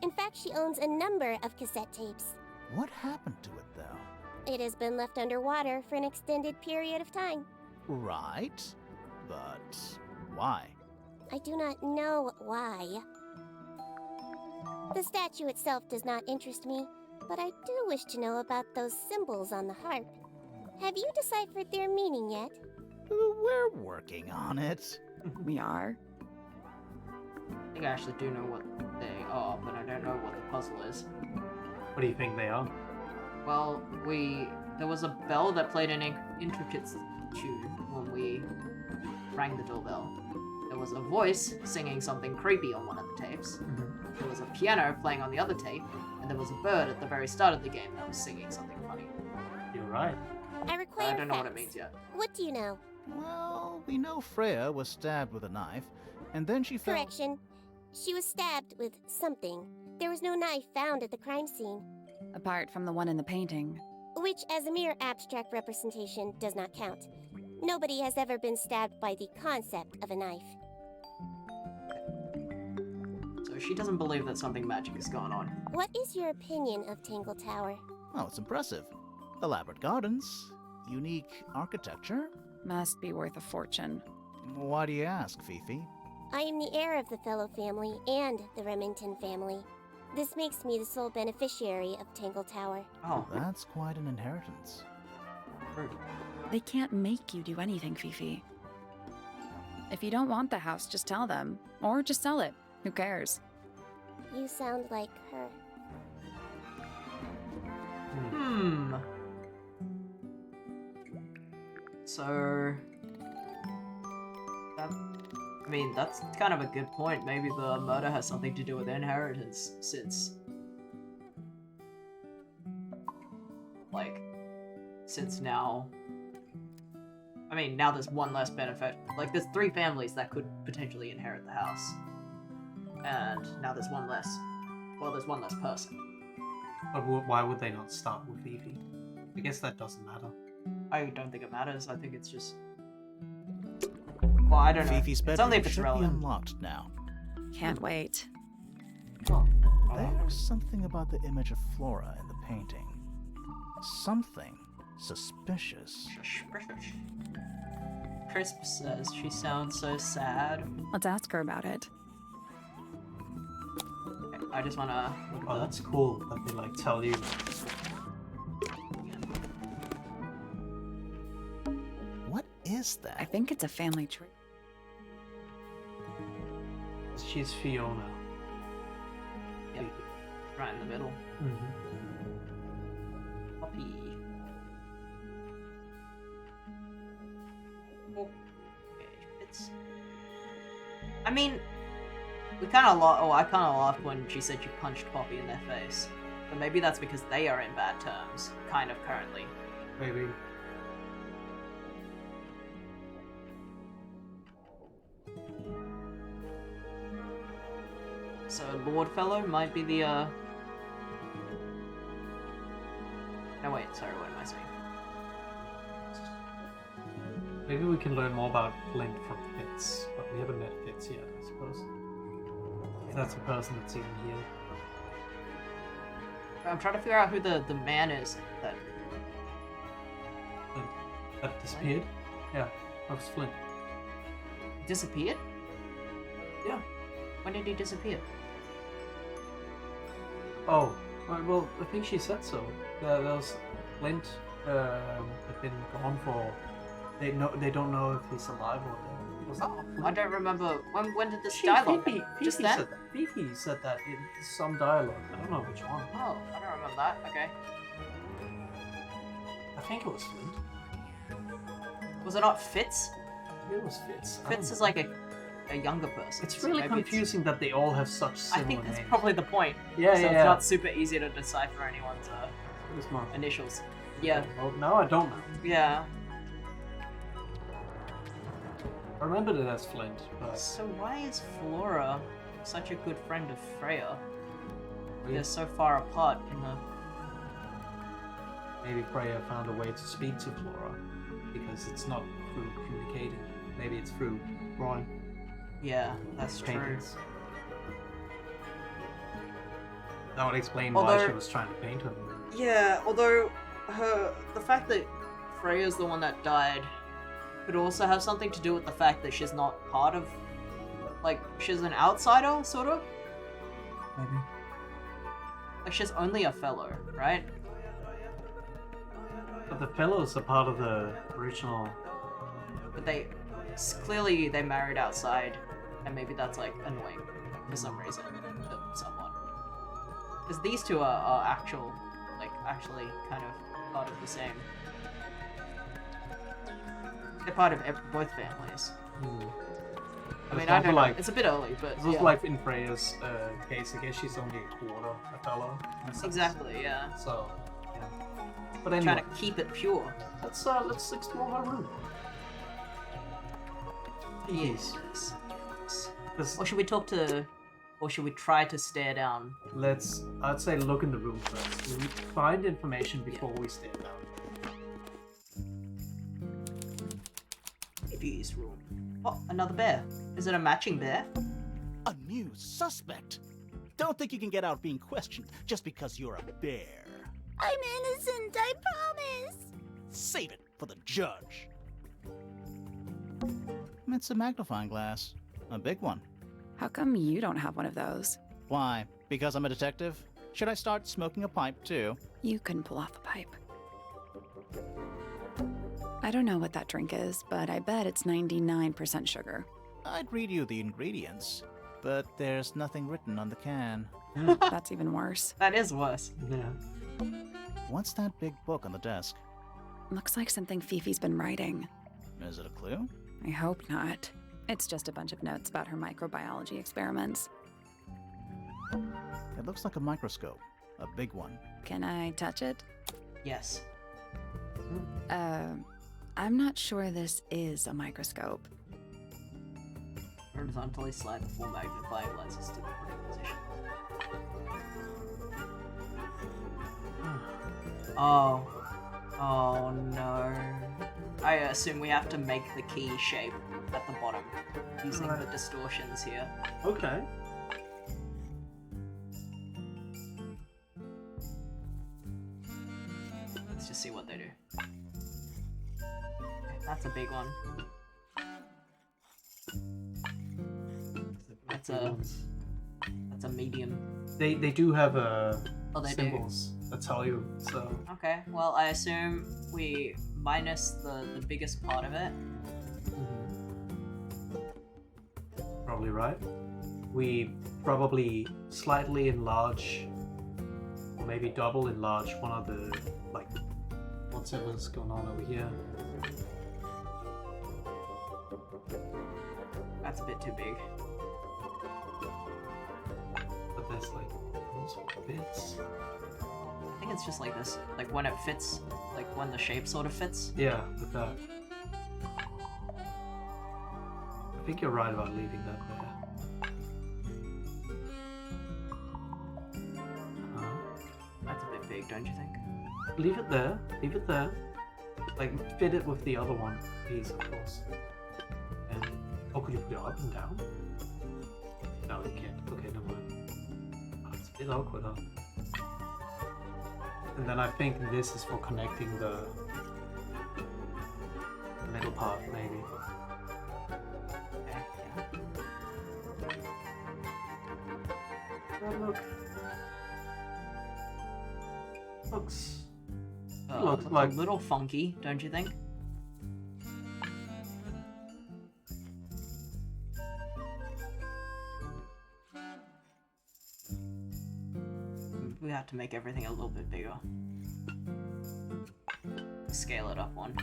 In fact, she owns a number of cassette tapes. What happened to it, though? It has been left underwater for an extended period of time. Right. But why? I do not know why. The statue itself does not interest me, but I do wish to know about those symbols on the harp. Have you deciphered their meaning yet? We're working on it. We are? I think I actually do know what they are, but I don't know what the puzzle is. What do you think they are? Well, there was a bell that played an intricate tune when we rang the doorbell. There was a voice singing something creepy on one of the tapes. There was a piano playing on the other tape, and there was a bird at the very start of the game that was singing something funny. You're right. I require I don't know what it facts. means yet. What do you know? Well, we know Freya was stabbed with a knife, and then she fell. Correction. She was stabbed with something. There was no knife found at the crime scene, Apart from the one in the painting. which as a mere abstract representation does not count. Nobody has ever been stabbed by the concept of a knife. So she doesn't believe that something magic is going on. What is your opinion of Tangle Tower? Oh, it's impressive. Elaborate gardens, unique architecture. Must be worth a fortune. Why do you ask, Fifi? I am the heir of the Fellow family and the Remington family. This makes me the sole beneficiary of Tangle Tower. Oh, That's quite an inheritance. rude. They can't make you do anything, Fifi. If you don't want the house, just tell them. Or just sell it. Who cares? You sound like her. So... that's kind of a good point. Maybe the murder has something to do with inheritance, since... Since now... now there's one less benefit. There's 3 families that could potentially inherit the house. And now there's one less. Well, there's one less person. But why would they not start with Fifi? I guess that doesn't matter. I don't think it matters. I think it's just... Well, I don't know. Fifi's It's only bedroom if it's should be relevant. unlocked now. Can't wait. Oh. There's something about the image of Flora in the painting. Something suspicious. Crisp says she sounds so sad. Let's ask her about it. I just wanna look Oh, at that's cool that they like tell you. What is I that? think it's a family tree. She's Fiona. Yep. right in the middle. Mm-hmm. Poppy. Okay, it's. I mean, we kind of I kind of laughed when she said you punched Poppy in their face, but maybe that's because they are in bad terms, kind of currently. Maybe. So Lord Fellow might be the No wait, sorry, what am I saying? Maybe we can learn more about Flint from Fitz, but we haven't met Fitz yet, I suppose. If that's the person that's even here. I'm trying to figure out who the man is that That disappeared? Yeah, that was Flint. disappeared. Yeah. When did he disappear? Oh, right, well, I think she said so. There was Flint had been gone for. They don't know if he's alive or dead. Was that Flint? I don't remember. When did this She- dialogue? Fifi Just said then? that. Fifi said that in some dialogue. I don't know which one. Oh, I don't remember that. Okay. I think it was Flint. Was it not Fitz? It was Fitz. I Fitz don't is know. like a younger person. It's so really maybe confusing that they all have such I similar think that's names. probably the point. Yeah, so yeah, it's yeah. not super easy to decipher anyone's It was mine. initials. Yeah, Well, now I don't know. yeah. I remembered it as Flint, but So why is Flora such a good friend of Freya? They're so far apart in the. maybe Freya found a way to speak to Flora because it's not through communicating. Maybe it's through drawing. Yeah, that's true. Paintings. That would explain why Although- she was trying to paint him. Yeah, although the fact that Freya's the one that died could also have something to do with the fact that she's not part of, like, she's an outsider, sort of. Maybe. Like, she's only a fellow, right? But the fellows are part of the original. But clearly they married outside, and maybe that's, like, annoying for some reason to someone. Because these two are actually kind of part of the same. They're part of both families. I mean, I don't know. It's a bit early, but It's also yeah. like in Freya's case, I guess she's only a quarter a fellow. in a sense. Exactly, yeah. So, yeah. But Trying anyway, to keep it pure. let's explore her room. Yes. Because Or should we talk to, or should we try to stare down? I'd say look in the room first. We find information before we stare down. Baby's room. Oh, another bear. Is it a matching bear? A new suspect. Don't think you can get out being questioned just because you're a bear. I'm innocent, I promise. Save it for the judge. It's a magnifying glass. A big one. How come you don't have one of those? Why? Because I'm a detective? Should I start smoking a pipe too? You couldn't pull off a pipe. I don't know what that drink is, but I bet it's 99% sugar. I'd read you the ingredients, but there's nothing written on the can. That's even worse. That is worse. Yeah. What's that big book on the desk? Looks like something Fifi's been writing. Is it a clue? I hope not. It's just a bunch of notes about her microbiology experiments. It looks like a microscope. A big one. Can I touch it? Yes. I'm not sure this is a microscope. Horizontally slide the four magnifying lenses to the correct position. Oh. Oh no. I assume we have to make the key shape at the bottom using the distortions here. Okay. Let's just see what they do. That's a big one. That's a medium. They do have Oh, they do. symbols that tell you. So Okay, well, I assume we minus the biggest part of it. probably right. We probably slightly enlarge, or maybe double enlarge one of the like whatever's going on over here. That's a bit too big. But there's like multiple bits. I think it's just like this. Like when it fits, like when the shape sort of fits. Yeah, with that. I think you're right about leaving that there. That's a bit big, don't you think? Leave it there. Leave it there. Like fit it with the other one piece, of course. And oh, could you put it up and down? No, you can't. Okay, never mind. Oh, it's a bit awkward, huh? And then I think this is for connecting the middle part, maybe. Okay, yeah. Oh, look. Looks Looks like a little funky, don't you think? We have to make everything a little bit bigger. Scale it up one.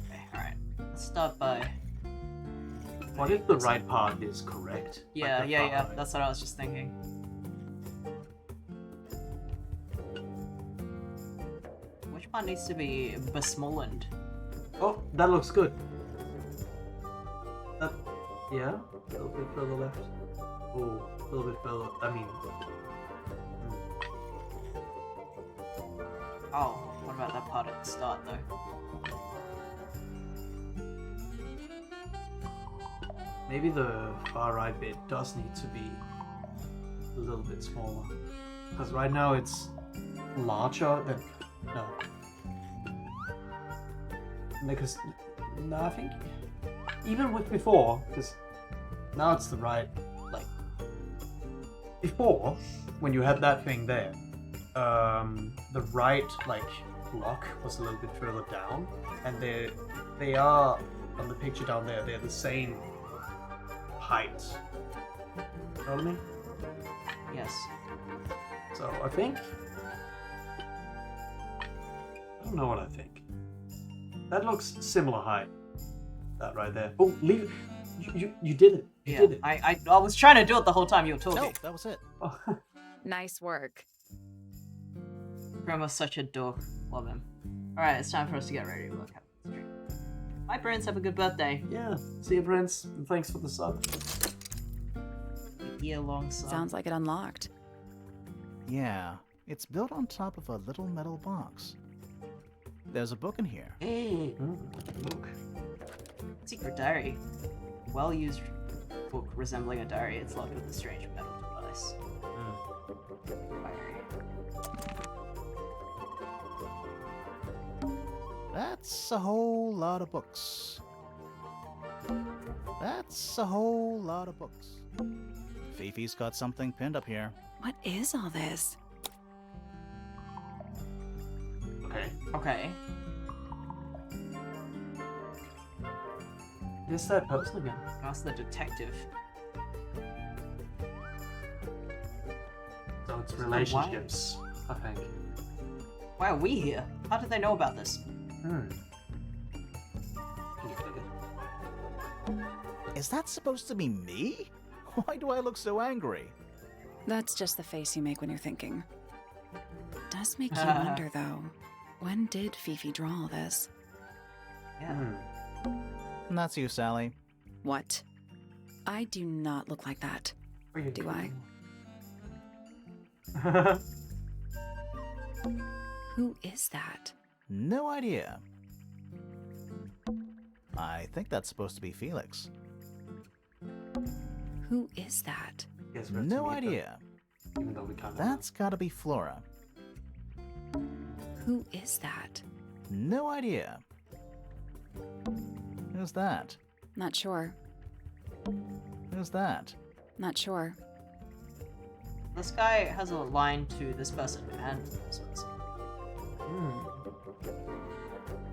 Okay, alright. Let's start by... what if the right part is correct? Yeah, Like the yeah, far yeah. right? That's what I was just thinking. Which part needs to be besmollened? Oh, that looks good. That, yeah, a little bit further left. Oh, a little bit further. I mean, Oh, what about that part at the start though? maybe the far right bit does need to be a little bit smaller. Because right now it's larger than. No. Because. No, I think. Even with before, because now it's the right. Like. Before, when you had that thing there, the right, like, block was a little bit further down. And they are, on the picture down there, they're the same height. You know what I mean? Yes. So I think. I don't know what I think. That looks similar height. That right there. Oh, leave it. You did it. You Yeah, did it. I was trying to do it the whole time you were talking. No, that was it. Oh, Nice work. Grandma's such a dork. Love him. Alright, it's time for us to get ready to look at the stream. Bye, Prince. Have a good birthday. yeah. See you, Prince. And thanks for the sub. A year-long sub. Sounds like it unlocked. Yeah, it's built on top of a little metal box. There's a book in here. Hey. Look. Secret diary. Well-used book resembling a diary. It's locked with a strange metal device. That's a whole lot of books. That's a whole lot of books. Fifi's got something pinned up here. What is all this? Okay. Okay. Who's that person again? That's the detective. So it's relationships, I think. Why are we here? How did they know about this? Can you click it? Is that supposed to be me? Why do I look so angry? That's just the face you make when you're thinking. Does make you wonder, though. When did Fifi draw all this? Yeah. And that's you, Sally. What? I do not look like that. Do I? Who is that? No idea. I think that's supposed to be Felix. Who is that? Guess we have to No meet them, idea. even though we can't. That's gotta be Flora. Who is that? No idea. Who's that? Not sure. Who's that? Not sure. This guy has a line to this person, and so it's- Hmm.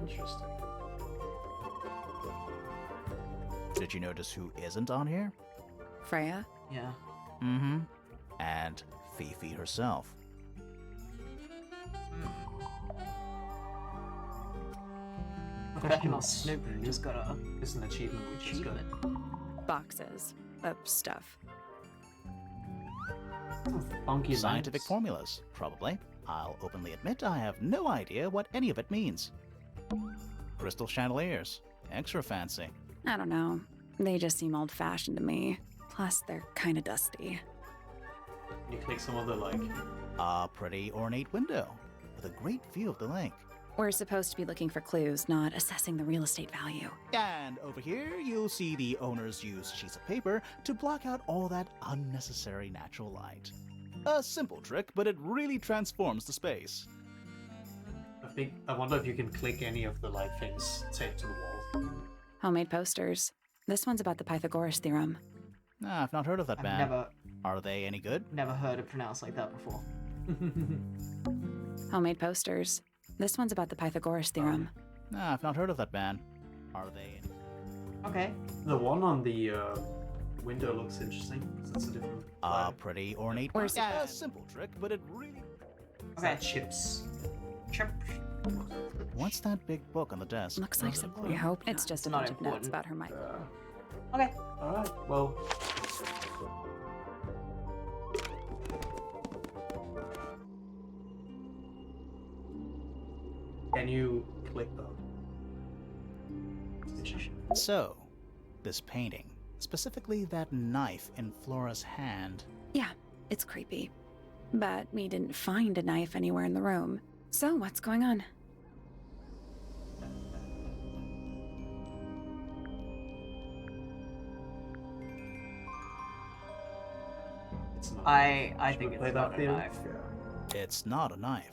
Interesting. Did you notice who isn't on here? Freya? yeah. Mm-hmm. And Fifi herself. Professional Snoop just got a It's an achievement, which is good. achievement. Boxes of stuff. Some funky Scientific lines. formulas, probably. I'll openly admit I have no idea what any of it means. Crystal chandeliers. Extra fancy. I don't know. They just seem old-fashioned to me. Plus, they're kind of dusty. You click some of the like. A pretty ornate window, with a great view of the lake. We're supposed to be looking for clues, not assessing the real estate value. And over here, you'll see the owners use sheets of paper to block out all that unnecessary natural light. A simple trick, but it really transforms the space. I wonder if you can click any of the like things taped to the wall. Homemade posters. This one's about the Pythagoras theorem. I've not heard of that I've band. Are they any good? never heard it pronounced like that before. Homemade posters. This one's about the Pythagoras theorem. I've not heard of that band. Are they any... Okay. The one on the window looks interesting. It's a different. A vibe. pretty ornate... Where's A simple trick, but it really... Is that chips? Chip. What's that big book on the desk? Looks like some. We hope it's just a Not bunch of notes important. about her mic. Okay. All right. Well. Can you click them? So, this painting, specifically that knife in Flora's hand, Yeah, it's creepy. But we didn't find a knife anywhere in the room. So what's going on? It's not. I Should think we it's play not that a theory? knife. it's not a knife.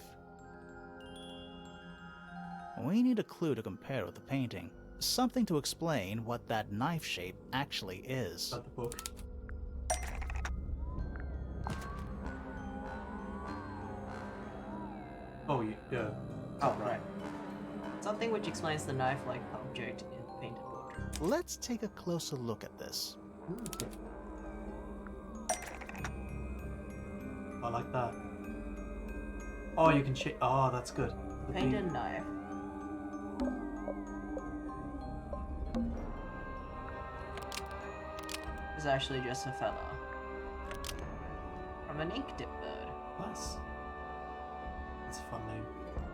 We need a clue to compare with the painting. Something to explain what that knife shape actually is. Not the book. Oh yeah. Oh, right. Something which explains the knife-like object in the painted book. Let's take a closer look at this. I like that. Oh, you can oh, that's good. The Painted knife. Is actually just a feather from an ink dip bird. Nice. That's a fun name.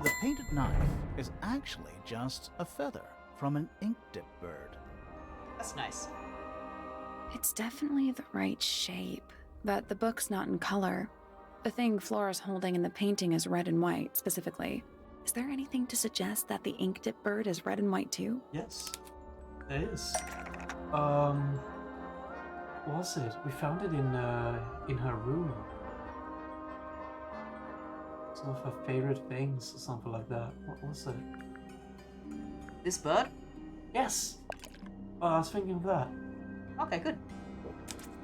The painted knife is actually just a feather from an ink dip bird. That's nice. It's definitely the right shape, but the book's not in color. The thing Flora's holding in the painting is red and white, specifically. Is there anything to suggest that the ink dip bird is red and white too? Yes, there is. What was it? We found it in her room. Some of her favorite things, or something like that. What was it? This bird? Yes. Oh, I was thinking of that. Okay, good.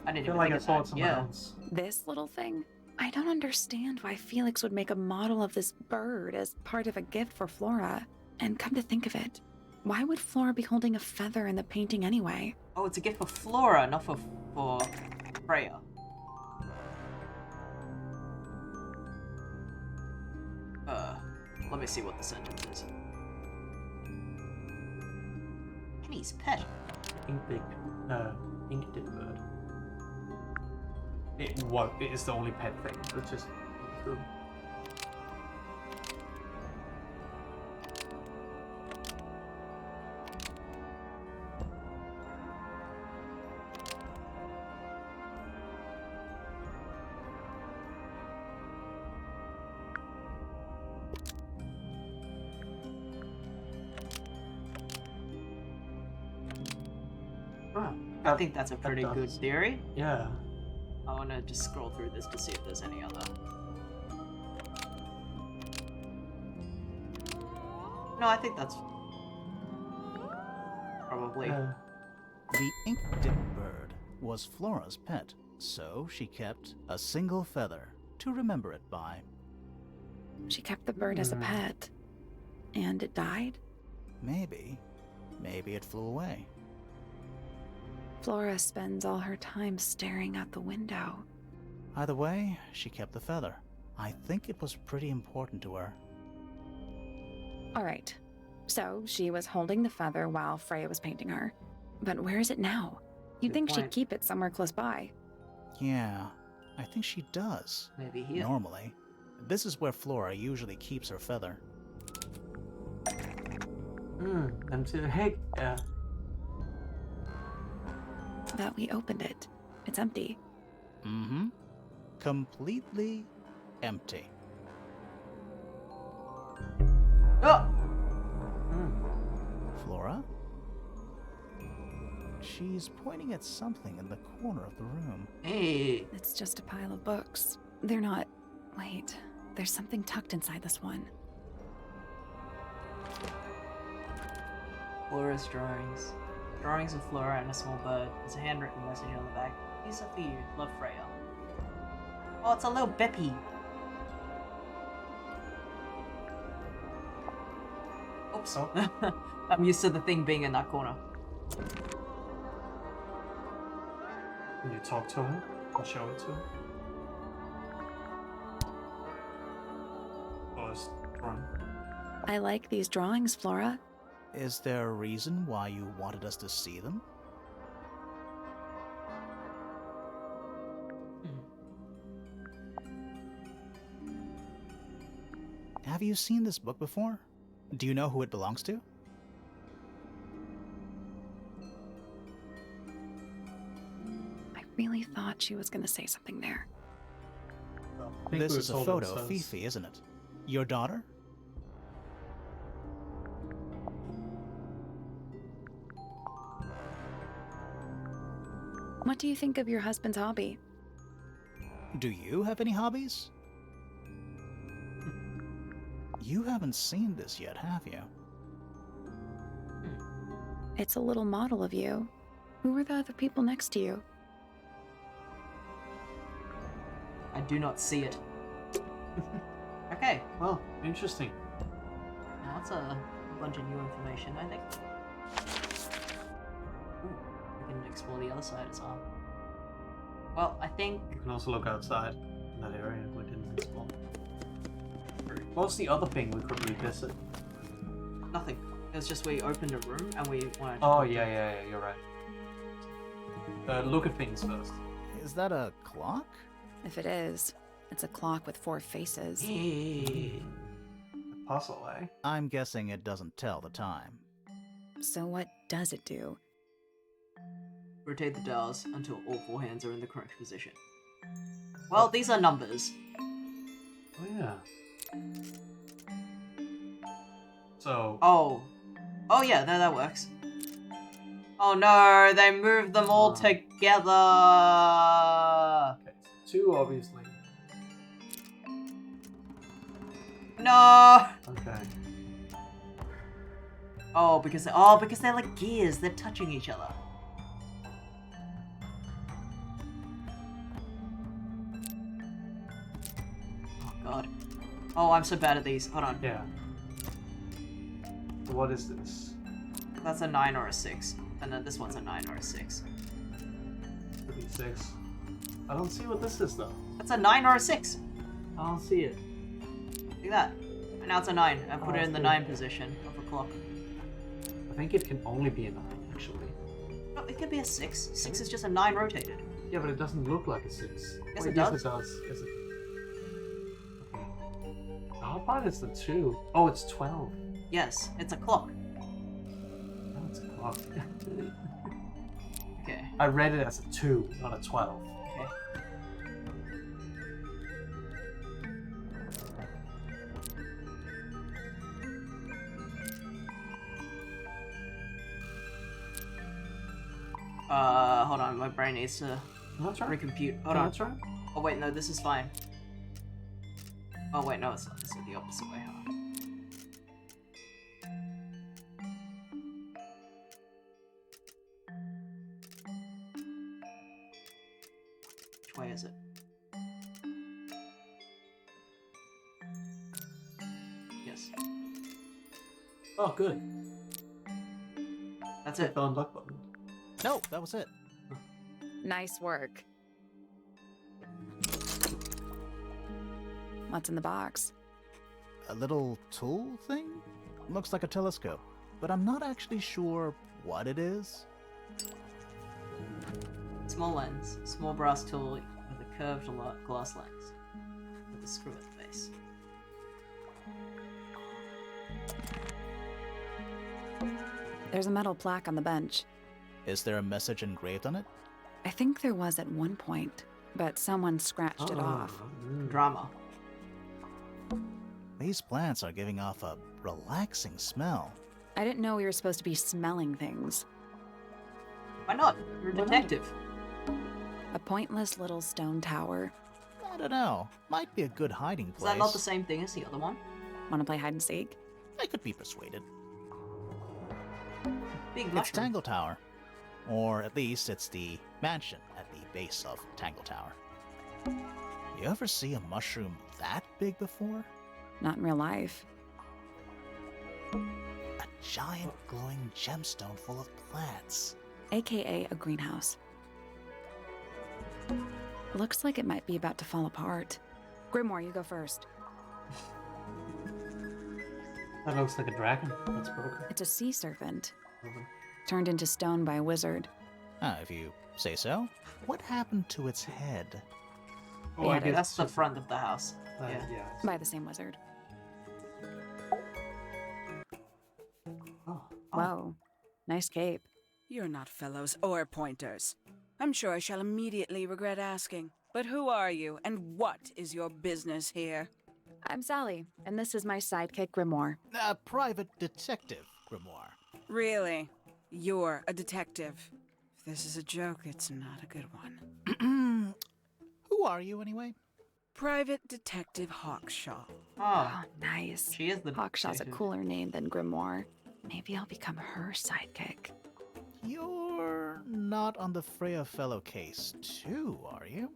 I I didn't feel even like think I of saw that. it somewhere Yeah. else. This little thing? I don't understand why Felix would make a model of this bird as part of a gift for Flora. And come to think of it, why would Flora be holding a feather in the painting anyway? Oh, it's a gift for Flora, not for Freya. Let me see what the sentence is. Penny's pet. Ink dip bird. It is the only pet thing. It's just true. I think that's a pretty that good does. theory. Yeah. I want to just scroll through this to see if there's any other. No, I think that's probably. Yeah. The ink dip bird was Flora's pet, So she kept a single feather to remember it by. She kept the bird as a pet. And it died? Maybe. Maybe it flew away. Flora spends all her time staring out the window. Either way, she kept the feather. I think it was pretty important to her. All right. So she was holding the feather while Freya was painting her. But where is it now? You'd Good think she'd point. keep it somewhere close by. Yeah, I think she does. Maybe here. Normally. This is where Flora usually keeps her feather. Empty. Hey, yeah. But we opened it. It's empty. Mm-hmm. Completely empty. Oh! Flora? She's pointing at something in the corner of the room. Hey! It's just a pile of books. They're not... Wait. There's something tucked inside this one. Flora's drawings. Drawings of Flora and a small bird. There's a handwritten message on the back. These are for you. Love, Freya. Oh, it's a little Beppy. Oops. I'm used to the thing being in that corner. Can you talk to her? I'll show it to her. Flora's drawing. I like these drawings, Flora. Is there a reason why you wanted us to see them? Have you seen this book before? Do you know who it belongs to? I really thought she was going to say something there. I think This we is a told photo it of says- Fifi, isn't it? Your daughter? What do you think of your husband's hobby? Do you have any hobbies? You haven't seen this yet, have you? It's a little model of you. Who were the other people next to you? I do not see it. Okay, Well, interesting. now that's a bunch of new information, I think. Ooh, we can explore the other side as well. Well, I think... You can also look outside in that area we didn't explore. What's the other thing we could revisit? Nothing. It was just we opened a room and we wanted to... Oh, yeah, you're right. Look at things first. Is that a clock? If it is, it's a clock with 4 faces. Hey. A puzzle, eh? I'm guessing it doesn't tell the time. So what does it do? Rotate the dials until all 4 hands are in the correct position. Well, these are numbers. Oh, yeah. So, Oh. Oh yeah, no, that works. Oh no, they moved them all together! okay, so 2 obviously. No! Okay. Oh, because they're like gears, they're touching each other. Oh god. Oh, I'm so bad at these. Hold on. Yeah. So what is this? That's a 9 or a 6. And then this one's a 9 or a 6. Could be 6. I don't see what this is though. That's a 9 or a 6. I don't see it. Look at that. And now it's a 9. I put Oh, it in the good. 9 position of the clock. I think it can only be a 9 actually. No, it could be a 6. 6 is just a 9 rotated. Yeah, but it doesn't look like a 6. Yes, Wait, it yes, does. it does. Yes, it... Okay. So how about it's the 2? Oh, it's 12. Yes, it's a clock. No, it's a clock. Okay. I read it as a 2, not a 12. Okay. Hold on, my brain needs to That's right. recompute. Hold on. That's right. Oh wait, no, this is fine. Oh wait, no, it's not. This is the opposite way. Hold on. this. Oh, good. That's Hit it. the unlock button. No, that was it. Nice work. What's in the box? A little tool thing? Looks like a telescope, but I'm not actually sure what it is. Small lens, small brass tool with a curved glass lens with a screw at the base. There's a metal plaque on the bench. Is there a message engraved on it? I think there was at one point, but someone scratched it off. Drama. These plants are giving off a relaxing smell. I didn't know we were supposed to be smelling things. Why not? You're a detective. A pointless little stone tower. I don't know. Might be a good hiding Is place. that not the same thing as the other one? Want to play hide and seek? I could be persuaded. Big It's mushroom. Tangle Tower. Or at least it's the mansion at the base of Tangle Tower. You ever see a mushroom that big before? Not in real life. A giant glowing gemstone full of plants. AKA a greenhouse. Looks like it might be about to fall apart. Grimoire, you go first. That looks like a dragon. That's broken. It's a sea serpent, Mhm. turned into stone by a wizard. If you say so. What happened to its head? Oh, Yeah, I guess That's the just- front of the house. yeah. Yeah. By the same wizard. Oh. Whoa. Nice cape. You're not fellows or pointers. I'm sure I shall immediately regret asking. But who are you, and what is your business here? I'm Sally, and this is my sidekick Grimoire. A private detective, Grimoire. Really? You're a detective. If this is a joke, it's not a good one. Who are you, anyway? Private Detective Hawkshaw. Oh. Oh, nice. She is the Hawkshaw's a detective. cooler name than Grimoire. Maybe I'll become her sidekick. You're not on the Freya Fellow case, too, are you?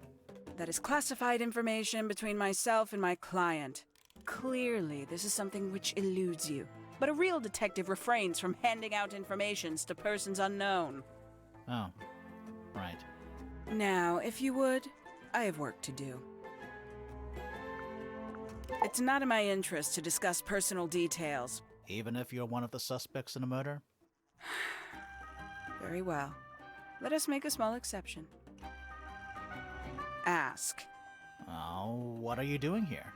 That is classified information between myself and my client. Clearly, this is something which eludes you. But a real detective refrains from handing out informations to persons unknown. Oh, right. Now, if you would, I have work to do. It's not in my interest to discuss personal details. Even if you're one of the suspects in a murder? Very well. Let us make a small exception. Ask. Oh, what are you doing here?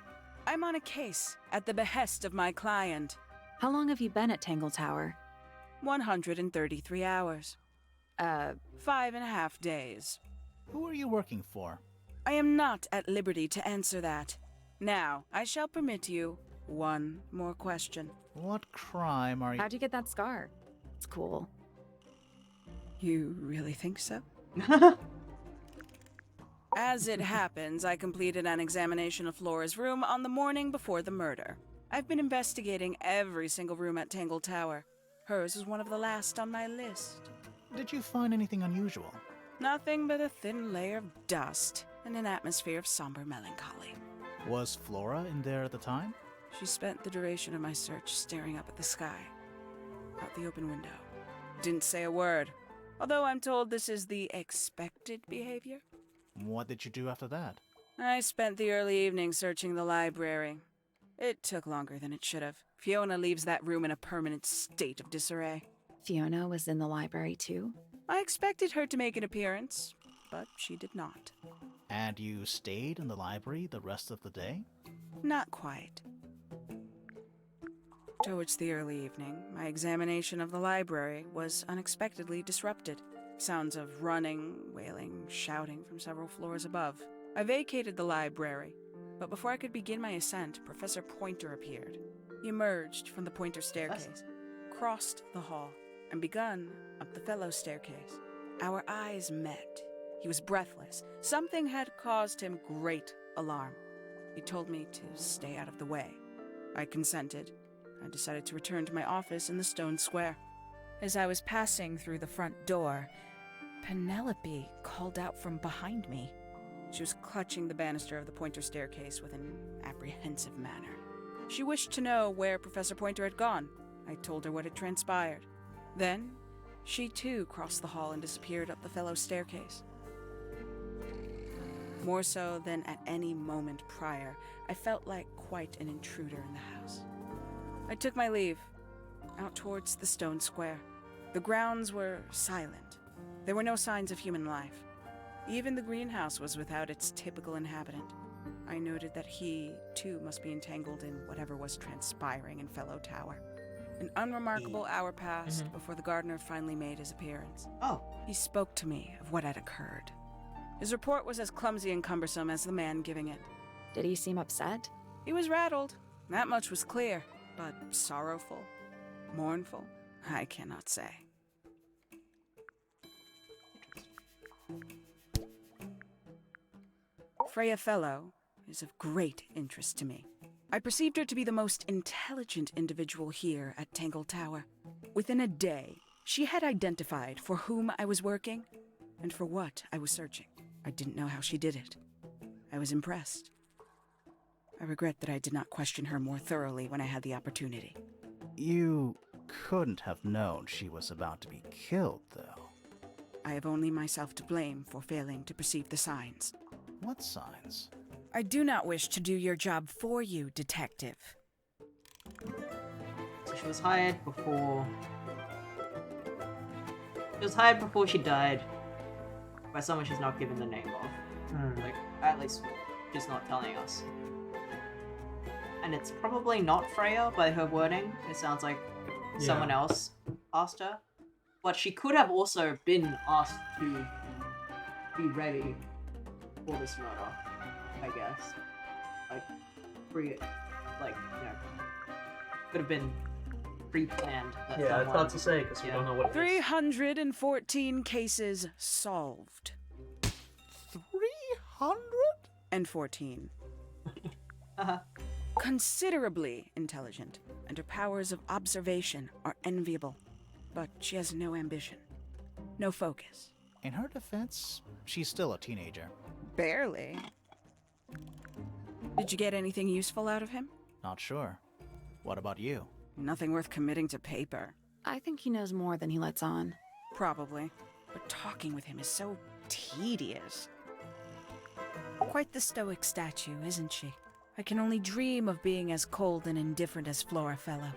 I'm on a case at the behest of my client. How long have you been at Tangle Tower? 133 hours. 5.5 days. Who are you working for? I am not at liberty to answer that. Now, I shall permit you one more question. What crime are you... How'd you get that scar? It's cool. You really think so? As it happens, I completed an examination of Flora's room on the morning before the murder. I've been investigating every single room at Tangle Tower. Hers is one of the last on my list. Did you find anything unusual? Nothing but a thin layer of dust and an atmosphere of somber melancholy. Was Flora in there at the time? She spent the duration of my search staring up at the sky, out the open window. Didn't say a word, although I'm told this is the expected behavior. What did you do after that? I spent the early evening searching the library. It took longer than it should have. Fiona leaves that room in a permanent state of disarray. Fiona was in the library too? I expected her to make an appearance, but she did not. And you stayed in the library the rest of the day? Not quite. Towards the early evening, my examination of the library was unexpectedly disrupted. Sounds of running, wailing, shouting from several floors above. I vacated the library, but before I could begin my ascent, Professor Pointer appeared. He emerged from the Pointer staircase, crossed the hall, and begun up the Fellow staircase. Our eyes met. He was breathless. Something had caused him great alarm. He told me to stay out of the way. I consented. I decided to return to my office in the stone square. As I was passing through the front door, Penelope called out from behind me. She was clutching the banister of the Pointer staircase with an apprehensive manner. She wished to know where Professor Pointer had gone. I told her what had transpired. Then, she too crossed the hall and disappeared up the fellow staircase. More so than at any moment prior, I felt like quite an intruder in the house. I took my leave, out towards the stone square. The grounds were silent. There were no signs of human life. Even the greenhouse was without its typical inhabitant. I noted that he, too, must be entangled in whatever was transpiring in Fellow Tower. An unremarkable hour passed before the gardener finally made his appearance. Oh. He spoke to me of what had occurred. His report was as clumsy and cumbersome as the man giving it. Did he seem upset? He was rattled. That much was clear. But sorrowful, mournful, I cannot say. Freya Fellow is of great interest to me. I perceived her to be the most intelligent individual here at Tangle Tower. Within a day, she had identified for whom I was working and for what I was searching. I didn't know how she did it. I was impressed. I regret that I did not question her more thoroughly when I had the opportunity. You couldn't have known she was about to be killed, though. I have only myself to blame for failing to perceive the signs. What signs? I do not wish to do your job for you, detective. So she was hired before... She was hired before she died by someone she's not given the name of. Like, at least she's not telling us. And it's probably not Freya by her wording. It sounds like someone else asked her. But she could have also been asked to be ready for this murder, I guess. Like, could have been pre-planned. That Yeah, it's someone- hard to say because we don't know what it is. 314 cases solved. 314? Considerably intelligent, and her powers of observation are enviable. But she has no ambition, no focus. In her defense, she's still a teenager. Barely. Did you get anything useful out of him? Not sure. What about you? Nothing worth committing to paper. I think he knows more than he lets on. Probably. But talking with him is so tedious. Quite the stoic statue, isn't she? I can only dream of being as cold and indifferent as Flora Fellow.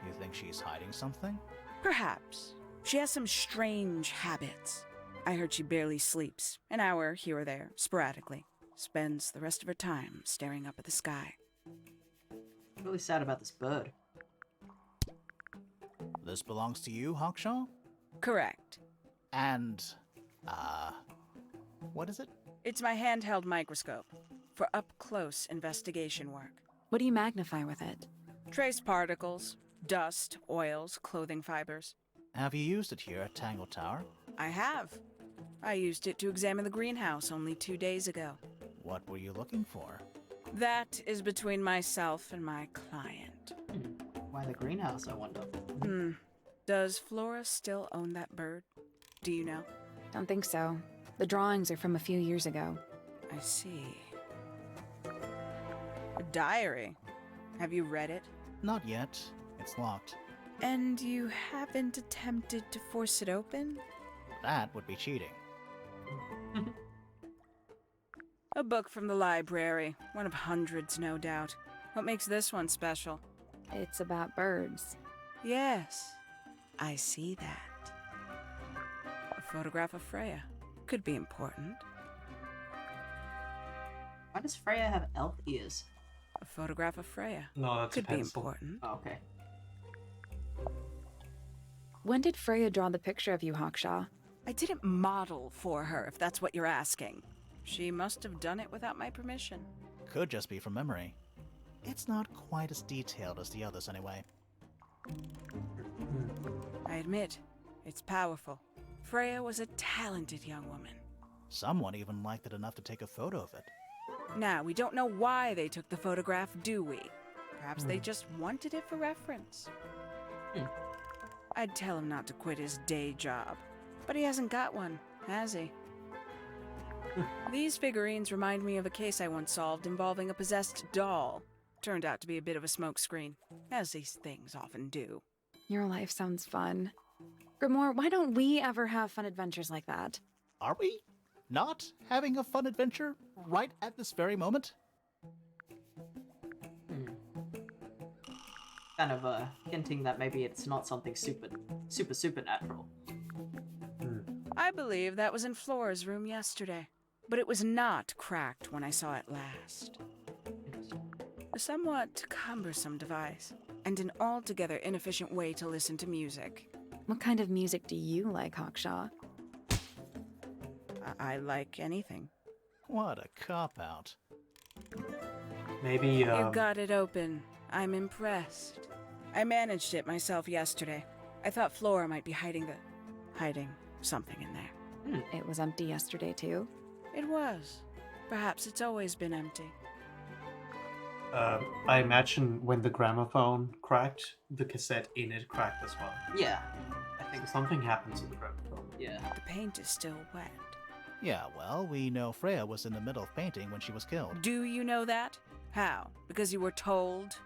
You think she's hiding something? Perhaps. She has some strange habits. I heard she barely sleeps, an hour here or there, sporadically. Spends the rest of her time staring up at the sky. I'm really sad about this bird. This belongs to you, Hawkshaw? Correct. And, what is it? It's my handheld microscope for up-close investigation work. What do you magnify with it? Trace particles, dust, oils, clothing fibers. Have you used it here at Tangle Tower? I have. I used it to examine the greenhouse only 2 days ago. What were you looking for? That is between myself and my client. Why the greenhouse, I wonder? Does Flora still own that bird? Do you know? Don't think so. The drawings are from a few years ago. I see. A diary. Have you read it? Not yet. It's locked. And you haven't attempted to force it open? That would be cheating. A book from the library. One of hundreds, no doubt. What makes this one special? It's about birds. Yes, I see that. A photograph of Freya. Could be important. Why does Freya have elf ears? A photograph of Freya. No, that's Could a be pencil. important. Oh, okay. When did Freya draw the picture of you, Hawkshaw? I didn't model for her, if that's what you're asking. She must have done it without my permission. Could just be from memory. It's not quite as detailed as the others anyway. I admit, it's powerful. Freya was a talented young woman. Someone even liked it enough to take a photo of it. Now, we don't know why they took the photograph, do we? Perhaps they just wanted it for reference. I'd tell him not to quit his day job, but he hasn't got one, has he? These figurines remind me of a case I once solved involving a possessed doll. Turned out to be a bit of a smokescreen, as these things often do. Your life sounds fun. Grimoire, why don't we ever have fun adventures like that? Are we not having a fun adventure right at this very moment? Kind of hinting that maybe it's not something supernatural. I believe that was in Flora's room yesterday, but it was not cracked when I saw it last. A somewhat cumbersome device, and an altogether inefficient way to listen to music. What kind of music do you like, Hawkshaw? I like anything. What a cop-out. Maybe, You got it open. I'm impressed. I managed it myself yesterday. I thought Flora might be hiding something in there. It was empty yesterday, too. It was. Perhaps it's always been empty. I imagine when the gramophone cracked, the cassette in it cracked as well. Yeah, I So think so. something happened to the gramophone. Yeah. The paint is still wet. Yeah, well, we know Freya was in the middle of painting when she was killed. Do you know that? How? Because you were told?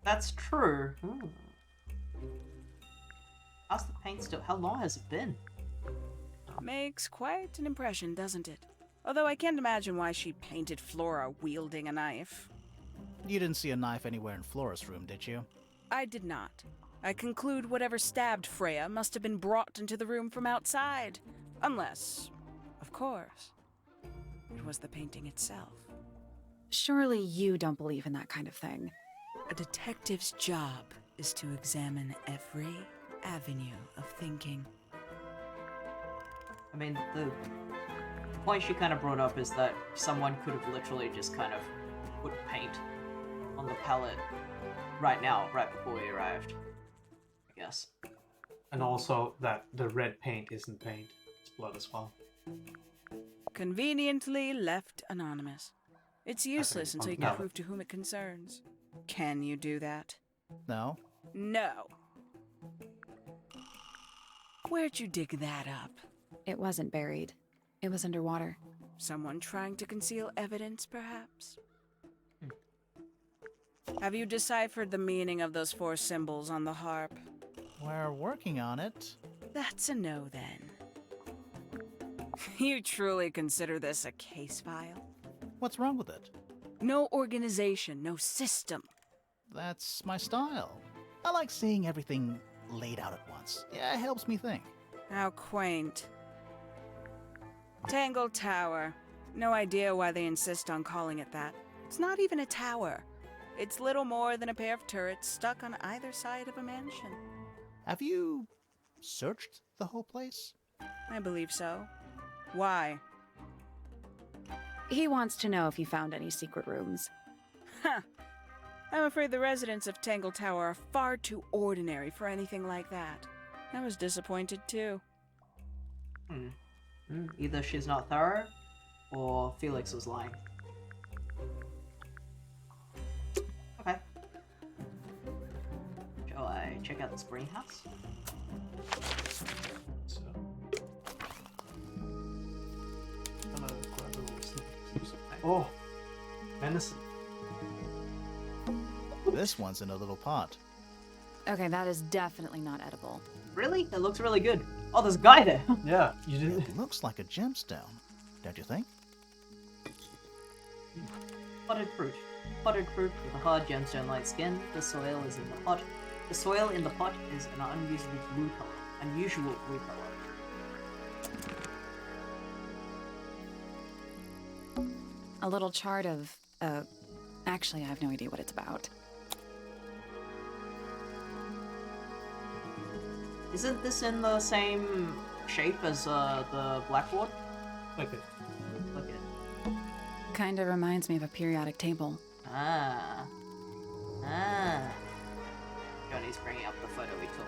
That's true. How's the paint still? How long has it been? Makes quite an impression, doesn't it? Although I can't imagine why she painted Flora wielding a knife. You didn't see a knife anywhere in Flora's room, did you? I did not. I conclude whatever stabbed Freya must have been brought into the room from outside. Unless, of course, it was the painting itself. Surely you don't believe in that kind of thing. A detective's job is to examine every avenue of thinking. I mean, the point she kind of brought up is that someone could have literally just kind of put paint on the palette right now, right before we arrived. I guess. And also that the red paint isn't paint, it's blood as well. Conveniently left anonymous. It's useless until you can no. prove to whom it concerns. Can you do that? No? No. Where'd you dig that up? It wasn't buried. It was underwater. Someone trying to conceal evidence, perhaps? Have you deciphered the meaning of those 4 symbols on the harp? We're working on it. That's a no, then. You truly consider this a case file? What's wrong with it? No organization, no system. That's my style. I like seeing everything laid out at once. Yeah, it helps me think. How quaint. Tangle Tower. No idea why they insist on calling it that. It's not even a tower. It's little more than a pair of turrets stuck on either side of a mansion. Have you searched the whole place? I believe so. Why? He wants to know if you found any secret rooms. Huh. I'm afraid the residents of Tangle Tower are far too ordinary for anything like that. I was disappointed too. Either she's not thorough, or Felix was lying. Okay. Shall I check out this greenhouse? So, gonna grab a little snip of paint. Oh, venison. This one's in a little pot. Okay, that is definitely not edible. Really? That looks really good. Oh, there's a guy there. Yeah, you didn't. It looks like a gemstone, don't you think? Potted fruit. Potted fruit with a hard gemstone-like skin. The soil is in the pot. The soil in the pot is an unusual blue color. A little chart of, actually, I have no idea what it's about. Isn't this in the same shape as the blackboard? Like it. Look at it. Kinda reminds me of a periodic table. Ah. Johnny's bringing up the photo we took.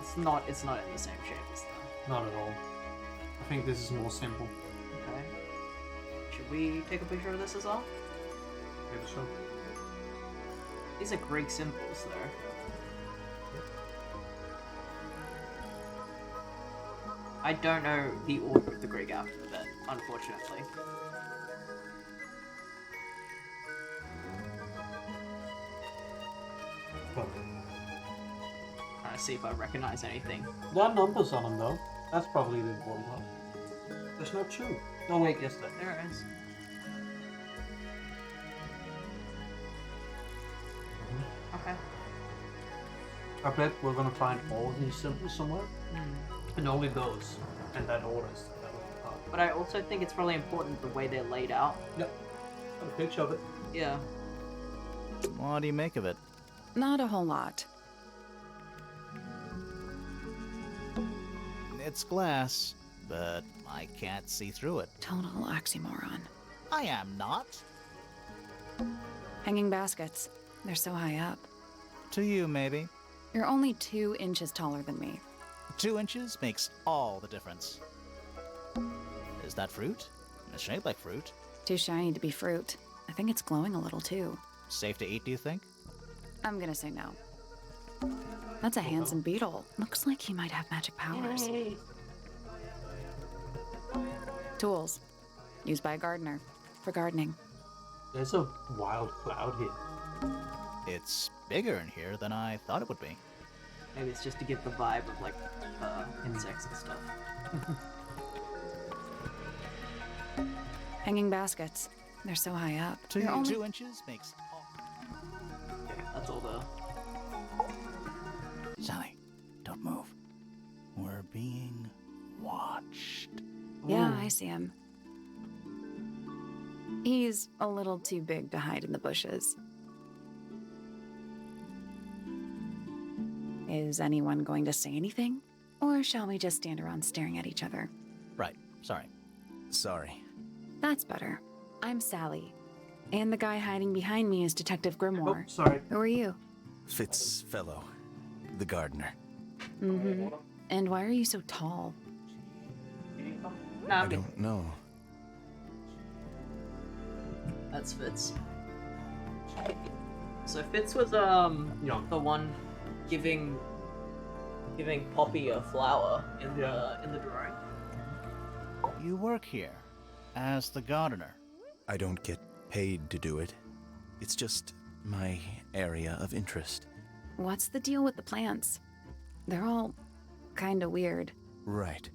It's not in the same shape as the... Not at all. I think this is more simple. Okay. Should we take a picture of this as well? Maybe so. These are Greek symbols, though. I don't know the order of the Greek alphabet, unfortunately. But Trying to see if I recognize anything. there are numbers on them though. That's probably the important part. There's no 2. No, wait, yes, there. There it is. Okay. I bet we're gonna find all these symbols somewhere, and only those, and that orders. But I also think it's really important the way they're laid out. Yep. Got a picture of it. Yeah. What do you make of it? Not a whole lot. It's glass, but I can't see through it. Total oxymoron. I am not. Hanging baskets. They're so high up. To you, maybe. You're only 2 inches taller than me. 2 inches makes all the difference. Is that fruit? It's shaped like fruit. Too shiny to be fruit. I think it's glowing a little too. Safe to eat, do you think? I'm gonna say no. That's a handsome beetle. Looks like he might have magic powers. Tools. Used by a gardener. For gardening. There's a wild cloud here. It's bigger in here than I thought it would be. Maybe it's just to give the vibe of, like, insects and stuff. Hanging baskets. They're so high up. Two, You're only 2 inches makes all... That's all the... Sally, don't move. We're being watched. Yeah, I see him. He's a little too big to hide in the bushes. Is anyone going to say anything? Or shall we just stand around staring at each other? Right, sorry. Sorry. That's better. I'm Sally. And the guy hiding behind me is Detective Oh, Grimoire. sorry. Who are you? Fitzfellow, the gardener. Mm-hmm. And why are you so tall? I don't know. That's Fitz. So Fitz was Yeah. the one giving Poppy a flower in the drawing. You work here as the gardener. I don't get paid to do it. It's just my area of interest. What's the deal with the plants? They're all kinda weird. Right.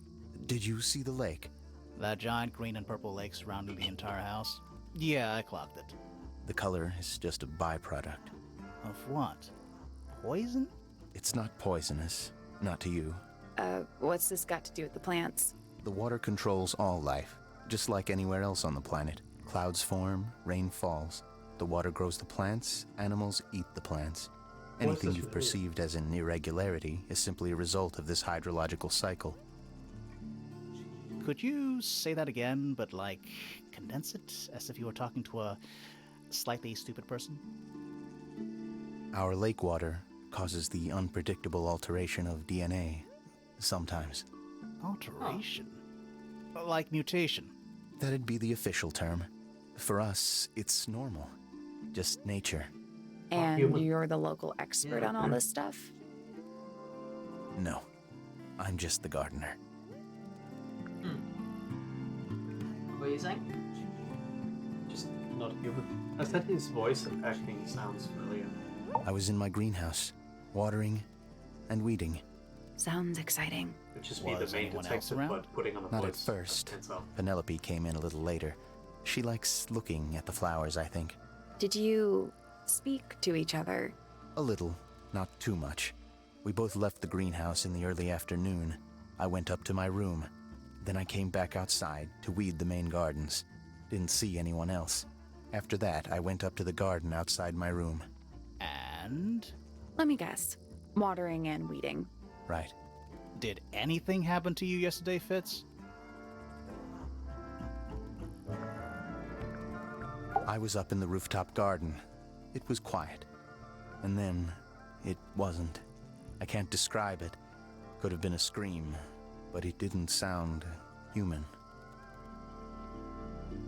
Did you see the lake? That giant green and purple lake surrounding the entire house? Yeah, I clocked it. The color is just a byproduct. Of what? Poison? It's not poisonous. Not to you. What's this got to do with the plants? The water controls all life, just like anywhere else on the planet. Clouds form, rain falls. The water grows the plants, animals eat the plants. Anything this you've really? perceived as an irregularity is simply a result of this hydrological cycle. Could you say that again, but like condense it as if you were talking to a slightly stupid person? Our lake water causes the unpredictable alteration of DNA, sometimes. Alteration? Like mutation? That'd be the official term. For us, it's normal. Just nature. And human. you're the local expert on all this stuff? No. I'm just the gardener. What are you saying? Just not human. I said his voice and acting sounds familiar. I was in my greenhouse, watering and weeding. Sounds exciting. Which just be the Was main anyone else detective, around? but putting on a Not at voice. first. Himself. Penelope came in a little later. She likes looking at the flowers, I think. Did you speak to each other? A little, not too much. We both left the greenhouse in the early afternoon. I went up to my room. Then I came back outside to weed the main gardens. Didn't see anyone else. After that, I went up to the garden outside my room. And? Let me guess. Watering and weeding. Right. Did anything happen to you yesterday, Fitz? I was up in the rooftop garden. It was quiet. And then, it wasn't. I can't describe it. Could have been a scream, but it didn't sound human.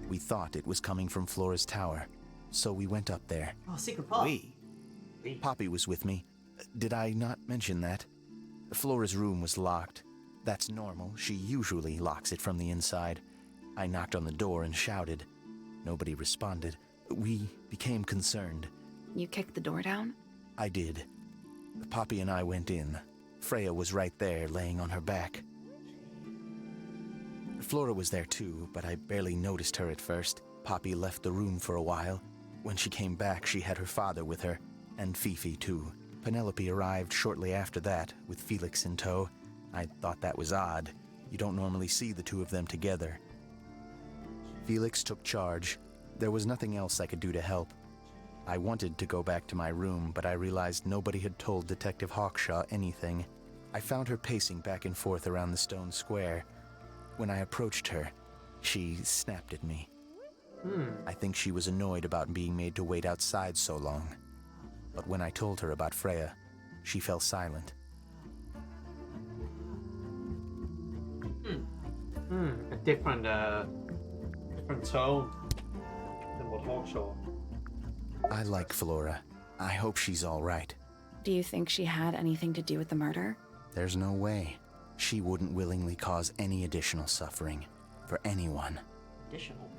We thought it was coming from Flora's tower, so we went up there. Oh, secret path. We? Poppy was with me. Did I not mention that? Flora's room was locked. That's normal. She usually locks it from the inside. I knocked on the door and shouted. Nobody responded. We became concerned. You kicked the door down? I did. Poppy and I went in. Freya was right there, laying on her back. Flora was there too, but I barely noticed her at first. Poppy left the room for a while. When she came back, she had her father with her, and Fifi too. Penelope arrived shortly after that, with Felix in tow. I thought that was odd. You don't normally see the two of them together. Felix took charge. There was nothing else I could do to help. I wanted to go back to my room, but I realized nobody had told Detective Hawkshaw anything. I found her pacing back and forth around the stone square. When I approached her, she snapped at me. I think she was annoyed about being made to wait outside so long. But when I told her about Freya, she fell silent. A different tone than what Hawkshaw. I like Flora. I hope she's all right. Do you think she had anything to do with the murder? There's no way. She wouldn't willingly cause any additional suffering for anyone. Additional.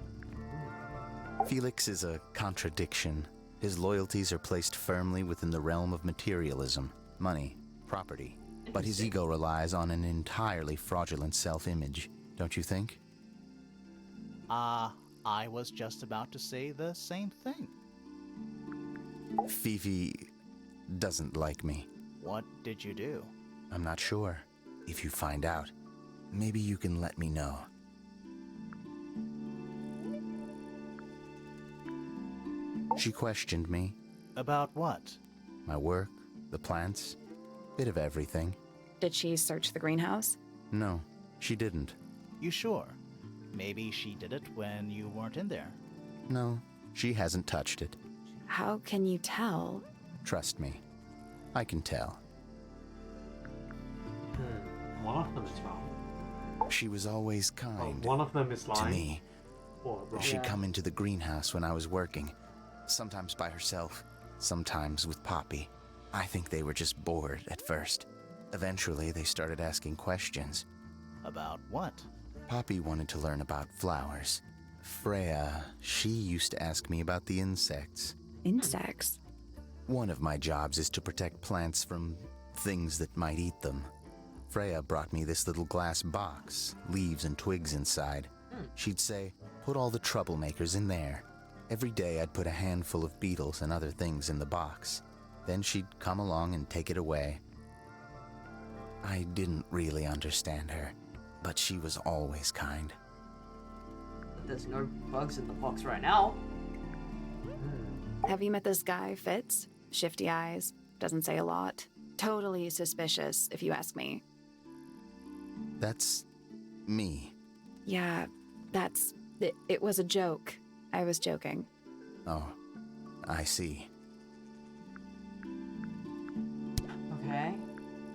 Felix is a contradiction. His loyalties are placed firmly within the realm of materialism, money, property. But his ego relies on an entirely fraudulent self-image, don't you think? I was just about to say the same thing. Fifi doesn't like me. What did you do? I'm not sure. If you find out, maybe you can let me know. She questioned me. About what? My work, the plants, bit of everything. Did she search the greenhouse? No, she didn't. You sure? Maybe she did it when you weren't in there. No, she hasn't touched it. How can you tell? Trust me, I can tell. One of them is wrong. She was always kind One of them is lying. to me. Or wrong. She'd come into the greenhouse when I was working, sometimes by herself, sometimes with Poppy. I think they were just bored at first. Eventually, they started asking questions. About what? Poppy wanted to learn about flowers. Freya, she used to ask me about the insects. Insects? One of my jobs is to protect plants from things that might eat them. Freya brought me this little glass box, leaves and twigs inside. She'd say, put all the troublemakers in there. Every day I'd put a handful of beetles and other things in the box. Then she'd come along and take it away. I didn't really understand her, but she was always kind. There's no bugs in the box right now. Have you met this guy, Fitz? Shifty eyes, doesn't say a lot. Totally suspicious, if you ask me. That's me. Yeah, it was a joke. I was joking. Oh, I see. Okay.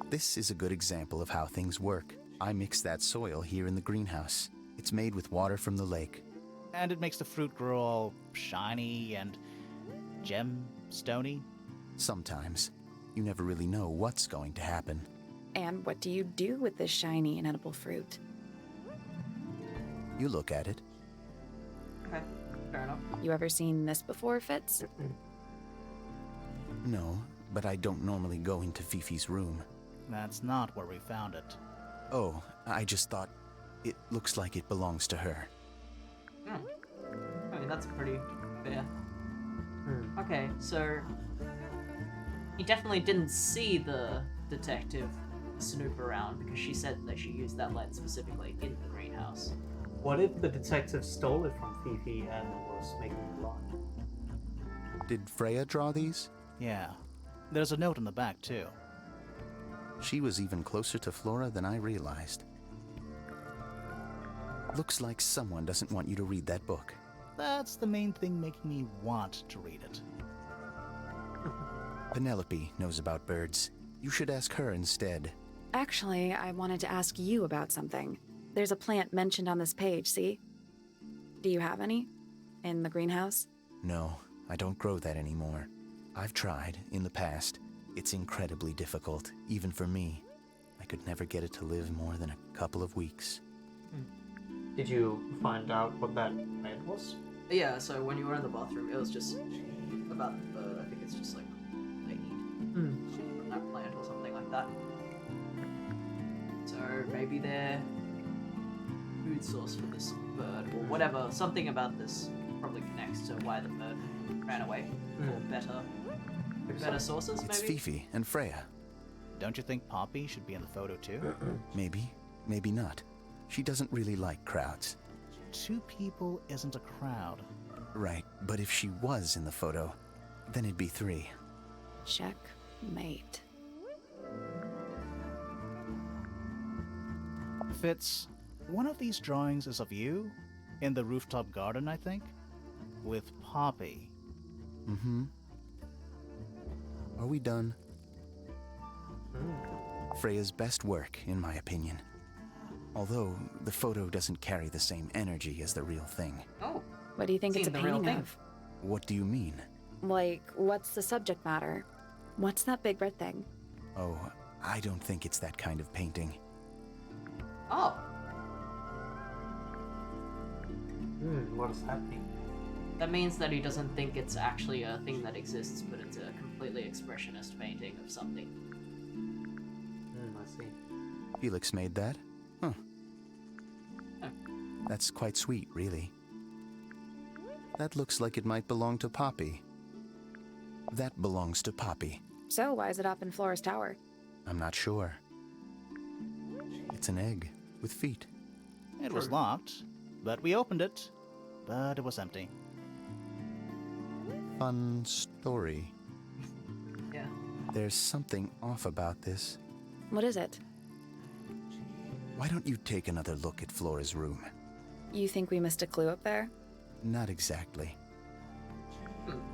This is a good example of how things work. I mix that soil here in the greenhouse. It's made with water from the lake. And it makes the fruit grow all shiny and gemstony? Sometimes. You never really know what's going to happen. And what do you do with this shiny and edible fruit? You look at it. Okay. Fair enough. You ever seen this before, Fitz? No, but I don't normally go into Fifi's room. That's not where we found it. Oh, I just thought it looks like it belongs to her. I mean, that's pretty fair. Okay, so he definitely didn't see the detective snoop around because she said that she used that light specifically in the greenhouse. What if the detective stole it from Fifi and was making it blind? Did Freya draw these? Yeah. There's a note on the back, too. She was even closer to Flora than I realized. Looks like someone doesn't want you to read that book. That's the main thing making me want to read it. Penelope knows about birds. You should ask her instead. Actually, I wanted to ask you about something. There's a plant mentioned on this page, see? Do you have any? In the greenhouse? No, I don't grow that anymore. I've tried in the past. It's incredibly difficult, even for me. I could never get it to live more than a couple of weeks. Did you find out what that plant was? Yeah, so when you were in the bathroom, it was just about the bird. I think it's just like they eat from that plant or something like that. So maybe they're food source for this bird or whatever. Something about this probably connects to why the bird ran away for better sources. It's Maybe. Fifi and Freya. Don't you think Poppy should be in the photo too? Maybe, maybe not. She doesn't really like crowds. 2 people isn't a crowd. Right, but if she was in the photo, then it'd be 3. Checkmate. Fitz, one of these drawings is of you, in the rooftop garden, I think, with Poppy. Mm-hmm. Are we done? Freya's best work, in my opinion. Although, the photo doesn't carry the same energy as the real thing. Oh, What do you think it's a Seen the real painting thing. of? What do you mean? Like, what's the subject matter? What's that big red thing? Oh, I don't think it's that kind of painting. oh, What does that mean? that means that he doesn't think it's actually a thing that exists, but it's a completely expressionist painting of something. I see. Felix made that? Huh. Huh. That's quite sweet, really. That looks like it might belong to Poppy. That belongs to Poppy. So, why is it up in Flora's tower? I'm not sure. It's an egg with feet. It was locked, but we opened it, but it was empty. Fun story. Yeah. There's something off about this. What is it? Why don't you take another look at Flora's room? You think we missed a clue up there? Not exactly.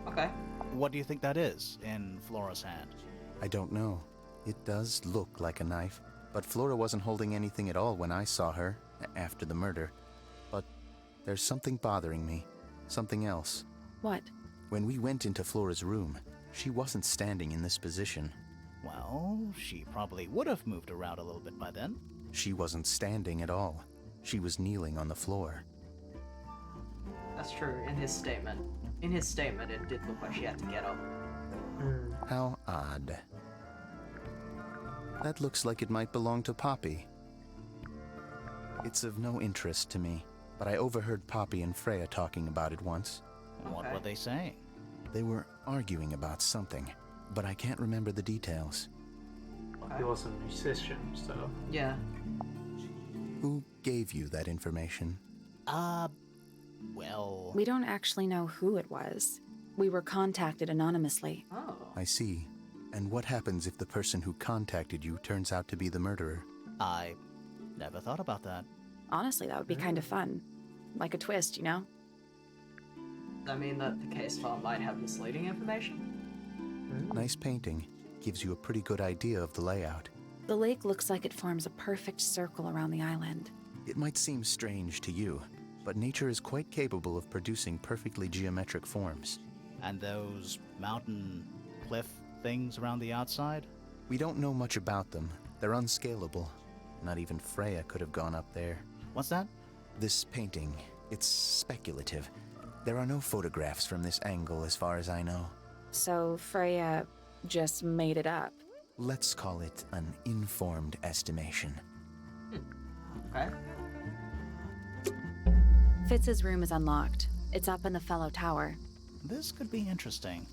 Okay. What do you think that is in Flora's hand? I don't know. It does look like a knife, but Flora wasn't holding anything at all when I saw her after the murder. But there's something bothering me. Something else. What? When we went into Flora's room, she wasn't standing in this position. Well, she probably would have moved around a little bit by then. She wasn't standing at all. She was kneeling on the floor. That's true. In his statement, it did look like she had to get up. How odd. That looks like it might belong to Poppy. It's of no interest to me, but I overheard Poppy and Freya talking about it once. What Okay. were they saying? They were arguing about something, but I can't remember the details. He was a musician, so... Yeah. Who gave you that information? Well... We don't actually know who it was. We were contacted anonymously. Oh. I see. And what happens if the person who contacted you turns out to be the murderer? I never thought about that. Honestly, that would be kind of fun. Like a twist, you know? Does that mean that the case file might have misleading information? Nice painting. Gives you a pretty good idea of the layout. The lake looks like it forms a perfect circle around the island. It might seem strange to you, but nature is quite capable of producing perfectly geometric forms. And those mountain cliff things around the outside? We don't know much about them. They're unscalable. Not even Freya could have gone up there. What's that? This painting, it's speculative. There are no photographs from this angle as far as I know. So Freya just made it up. Let's call it an informed estimation. Okay. Fitz's room is unlocked. It's up in the fellow tower. This could be interesting.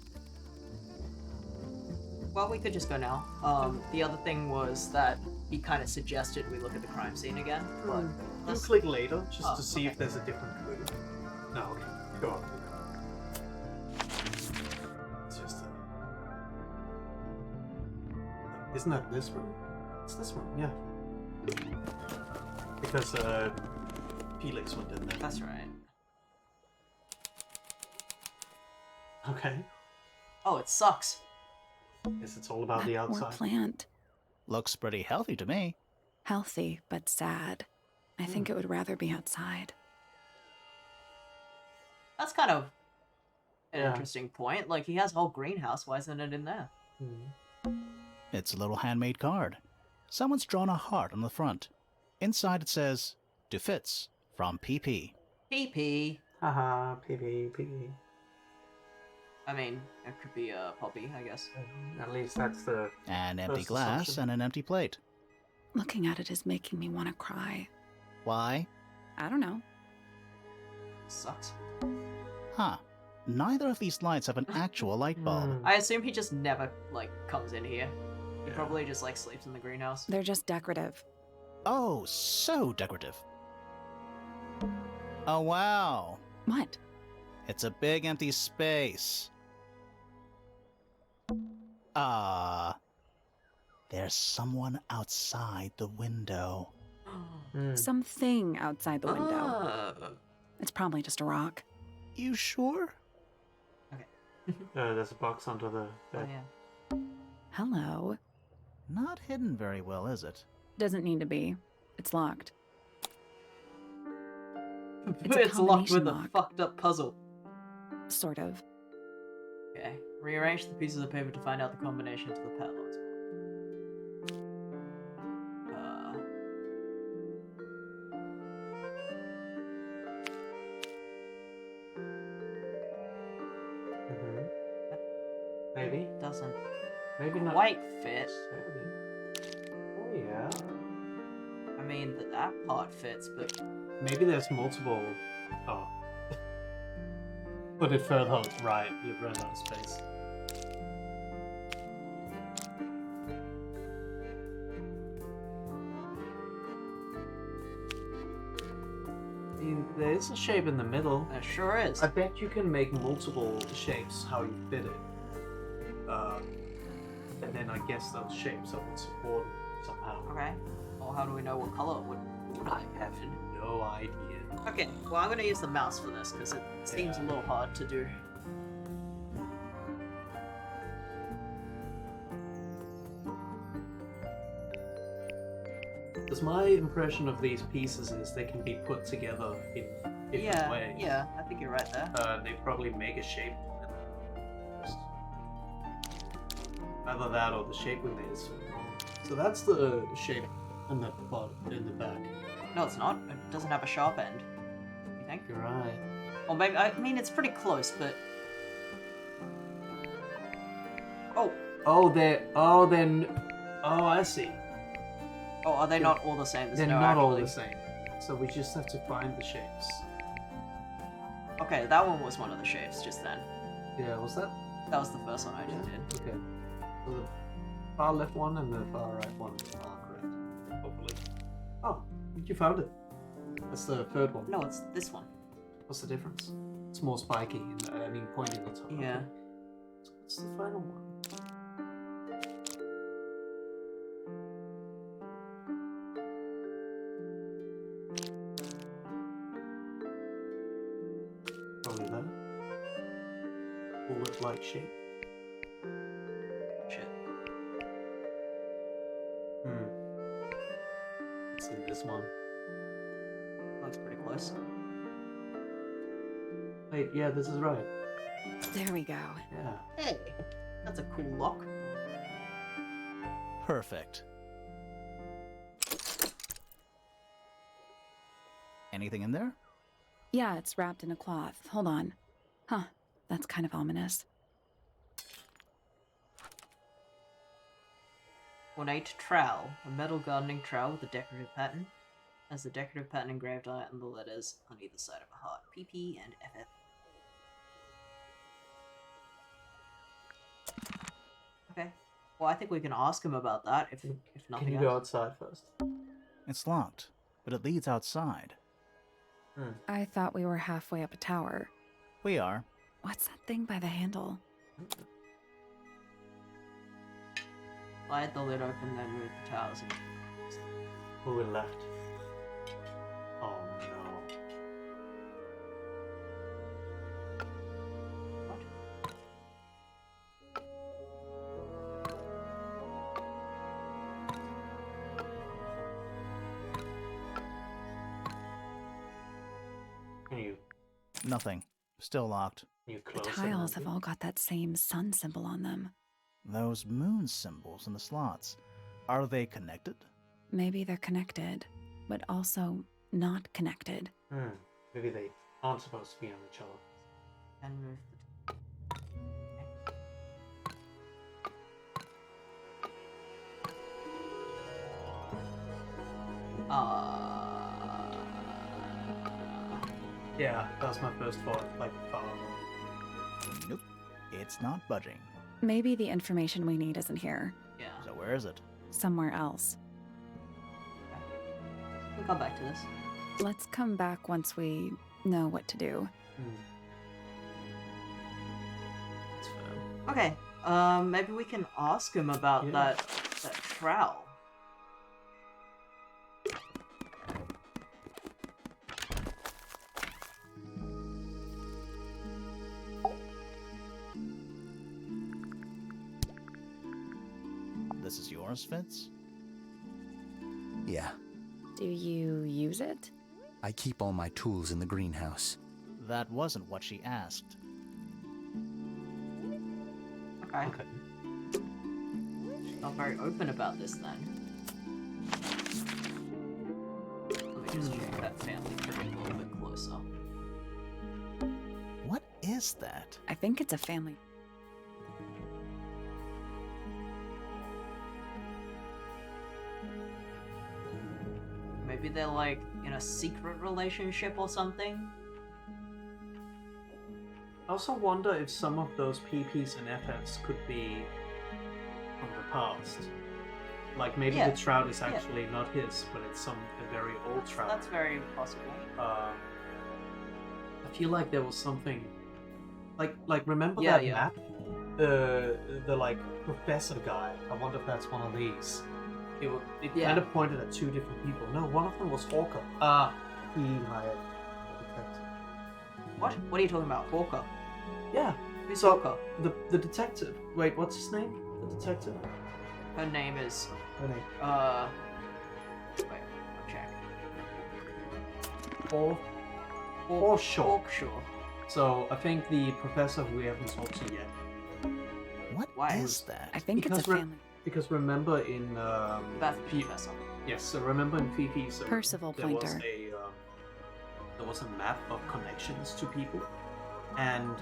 Well, we could just go now. The other thing was that he kind of suggested we look at the crime scene again, but You click later, just Oh, to see okay. if there's a different clue. No, okay. Go on. It's just Isn't that this room? It's this room, yeah. Because, Felix went in there. that's right. Okay. Oh, it sucks. Guess it's all about That the poor outside. plant. Looks pretty healthy to me. Healthy, but sad. I think it would rather be outside. That's kind of an Yeah. interesting point. Like, he has a whole greenhouse. Why isn't it in there? It's a little handmade card. Someone's drawn a heart on the front. Inside it says, "To Fitz, from PP." PP. Haha, pee. I mean, it could be a Poppy, I guess. At least that's the An empty first glass assumption. and an empty plate. Looking at it is making me want to cry. Why? I don't know. Sucks. Huh. Neither of these lights have an actual light bulb. I assume he just never, like, comes in here. He probably just, like, sleeps in the greenhouse. They're just decorative. Oh, so decorative. Oh, wow. What? It's a big empty space. There's someone outside the window. Something outside the window. Ah. It's probably just a rock. You sure? There's a box under the Oh, bed. yeah. Hello. Not hidden very well, is it? Doesn't need to be. It's locked. It's, a locked with combination a lock. fucked up puzzle. Sort of. Okay. Rearrange the pieces of paper to find out the combination to the padlock. Maybe. Doesn't Maybe not. quite fit. Oh yeah. I mean, that part fits, but Maybe there's multiple. Oh. Put it further right. You've run out of space. I mean, there's a shape in the middle. it sure is. I bet you can make multiple shapes how you fit it. And then I guess those shapes are what's supported somehow. Okay. Well, how do we know what color it would? I have no idea. Okay. Well, I'm gonna use the mouse for this because it seems a little hard to do. Because my impression of these pieces is they can be put together in different ways. Yeah. I think you're right there. They probably make a shape. Either that or the shape we made is wrong. So that's the shape in the bottom, in the back. No, it's not. It doesn't have a sharp end. You think? You're right. Or maybe I mean it's pretty close, but Oh, I see. oh, are they not all the same? There's They're no not all actually- the same. So we just have to find the shapes. Okay, that one was one of the shapes just then. Yeah, was that? That was the first one I just did. Okay. So the far left one and the far right one are correct. Hopefully. Oh, you found it. That's the third one. No, it's this one. What's the difference? It's more spiky, I mean pointing on top. Yeah. Okay. So what's the final one? Probably that. Bullet-like shape. Shit. It's in this one. Looks pretty close. Wait, yeah, this is right. There we go. Yeah. Hey, that's a cool lock. Perfect. Anything in there? Yeah, it's wrapped in a cloth. Hold on. Huh, that's kind of ominous. Ornate trowel. A metal gardening trowel with a decorative pattern. Has the decorative pattern engraved on it and the letters on either side of a heart. PP and FF. Okay. Well, I think we can ask him about that if nothing Can you else. go outside first? It's locked, but it leads outside. I thought we were halfway up a tower. We are. What's that thing by the handle? Slide the lid open, then move the towels and Who we left? Oh no. what? Can you Nothing. Still locked. The close it tiles maybe? have all got that same sun symbol on them. Those moon symbols in the slots. Are they connected? Maybe they're connected, but also not connected. Maybe they aren't supposed to be on each other. And move Yeah, that was my first thought. Like, Nope. It's not budging. Maybe the information we need isn't here. yeah. So where is it? Somewhere else. We'll come back to this. Let's come back once we know what to do. it's fair. Okay. Maybe we can ask him about Yeah. that trowel. This is yours, Fitz? Yeah, Do you use it? I keep all my tools in the greenhouse. That wasn't what she asked. Okay. Okay. She's not very open about this then. Let me just check that family tree a little bit closer. What is that? I think it's a family. Maybe they're like in a secret relationship or something. I also wonder if some of those PPs and FFs could be from the past. Like maybe Yeah. the trout is actually not his, but it's a very old trout. That's very possible. I feel like there was something like remember Yeah, that yeah. map? The like professor guy. I wonder if that's one of these. It Yeah. kind of pointed at two different people. No, one of them was Hawker. He hired a detective. What? What are you talking about? Hawker? Yeah. Who's So Hawker? the detective. Wait, what's his name? The detective. Her name is Her name. wait, I'll check. Hawkshaw. Hawkshaw. So I think the professor who we haven't talked to yet. What Why? is that? I think it's a Because re- family. Because remember in That's the professor. yes, so remember in Fifi's Percival there was Pointer. there was a map of connections to people, and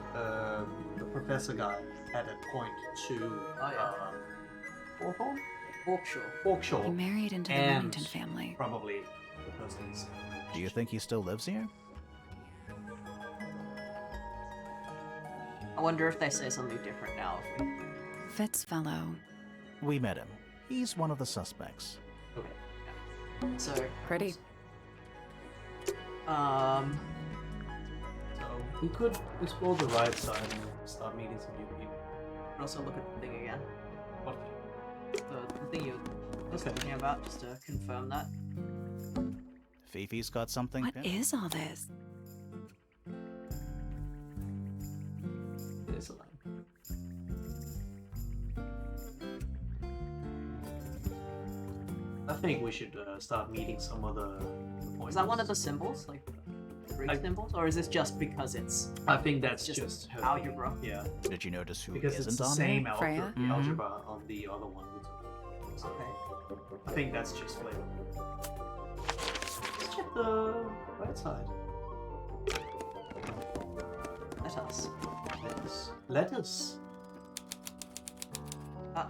the professor guy had a point to Oh, yeah. Hawthorne? Hawkshaw. Hawkshaw, He married into the and Remington family. probably the person he's. Do you think he still lives here? I wonder if they say something different now. If we... Fitzfellow. We met him. He's one of the suspects. Okay. So So Pretty. we could explore the right side and start meeting some new people. also look at the thing again. What? The thing you were Okay. talking about, just to confirm that. Fifi's got something. What pinned? is all this? It is a line. I think we should start meeting some other. Is that one of the symbols, like the Greek I- symbols, or is this just because it's I think that's it's just her. algebra? Yeah, Did you notice who because isn't it's the on same here? Freya? algebra on the other one. Okay. I think that's just flavor. Let's check the right side. Let us. Lettuce. Ah,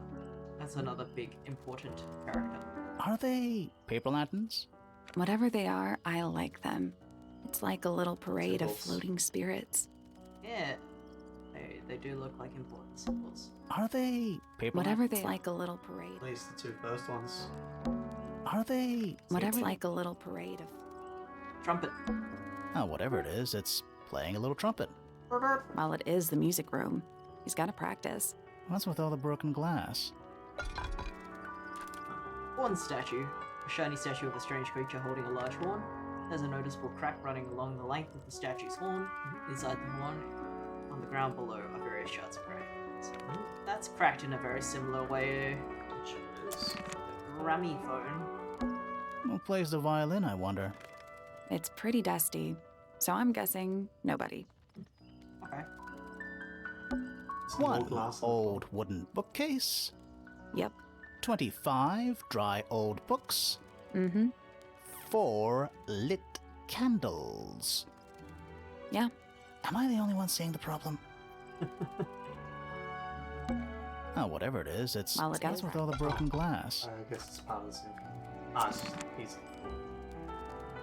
that's another big important character. Are they paper lanterns? Whatever they are, I like them. It's like a little parade of Symbols. floating spirits. Yeah, they do look like important symbols. Are they paper Whatever lanterns? they like a little parade. At least the two first ones. Are they Whatever like a little parade of Trumpet. Oh, whatever it is, it's playing a little trumpet. While it is the music room, he's got to practice. What's with all the broken glass? Horn statue. A shiny statue of a strange creature holding a large horn. There's a noticeable crack running along the length of the statue's horn. Inside the horn, on the ground below, are various shards of crayons. That's cracked in a very similar way Which is to the gramophone. Who plays the violin, I wonder? It's pretty dusty, so I'm guessing nobody. Okay. some One old glass. old wooden bookcase? Yep. 25 dry old books. Mm-hmm. 4 lit candles. Yeah. Am I the only one seeing the problem? Oh, whatever it is, it's Well, it what's is. with all the broken glass. I guess it's part of the same thing. It's just these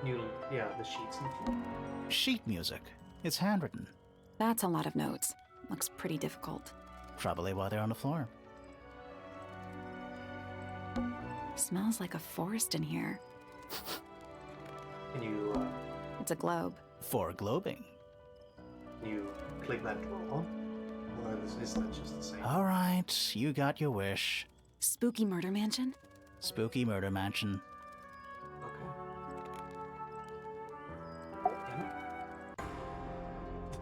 new, the sheets and stuff. Sheet music. It's handwritten. That's a lot of notes. Looks pretty difficult. Probably why they're on the floor. Smells like a forest in here. Can you, It's a globe. For globing. click that drawer? Or is that just the same? Alright, you got your wish. Spooky murder mansion? Spooky murder mansion.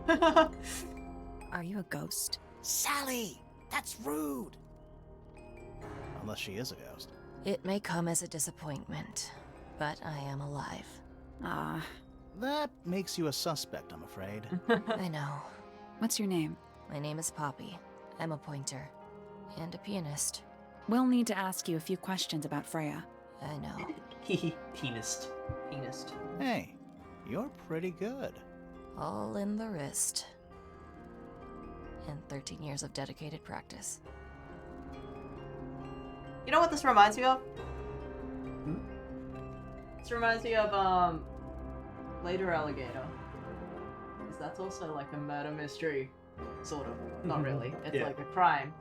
Okay. Are you a ghost? Sally! That's rude! Unless she is a ghost. It may come as a disappointment, but I am alive. Ah, That makes you a suspect, I'm afraid. I know. what's your name? My name is Poppy. I'm a pointer. And a pianist. We'll need to ask you a few questions about Freya. I know. Pianist. Pianist. Hey, you're pretty good. All in the wrist. And 13 years of dedicated practice. You know what this reminds me of? Hmm? This reminds me of, Later Alligator. Because that's also like a murder mystery. Sort of. Not really. It's Yeah. like a crime.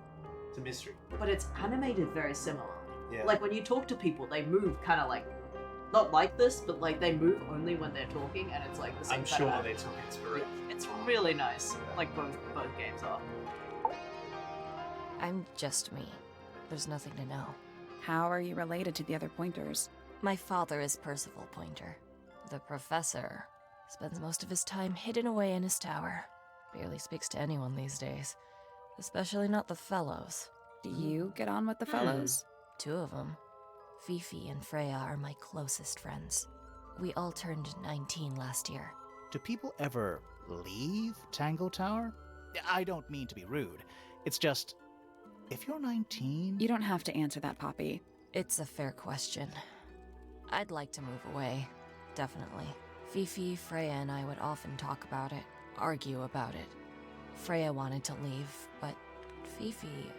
It's a mystery. But it's animated very similar. Yeah. Like when you talk to people, they move kind of like, not like this, but like they move only when they're talking, and it's like the same I'm kind sure of they took inspiration. It's really nice. Like both games are. I'm just me. There's nothing to know. How are you related to the other pointers? My father is Percival Pointer. The professor spends most of his time hidden away in his tower. Barely speaks to anyone these days. Especially not the fellows. Do you get on with the fellows? 2 of them. Fifi and Freya are my closest friends. We all turned 19 last year. Do people ever leave Tangle Tower? I don't mean to be rude. It's just, if you're 19... You don't have to answer that, Poppy. It's a fair question. I'd like to move away. Definitely. Fifi, Freya, and I would often talk about it, argue about it. Freya wanted to leave, but Fifi...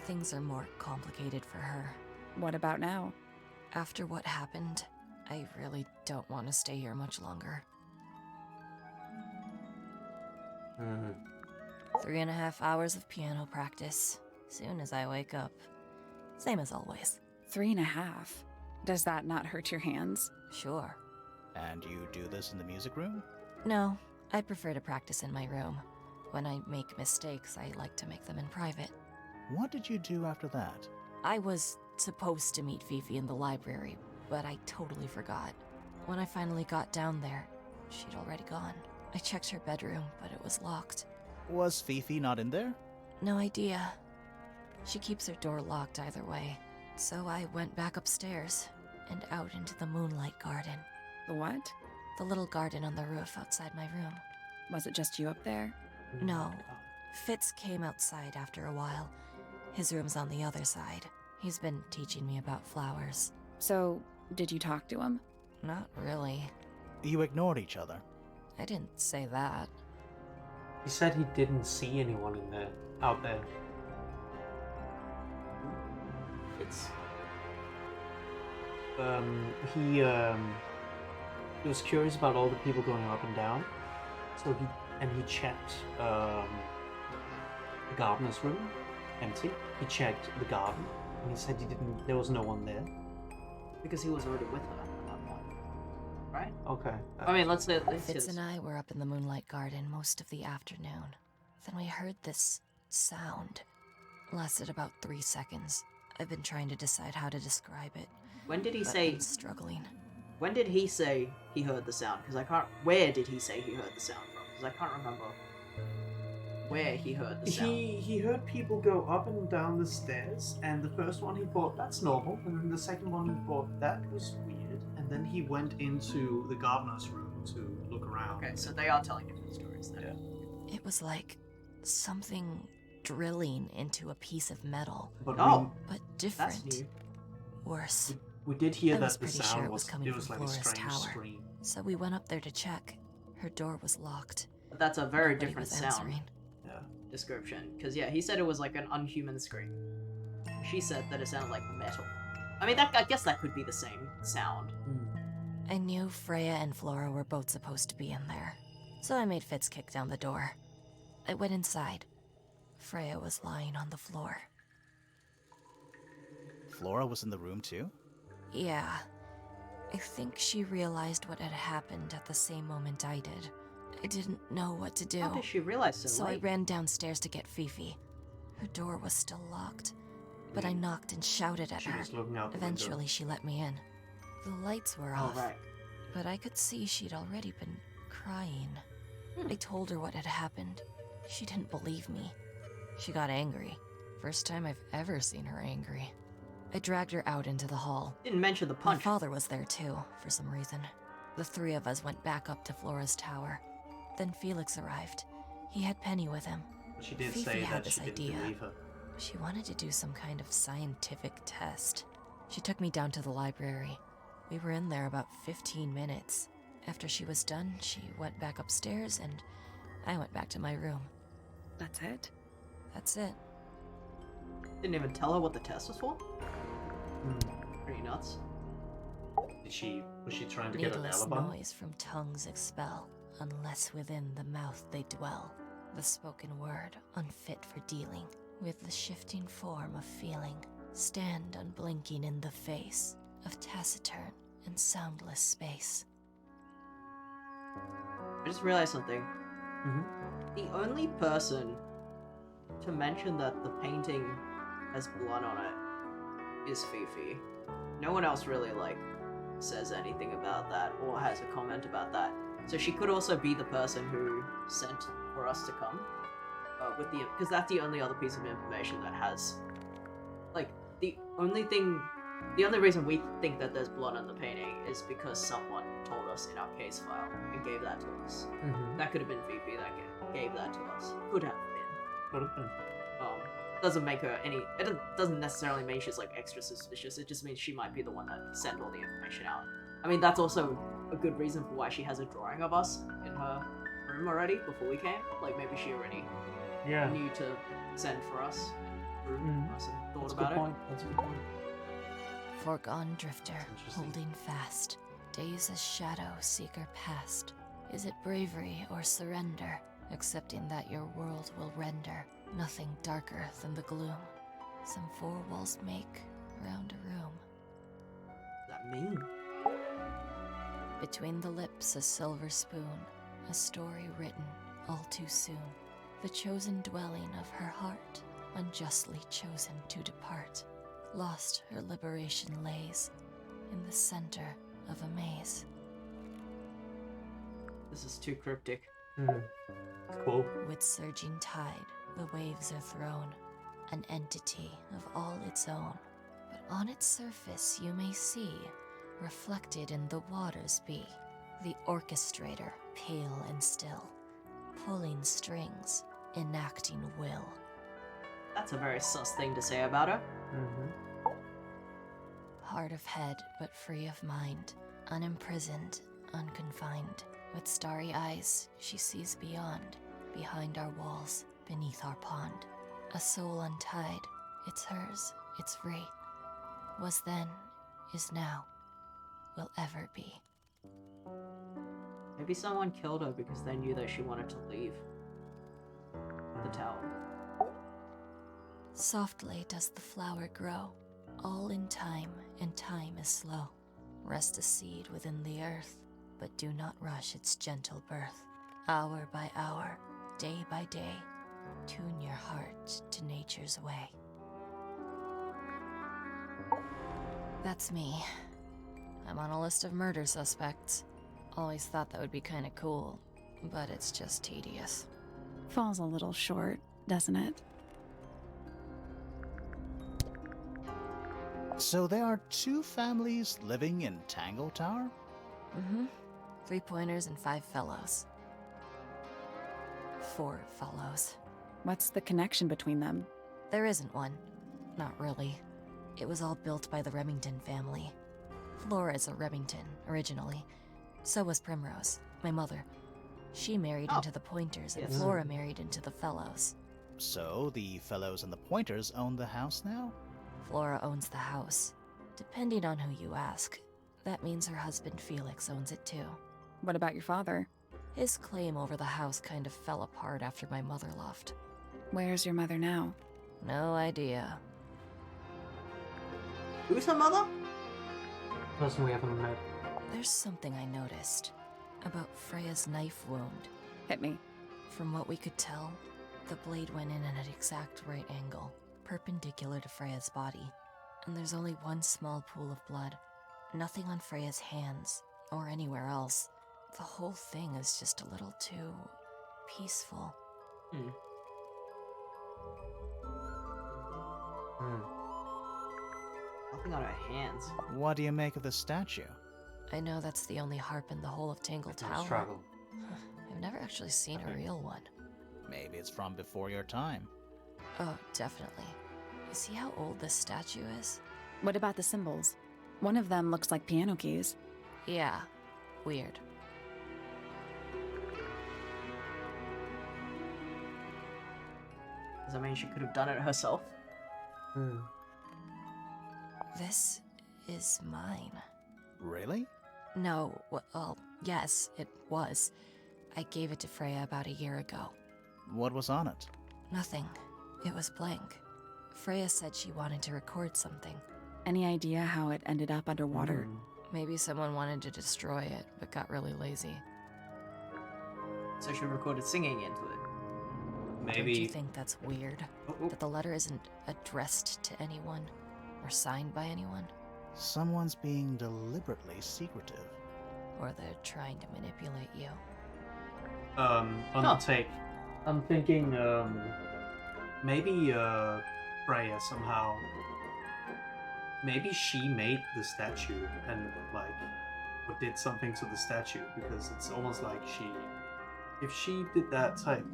Things are more complicated for her. What about now? After what happened, I really don't want to stay here much longer. 3.5 hours of piano practice. Soon as I wake up. Same as always. 3.5. Does that not hurt your hands? Sure. And you do this in the music room? No, I prefer to practice in my room. When I make mistakes, I like to make them in private. What did you do after that? I was supposed to meet Fifi in the library, but I totally forgot. When I finally got down there, she'd already gone. I checked her bedroom, but it was locked. Was Fifi not in there? No idea. She keeps her door locked either way. So I went back upstairs and out into the moonlight garden. The what? The little garden on the roof outside my room. Was it just you up there? No. Fitz came outside after a while. His room's on the other side. He's been teaching me about flowers. So, did you talk to him? Not really. You ignored each other. I didn't say that. He said he didn't see anyone out there. It's he was curious about all the people going up and down, so he checked the gardener's room, empty. He checked the garden, and he said there was no one there. Because he was already with her at that point. Right? Okay. I mean, let's say Fitz and I were up in the moonlight garden most of the afternoon. Then we heard this sound. Lasted about 3 seconds. I've been trying to decide how to describe it. When did he but say... I'm struggling. When did he say he heard the sound? Because I can't... Where did he say he heard the sound from? Because I can't remember where he heard the sound. He heard people go up and down the stairs, and the first one he thought, that's normal, and then the second one he thought, that was weird, and then he went into the gardener's room to look around. Okay, so they are telling different stories then. Yeah. It was like something drilling into a piece of metal, But Oh, but that's different. new. Worse. we did hear I was that the pretty sound sure it was was coming it was from like a Flora's strange tower. scream. So we went up there to check. Her door was locked. But that's a very Nobody different was sound answering. Yeah. description. Because, yeah, he said it was like an unhuman scream. She said that it sounded like metal. I mean, I guess that could be the same sound. I knew Freya and Flora were both supposed to be in there, so I made Fitz kick down the door. I went inside. Freya was lying on the floor. Flora was in the room too? Yeah. I think she realized what had happened at the same moment I did. I didn't know what to do. How did she realize so So I late? ran downstairs to get Fifi. Her door was still locked, but I knocked and shouted at She her. was looking out the Eventually, window. she let me in. The lights were Oh, off, right. but I could see she'd already been crying. I told her what had happened. She didn't believe me. She got angry. First time I've ever seen her angry. I dragged her out into the hall. Didn't mention the My punch. father was there too, for some reason. The three of us went back up to Flora's tower. Then Felix arrived. He had Penny with him. She did Fifi say had that this she didn't idea. believe her. She wanted to do some kind of scientific test. She took me down to the library. We were in there about 15 minutes. After she was done, she went back upstairs and I went back to my room. That's it? That's it. Didn't even tell her what the test was for? Pretty nuts. Was she trying to get an Needless alibi? noise from tongues expel, unless within the mouth they dwell. The spoken word, unfit for dealing with the shifting form of feeling. Stand unblinking in the face of taciturn and soundless space. I just realized something. Mm-hmm. The only person to mention that the painting has blood on it is Fifi. No one else really, like, says anything about that or has a comment about that. So she could also be the person who sent for us to come. Because that's the only other piece of information that has, like, the only reason we think that there's blood on the painting is because someone told us in our case file and gave that to us. That could have been Fifi that gave that to us. Could have been. Could have been. Doesn't make her any. It doesn't necessarily mean she's like extra suspicious. It just means she might be the one that sent all the information out. I mean, that's also a good reason for why she has a drawing of us in her room already before we came. Like maybe she already knew to send for us and room us and thought That's a about good it. point. That's a good point. Foregone drifter, That's interesting. holding fast. Days as shadow seeker past. Is it bravery or surrender? Accepting that your world will render nothing darker than the gloom. Some four walls make round a room. What does that mean? Between the lips a silver spoon, a story written all too soon. The chosen dwelling of her heart, unjustly chosen to depart. Lost her liberation lays in the center of a maze. This is too cryptic. Cool. With surging tide, the waves are thrown, an entity of all its own. But on its surface you may see, reflected in the waters be, the orchestrator, pale and still, pulling strings, enacting will. That's a very sus thing to say about her. Hard of head, but free of mind, unimprisoned, unconfined. With starry eyes, she sees beyond, behind our walls, beneath our pond. A soul untied, it's hers, it's free. Was then, is now, will ever be. Maybe someone killed her because they knew that she wanted to leave the tower. Softly does the flower grow, all in time, and time is slow. Rest a seed within the earth, but do not rush its gentle birth. Hour by hour, day by day, tune your heart to nature's way. That's me. I'm on a list of murder suspects. Always thought that would be kinda cool, but it's just tedious. Falls a little short, doesn't it? So there are two families living in Tangle Tower? 3 pointers and 5 fellows. 4 fellows. What's the connection between them? There isn't one. Not really. It was all built by the Remington family. Flora is a Remington, originally. So was Primrose, my mother. She married into the Pointers, and Yes. Flora married into the Fellows. So the Fellows and the Pointers own the house now? Flora owns the house. Depending on who you ask, that means her husband Felix owns it too. What about your father? His claim over the house kind of fell apart after my mother left. Where's your mother now? No idea. Who's her mother? Person we haven't met. There's something I noticed about Freya's knife wound. Hit me. From what we could tell, the blade went in at an exact right angle, perpendicular to Freya's body. And there's only one small pool of blood. Nothing on Freya's hands, or anywhere else. The whole thing is just a little too peaceful. Nothing on her hands. What do you make of the statue? I know that's the only harp in the whole of Tangle No Tower. struggle. I've never actually seen a real one. Maybe it's from before your time. Oh, definitely. You see how old this statue is? What about the symbols? One of them looks like piano keys. Yeah, weird. Does that mean she could have done it herself? This is mine. Really? No, well, yes, it was. I gave it to Freya about a year ago. What was on it? Nothing. It was blank. Freya said she wanted to record something. Any idea how it ended up underwater? Maybe someone wanted to destroy it, but got really lazy. So she recorded singing into it. Don't you Maybe. think that's weird? Oh, That the letter isn't addressed to anyone? Or signed by anyone? Someone's being deliberately secretive. Or they're trying to manipulate you? On the take. I'm thinking, maybe, Freya somehow. Maybe she made the statue and, like, or did something to the statue because it's almost like she. If she did that type,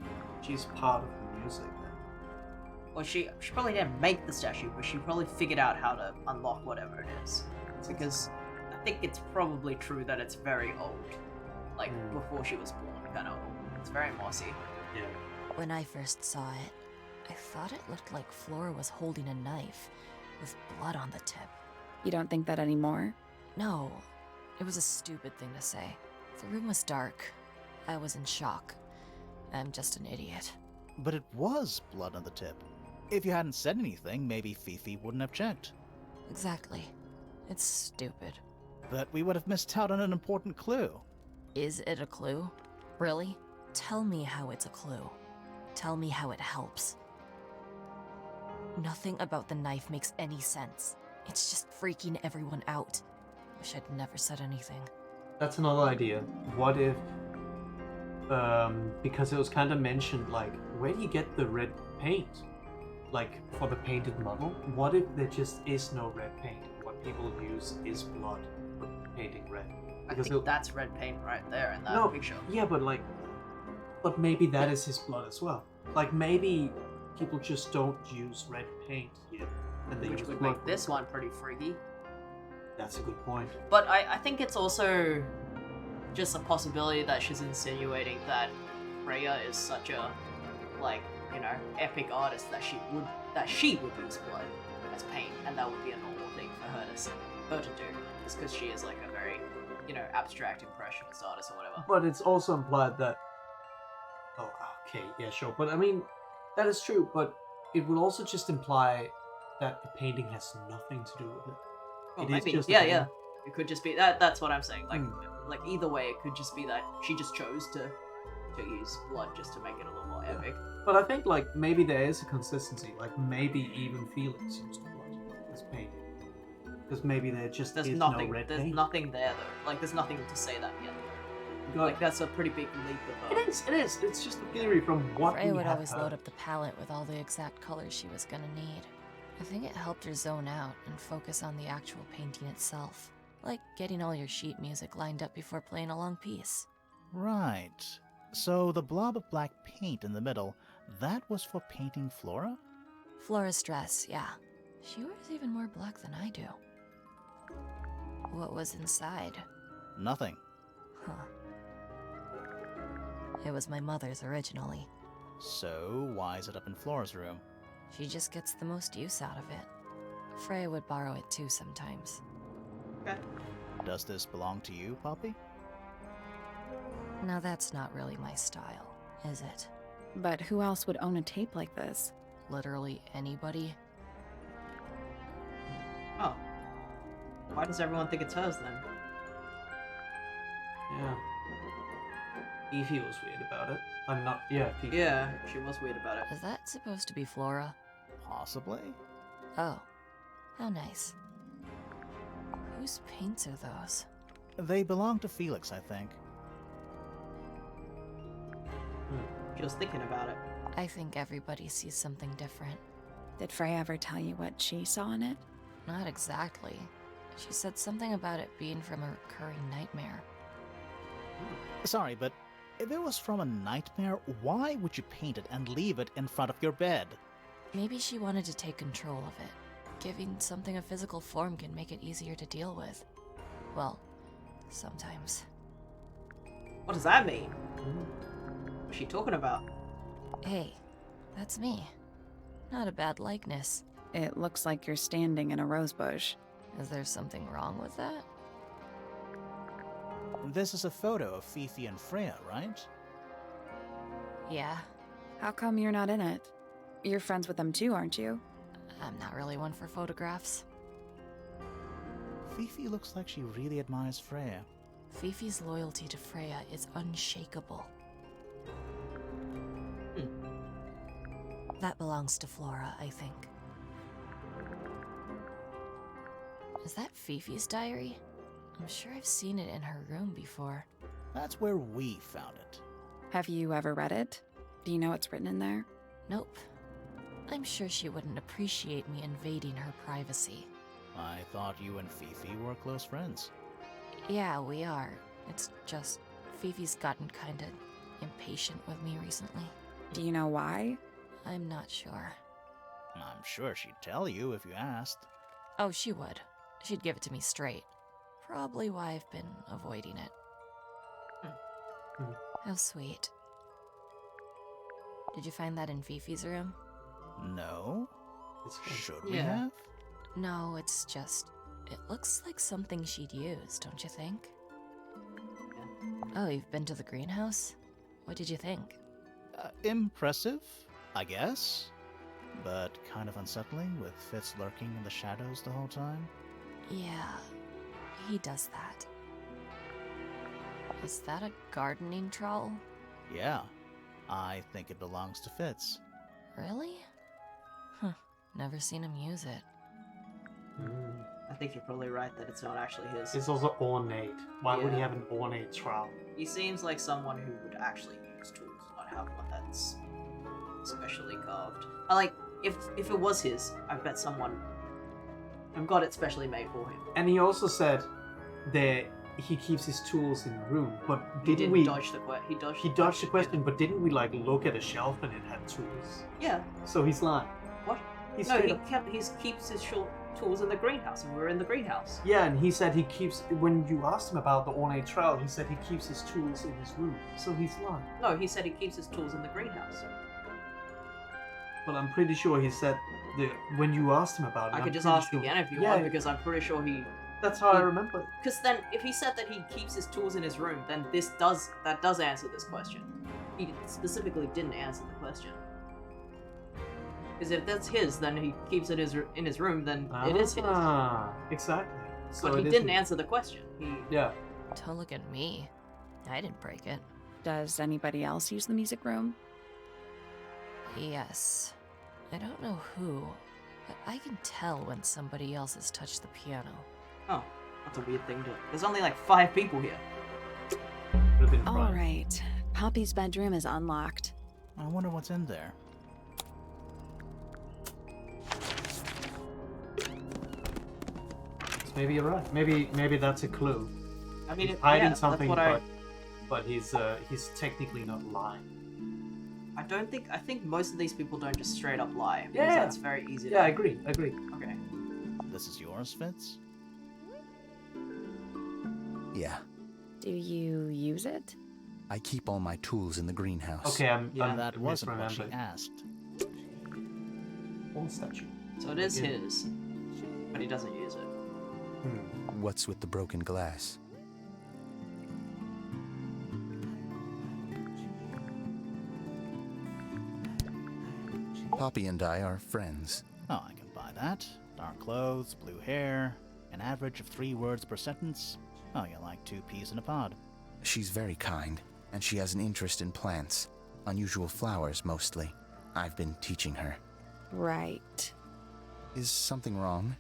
she's part of the music then. Well, she probably didn't make the statue, but she probably figured out how to unlock whatever it is. Because I think it's probably true that it's very old. Like, before she was born, kind of old. It's very mossy. Yeah. When I first saw it, I thought it looked like Flora was holding a knife, with blood on the tip. You don't think that anymore? No, it was a stupid thing to say. The room was dark. I was in shock. I'm just an idiot. But it was blood on the tip. If you hadn't said anything, maybe Fifi wouldn't have checked. Exactly. It's stupid. But we would have missed out on an important clue. Is it a clue? Really? Tell me how it's a clue. Tell me how it helps. Nothing about the knife makes any sense. It's just freaking everyone out. Wish I'd never said anything. That's another idea. What if, because it was kind of mentioned, like, where do you get the red paint? Like, for the painted model? What if there just is no red paint? What people use is blood for painting red. I think that's red paint right there in that No, picture. yeah, but like, but maybe that is his blood as well. Like, maybe people just don't use red paint here, and they Which use would blood. make this one pretty freaky. That's a good point. But I think it's also just a possibility that she's insinuating that Freya is such a, like, you know, epic artist that she would use blood as paint, and that would be a normal thing for her to do, just because she is like a very, you know, abstract impressionist artist or whatever. But it's also implied that. Oh, okay, yeah, sure. But I mean, that is true. But it would also just imply that the painting has nothing to do with it. Well, It is maybe. just a Yeah, painting. yeah. It could just be that. That's what I'm saying. Like either way, it could just be that she just chose to use blood just to make it a little more epic. But I think like maybe there is a consistency. Like maybe even Felix used blood as paint, because maybe there just There's is nothing. no red There's paint. nothing there though. Like there's nothing to say that yet. Got- Like that's a pretty big leap of. It is. It is. It's just a theory from what Freya we would have always heard. load up the palette with all the exact colors she was gonna need. I think it helped her zone out and focus on the actual painting itself. Like getting all your sheet music lined up before playing a long piece. Right. So the blob of black paint in the middle That was for painting Flora? Flora's dress, yeah. She wears even more black than I do. What was inside? Nothing. Huh. It was my mother's originally. So, why is it up in Flora's room? She just gets the most use out of it. Freya would borrow it too sometimes. Okay. Does this belong to you, Poppy? Now that's not really my style, is it? But who else would own a tape like this? Literally anybody? Oh. Why does everyone think it's hers then? Yeah. Fifi was weird about it. I'm not. Yeah, Fifi. Yeah, she was weird about it. Is that supposed to be Flora? Possibly. Oh. How nice. Whose paints are those? They belong to Felix, I think. She was thinking about it. I think everybody sees something different. Did Freya ever tell you what she saw in it? Not exactly. She said something about it being from a recurring nightmare. Sorry, but if it was from a nightmare, why would you paint it and leave it in front of your bed? Maybe she wanted to take control of it. Giving something a physical form can make it easier to deal with. Well, sometimes. What does that mean? What's she talking about? Hey, that's me. Not a bad likeness. It looks like you're standing in a rose bush. Is there something wrong with that? This is a photo of Fifi and Freya, right? Yeah, How come you're not in it? You're friends with them too, aren't you? I'm not really one for photographs. Fifi looks like she really admires Freya. Fifi's loyalty to Freya is unshakable. That belongs to Flora, I think. Is that Fifi's diary? I'm sure I've seen it in her room before. That's where we found it. Have you ever read it? Do you know what's written in there? Nope. I'm sure she wouldn't appreciate me invading her privacy. I thought you and Fifi were close friends. Yeah, we are. It's just Fifi's gotten kinda impatient with me recently. Do you know why? I'm not sure. I'm sure she'd tell you if you asked. Oh, she would. She'd give it to me straight. Probably why I've been avoiding it. How sweet. Did you find that in Fifi's room? No? It's Should we Yeah. have? No, it's just... It looks like something she'd use, don't you think? Oh, you've been to the greenhouse? What did you think? Impressive, I guess. But kind of unsettling with Fitz lurking in the shadows the whole time. Yeah, he does that. Is that a gardening trowel? Yeah, I think it belongs to Fitz. Really? Huh, never seen him use it. I think you're probably right that it's not actually his. It's also ornate. Why would he Yeah. have an ornate trowel? He seems like someone who would actually use tools, not have one that's specially carved. If it was his, I bet someone got it specially made for him. And he also said that he keeps his tools in the room, but He didn't didn't we? dodge the question. He dodged the question, but didn't we like look at a shelf and it had tools? Yeah. So he's lying. What? He's No, straight he up- keeps his short tools in the greenhouse, and we were in the greenhouse. Yeah, and he said he keeps. When you asked him about the ornate trowel, he said he keeps his tools in his room. So he's lying. No, he said he keeps his tools in the greenhouse. But I'm pretty sure he said that when you asked him about it. I I'm could just pretty ask sure- again if you Yeah, want, because I'm pretty sure he. that's how I he- remember it. Because then, if he said that he keeps his tools in his room, then that does answer this question. He specifically didn't answer the question. Because if that's his, then he keeps it in his room. Then it is his. Exactly. So But he it didn't isn't- answer the question. Yeah. Don't look at me. I didn't break it. Does anybody else use the music room? Yes. I don't know who, but I can tell when somebody else has touched the piano. Oh, that's a weird thing to. There's only like 5 people here. Would have been All fun. right. Poppy's bedroom is unlocked. I wonder what's in there. Maybe you're right. Maybe that's a clue. I mean, He's hiding that's something, what but he's technically not lying. I think most of these people don't just straight up lie. Because Yeah. that's very easy. Yeah, I to... agree. Okay. This is yours, Fitz? Yeah, Do you use it? I keep all my tools in the greenhouse. Okay, I'm That wasn't what she misremembering. asked. Wall statue. So it is Yeah. his, but he doesn't use it. What's with the broken glass? Poppy and I are friends. Oh, I can buy that. Dark clothes, blue hair, an average of 3 words per sentence. Oh, you're like 2 peas in a pod. She's very kind, and she has an interest in plants. Unusual flowers, mostly. I've been teaching her. Right. Is something wrong?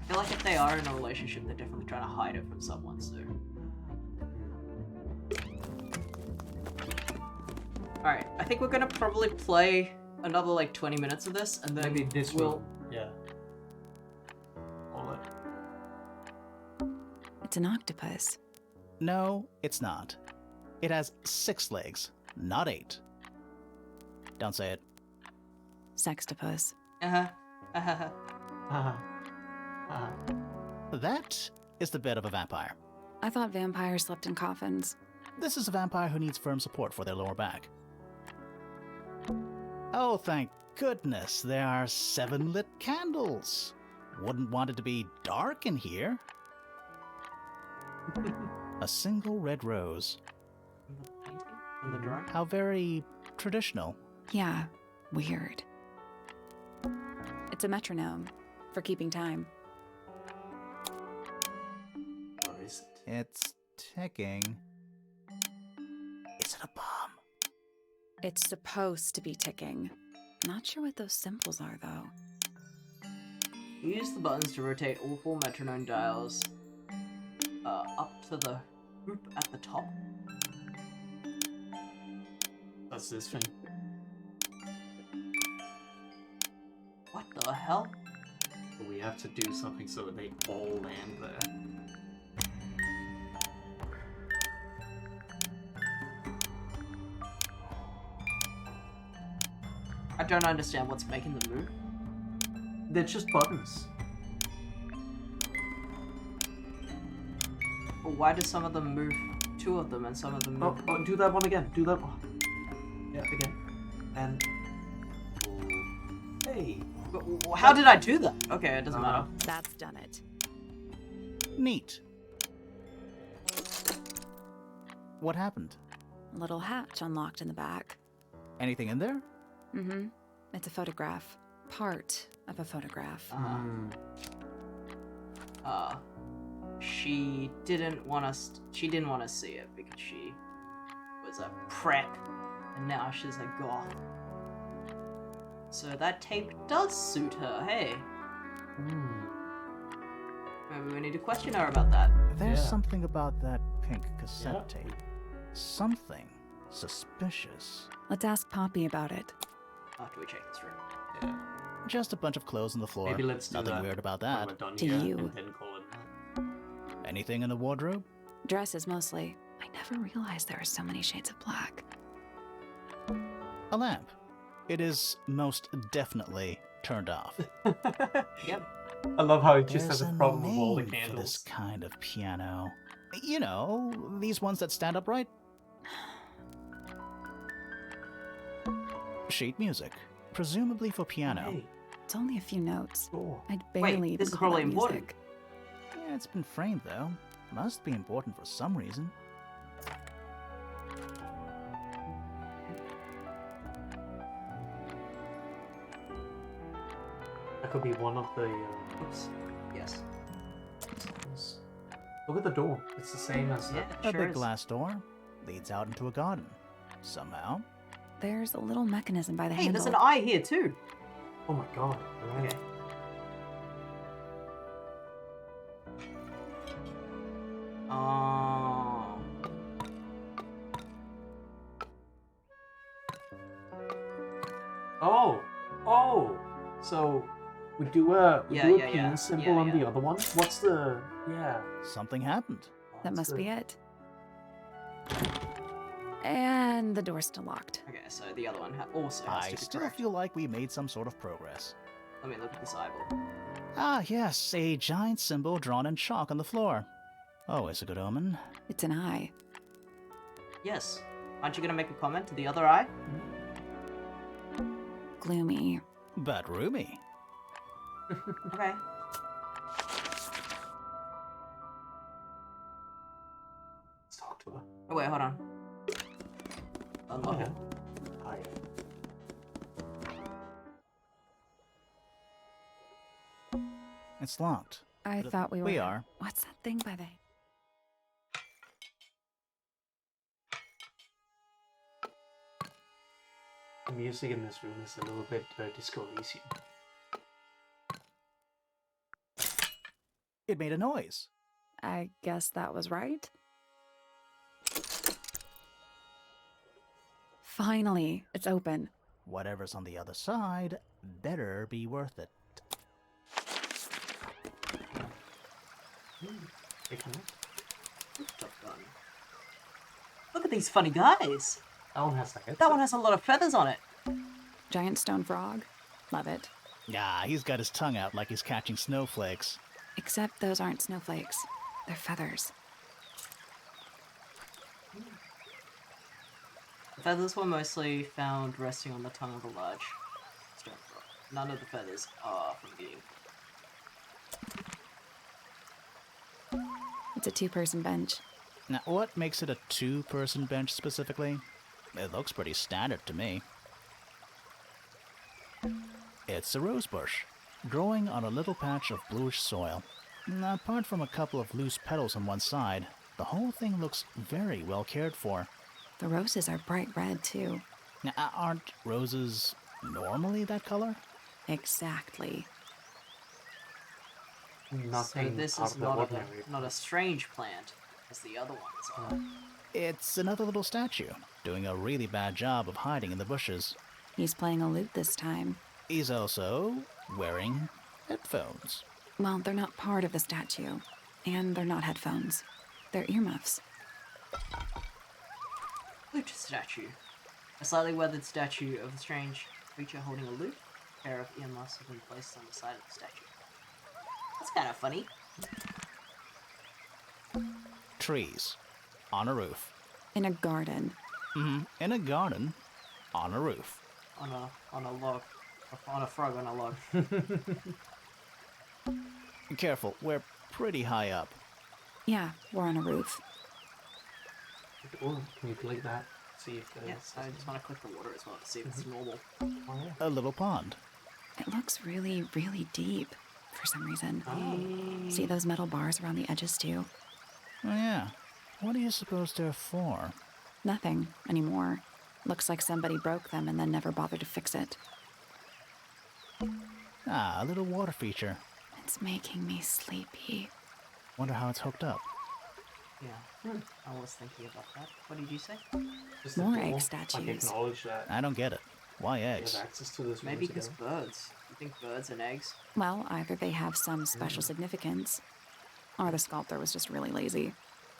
I feel like if they are in a relationship, they're definitely trying to hide it from someone, so... Alright, I think we're gonna probably play another, like, 20 minutes of this, and then Maybe this we'll... will. Yeah. All it. It's an octopus. No, it's not. It has 6 legs, not 8. Don't say it. Sextopus. Uh-huh. Uh-huh. That is the bit of a vampire. I thought vampires slept in coffins. This is a vampire who needs firm support for their lower back. Oh, thank goodness, there are 7 lit candles. Wouldn't want it to be dark in here. A single red rose. The painting? In the drawing? How very traditional. Yeah, weird. It's a metronome for keeping time. Or is it? It's ticking. Is it a bomb? It's supposed to be ticking. Not sure what those symbols are, though. Use the buttons to rotate all 4 metronome dials up to the hoop at the top. That's this thing. What the hell? But we have to do something so that they all land there. I don't understand what's making them move. They're just buttons. But why do some of them move? 2 of them and some of them move. Oh, do that one again. Do that one. Yeah, again. And. Hey. How did I do that? Okay, it doesn't matter. That's done it. Neat. What happened? A little hatch unlocked in the back. Anything in there? Mm-hmm. It's a photograph. Part of a photograph. She didn't want us. She didn't want to see it because she was a prep, and now she's a goth. So that tape does suit her. Hey, maybe we need to question her about that. There's Yeah. something about that pink cassette Yeah. tape. Something suspicious. Let's ask Poppy about it. After we check this room. Yeah. Just a bunch of clothes on the floor. Maybe let's do Nothing that weird about when that. we're done To here, you. and then call it. Anything in the wardrobe? Dresses mostly. I never realized there were so many shades of black. A lamp. It is most definitely turned off. Yep. I love how it just There's has a problem with all the name for this candles. kind of piano. You know, these ones that stand upright. Sheet music, presumably for piano. Hey, It's only a few notes. sure. I'd barely Wait, even this is call probably that important. music. Yeah, it's been framed though. Must be important for some reason. That could be one of the. Oops. Yes. Look at the door. It's the same as. Yeah, A sure big is. glass door leads out into a garden. Somehow. There's a little mechanism by the Hey, handle. there's an eye here too. Oh my god. Right. Okay. Oh. Oh. Oh. So We do a Yeah. penis symbol Yeah, on yeah. the other one. What's the Something happened. That what's must the- be it. And the door's still locked. Okay, so the other one also has I to be still correct. feel like we made some sort of progress. Let me look at this eyeball. Ah, yes, a giant symbol drawn in chalk on the floor. Always a good omen. It's an eye. Yes. Aren't you gonna make a comment to the other eye? Gloomy. But roomy. Okay. Let's talk to her. Oh wait, hold on. Unlock it. Hi. It's locked. I But thought we were. we are. What's that thing by the? The music in this room is a little bit Disco Elysium. It made a noise. I guess that was right. Finally, it's open. Whatever's on the other side better be worth it. Take a note. Top gun. Look at these funny guys. That one has like That one has a lot of feathers on it. Giant stone frog. Love it. Yeah, he's got his tongue out like he's catching snowflakes. Except those aren't snowflakes. They're feathers. The feathers were mostly found resting on the tongue of a large stone frog. None of the feathers are from the ink. It's a two-person bench. Now, what makes it a two-person bench specifically? It looks pretty standard to me. It's a rose bush, growing on a little patch of bluish soil. Now, apart from a couple of loose petals on one side, the whole thing looks very well cared for. The roses are bright red, too. Now, aren't roses normally that color? Exactly. nothing So this out is of the not ordinary. a strange plant, as the other ones are. It's another little statue, doing a really bad job of hiding in the bushes. He's playing a lute this time. He's also wearing headphones. Well, they're not part of the statue. And they're not headphones. They're earmuffs. Lute statue. A slightly weathered statue of a strange creature holding a lute. A pair of earmuffs have been placed on the side of the statue. That's kind of funny. Trees. On a roof. In a garden. In a garden. On a roof. On a log. On a frog on a log. Careful, we're pretty high up. Yeah, we're on a roof. Oh, can you click that? See if there's... Yes, I just want to click the water as well to see if it's normal. Oh, yeah. A little pond. It looks really, really deep for some reason. Oh. See those metal bars around the edges, too? Oh, yeah. What do you suppose they're for? Nothing anymore. Looks like somebody broke them and then never bothered to fix it. Ah, a little water feature. It's making me sleepy. Wonder how it's hooked up. Yeah, I was thinking about that. What did you say? Just the More door. egg Like, statues. acknowledge that I don't get it. Why you eggs? have access to this room Maybe because together. birds. You think birds and eggs? Well, either they have some special significance, or the sculptor was just really lazy.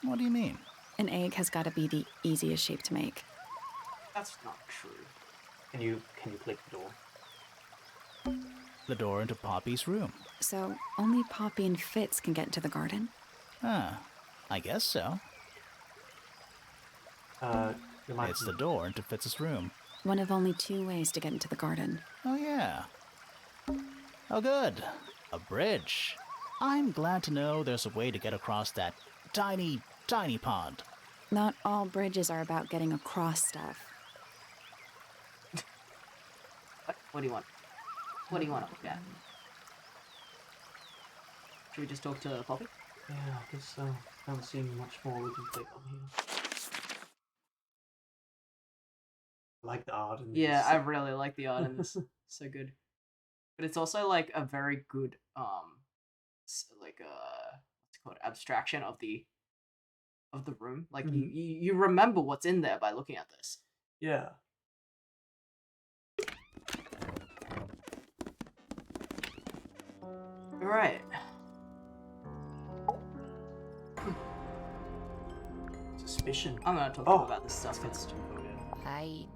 What do you mean? An egg has got to be the easiest shape to make. That's not true. Can you click the door? The door into Poppy's room. So, only Poppy and Fitz can get into the garden? Ah, I guess so. You might It's the door into Fitz's room. One of only two ways to get into the garden. Oh, yeah. Oh, good. A bridge. I'm glad to know there's a way to get across that tiny, tiny pond. Not all bridges are about getting across stuff. What do you want? What do you want to look at? Should we just talk to Poppy? Yeah, I guess so. Haven't seen much more we can click on here. I like the art in Yeah, this. I really like the art in this. So good. But it's also like a very good what's it called, abstraction of the room. Like you remember what's in there by looking at this. Yeah. Alright. Suspicion. I'm gonna talk to you about this stuff first. I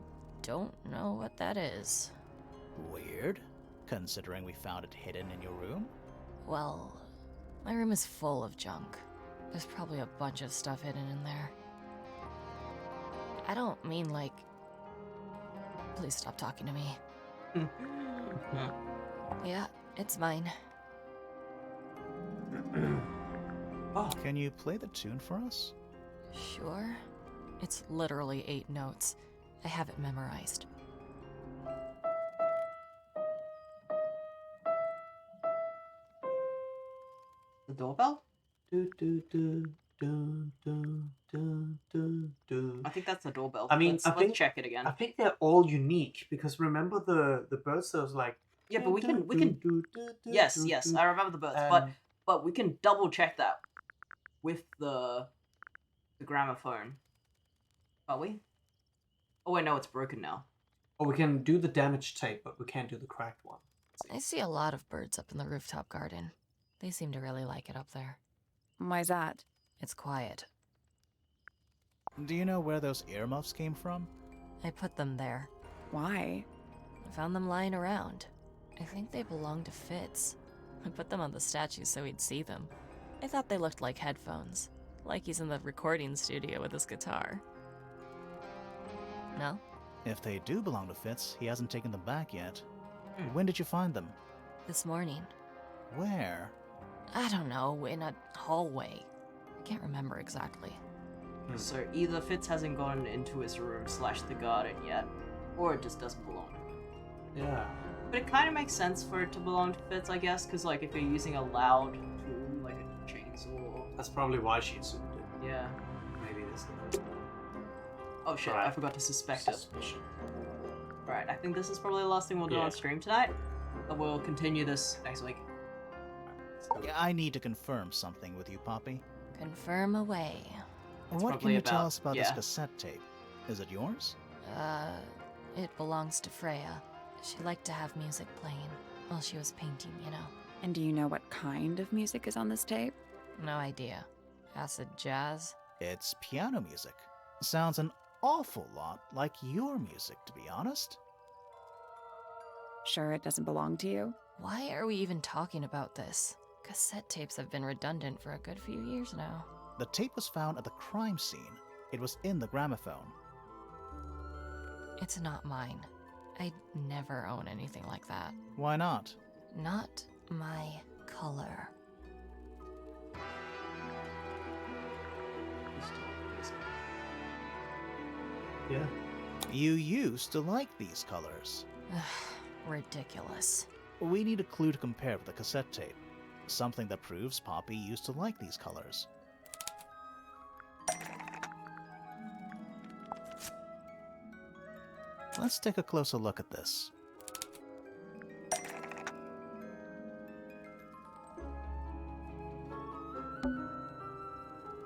don't know what that is. Weird, considering we found it hidden in your room. Well, my room is full of junk. There's probably a bunch of stuff hidden in there. I don't mean like... Please stop talking to me. Yeah, it's mine. Oh, Can you play the tune for us? Sure. It's literally 8 notes. I have it memorized. The doorbell? do do do do do do do do. I think that's the doorbell. I mean, let's check it again. I think they're all unique because remember the birds that was like. Yeah, but we can. Yes, yes, I remember the birds, but we can double check that with the gramophone. Are we? Oh wait, no, it's broken now. Or we can do the damaged tape, but we can't do the cracked one. I see a lot of birds up in the rooftop garden. They seem to really like it up there. Why's that? It's quiet. Do you know where those earmuffs came from? I put them there. Why? I found them lying around. I think they belong to Fitz. I put them on the statue so he'd see them. I thought they looked like headphones. Like he's in the recording studio with his guitar. No? If they do belong to Fitz, he hasn't taken them back yet. When did you find them? This morning. Where? I don't know, in a hallway. I can't remember exactly. So either Fitz hasn't gone into his room / the garden yet, or it just doesn't belong to him. Yeah. But it kind of makes sense for it to belong to Fitz, I guess, because like if you're using a loud tool like a chainsaw. That's probably why she assumed it. Yeah. Maybe this is Oh shit! Right. I forgot to suspect it. suspicion. Right. I think this is probably the last thing we'll do Yeah. on stream tonight. But we'll continue this next week. Yeah, I need to confirm something with you, Poppy. Confirm away. What can probably you tell about- us about yeah. this cassette tape? Is it yours? It belongs to Freya. She liked to have music playing while she was painting, you know. And do you know what kind of music is on this tape? No idea. Acid jazz? It's piano music. Sounds an awful lot like your music, to be honest. Sure it doesn't belong to you? Why are we even talking about this? Cassette tapes have been redundant for a good few years now. The tape was found at the crime scene. It was in the gramophone. It's not mine. I'd never own anything like that. Why not? Not my color. Yeah. You used to like these colors. Ridiculous. We need a clue to compare with the cassette tape. Something that proves Poppy used to like these colors. Let's take a closer look at this.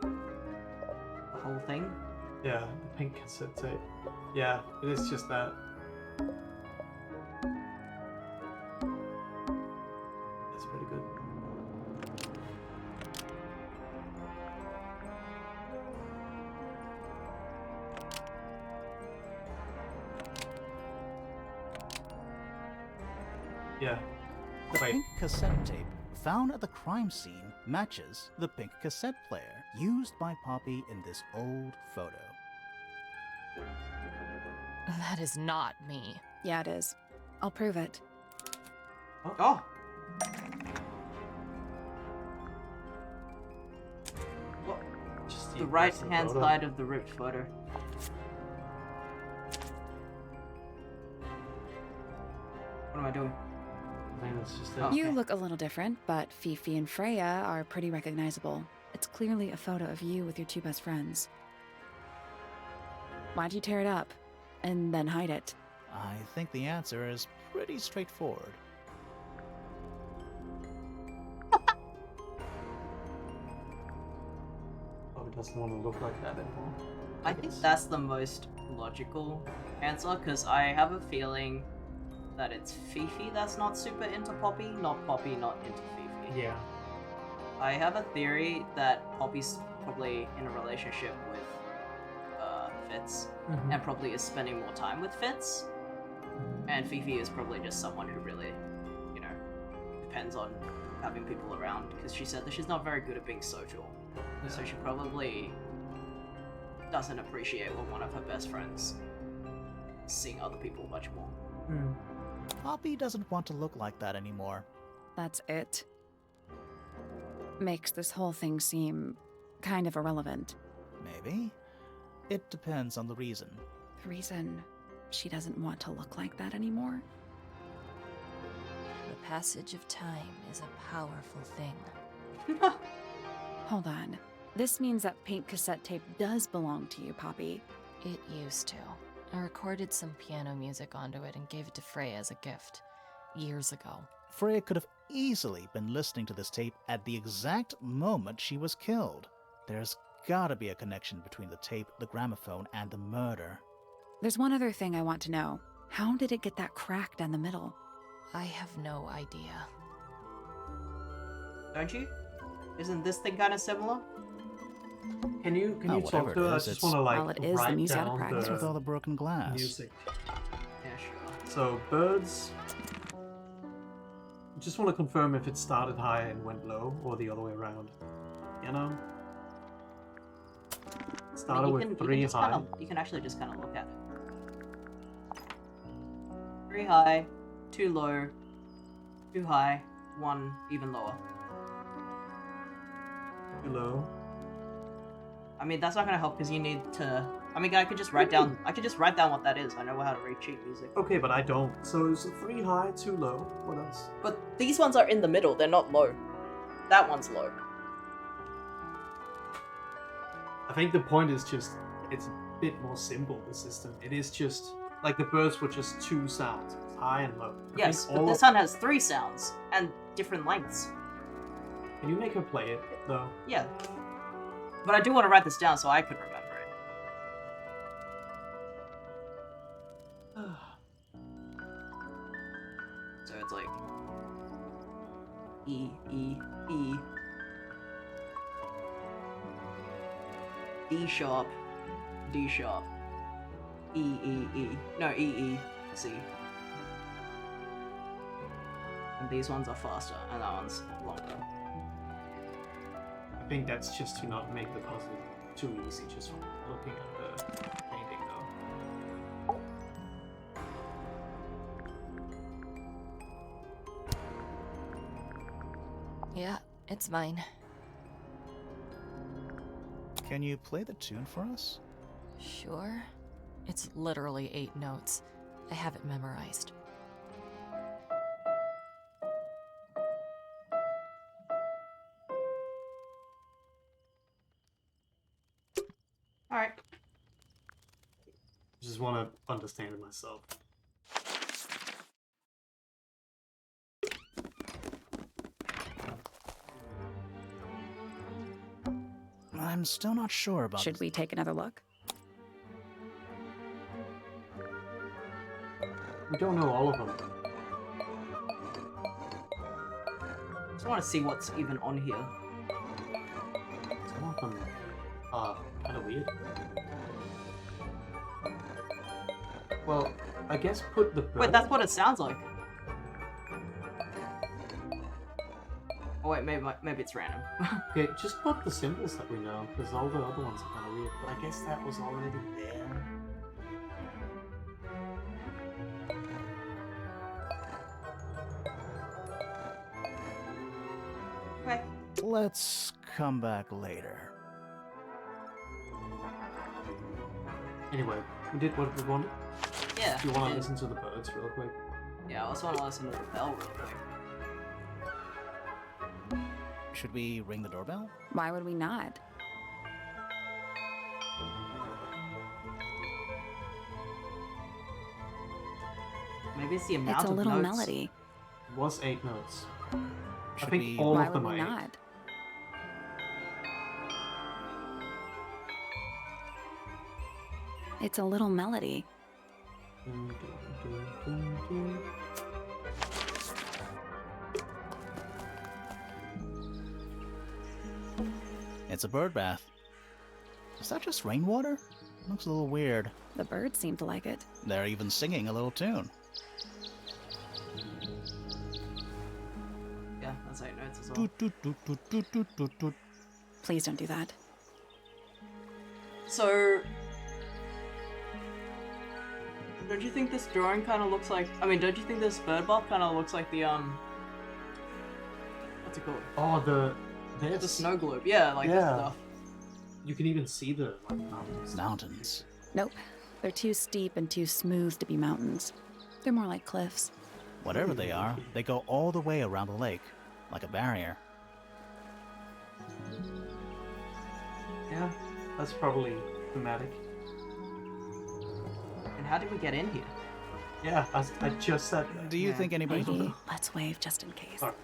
The whole thing. Yeah, the pink cassette tape. Yeah, it is just that. That's pretty good. Yeah. The Wait. pink cassette tape found at the crime scene matches the pink cassette player used by Poppy in this old photo. That is not me. Yeah, it is. I'll prove it. Oh. What? Just The right recent hand photo. side of the ripped photo. What am I doing? I think it's just Oh. that. You Okay. look a little different, but Fifi and Freya are pretty recognizable. It's clearly a photo of you with your two best friends. Why'd you tear it up? And then hide it? I think the answer is pretty straightforward. Probably doesn't want to look like that anymore. I think that's the most logical answer because I have a feeling that it's Fifi that's not super into Poppy, not Poppy not into Fifi. Yeah. I have a theory that Poppy's probably in a relationship with Fitz, Mhm. and probably is spending more time with Fitz, and Fifi is probably just someone who really, you know, depends on having people around, because she said that she's not very good at being social, so she probably doesn't appreciate when one of her best friends is seeing other people much more. Mm. Poppy doesn't want to look like that anymore. That's it. Makes this whole thing seem kind of irrelevant. Maybe. It depends on the reason. The reason she doesn't want to look like that anymore? The passage of time is a powerful thing. Hold on. This means that pink cassette tape does belong to you, Poppy. It used to. I recorded some piano music onto it and gave it to Freya as a gift. Years ago. Freya could have easily been listening to this tape at the exact moment she was killed. There's gotta be a connection between the tape, the gramophone, and the murder. There's one other thing I want to know. How did it get that crack down the middle? I have no idea. Don't you? Isn't this thing kind of similar? Can you whatever talk it to her? I is, just it's- want to like Well, it is the write music out of down practice With all the broken glass. music. Yeah, sure. So birds. Just want to confirm if it started high and went low, or the other way around. You know. Started with 3 high. You can actually just kind of look at it. 3 high, 2 low, 2 high, 1 even lower. Too low. I mean, that's not gonna help because you need to. I mean, I could just write down. I could just write down what that is. I know how to read sheet music. Okay, but I don't. So it's 3 high, 2 low. What else? But these ones are in the middle. They're not low. That one's low. I think the point is just it's a bit more simple. The system. It is just like the birds were just 2 sounds, high and low. I Yes, think but all this of- one has 3 sounds and different lengths. Can you make her play it though? Yeah. But I do want to write this down so I could remember it. So it's like E, E, E, D sharp, D sharp, E, E, E. No, E, E, C. And these ones are faster, and that one's longer. I think that's just to not make the puzzle too easy, just from looking at the painting though. Yeah, it's mine. Can you play the tune for us? Sure. It's literally 8 notes. I have it memorized. Alright. Just want to understand it myself. I'm still not sure about Should we take another look? We don't know all of them. Just want to see what's even on here. Some of them are kind of weird. Well, I guess put the bird. Wait, that's what it sounds like. Oh wait, maybe it's random. Okay, just put the symbols that we know, because all the other ones are kind of weird. But I guess that was already there. Okay. Let's come back later. Anyway, we did what we wanted. Yeah. Do you want to yeah. listen to the birds real quick? Yeah, I also want to listen to the bell real quick. Should we ring the doorbell? Why would we not? Maybe it's the amount It's a of little notes. melody. It was 8 notes. Should I think we... all Why of would them we are 8. not? It's a little melody. Dun, dun, dun, dun, dun. It's a bird bath. Is that just rainwater? Looks a little weird. The birds seem to like it. They're even singing a little tune. Yeah, that's how it notes as well. Toot, toot, toot, toot, toot, toot, toot, toot. Please don't do that. So, don't you think this drawing kind of looks like? I mean, don't you think this bird bath kind of looks like the what's it called? Oh, the snow globe. Yeah, like this Yeah. stuff. You can even see the mountains. Mountains. Nope. They're too steep and too smooth to be mountains. They're more like cliffs. Whatever they are, they go all the way around the lake, like a barrier. Yeah, that's probably thematic. And how did we get in here? Yeah, I just said that. Do you Yeah. think anybody... Maybe let's wave just in case. Alright.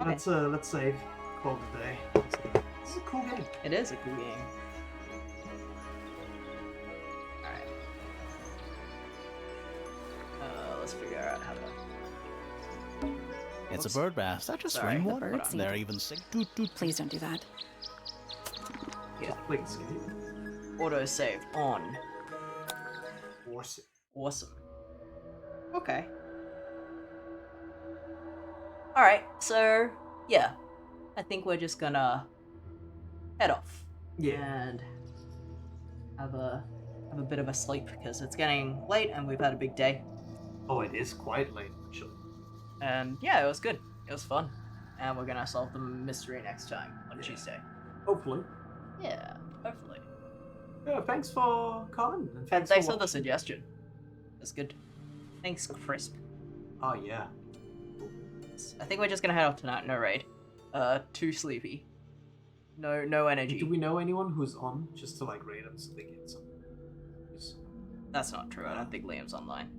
Okay. Let's save. Call it a day. This is a cool game. It is a cool game. Alright. Let's figure out how to... It's a Oops. bird bath. Is that just Sorry, the rainwater? birds seem They're to- even singing. Toot, toot. Please don't do that. Yeah. Click escape. Auto-save on. Force it. Awesome. Okay. Alright, so, yeah. I think we're just gonna head off. And have a bit of a sleep, because it's getting late and we've had a big day. Oh, it is quite late, actually. And yeah, it was good. It was fun. And we're gonna solve the mystery next time on Tuesday. Hopefully. Yeah, hopefully. Yeah, thanks for coming. And thanks for the watching. suggestion. That's good. Thanks, Crisp. Oh, yeah. I think we're just gonna head off tonight. No raid. Too sleepy. No energy. Do we know anyone who's on just to like raid them so they get some? Just... That's not true. I don't think Liam's online.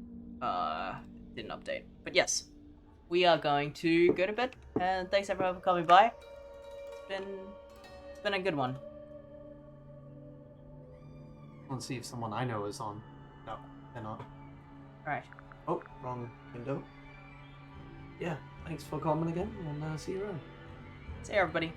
Didn't update. But yes, we are going to go to bed. And thanks everyone for coming by. It's been a good one. Let's see if someone I know is on. No, they're not. Alright. Oh, wrong window. Yeah, thanks for coming again, and see you around. See you everybody.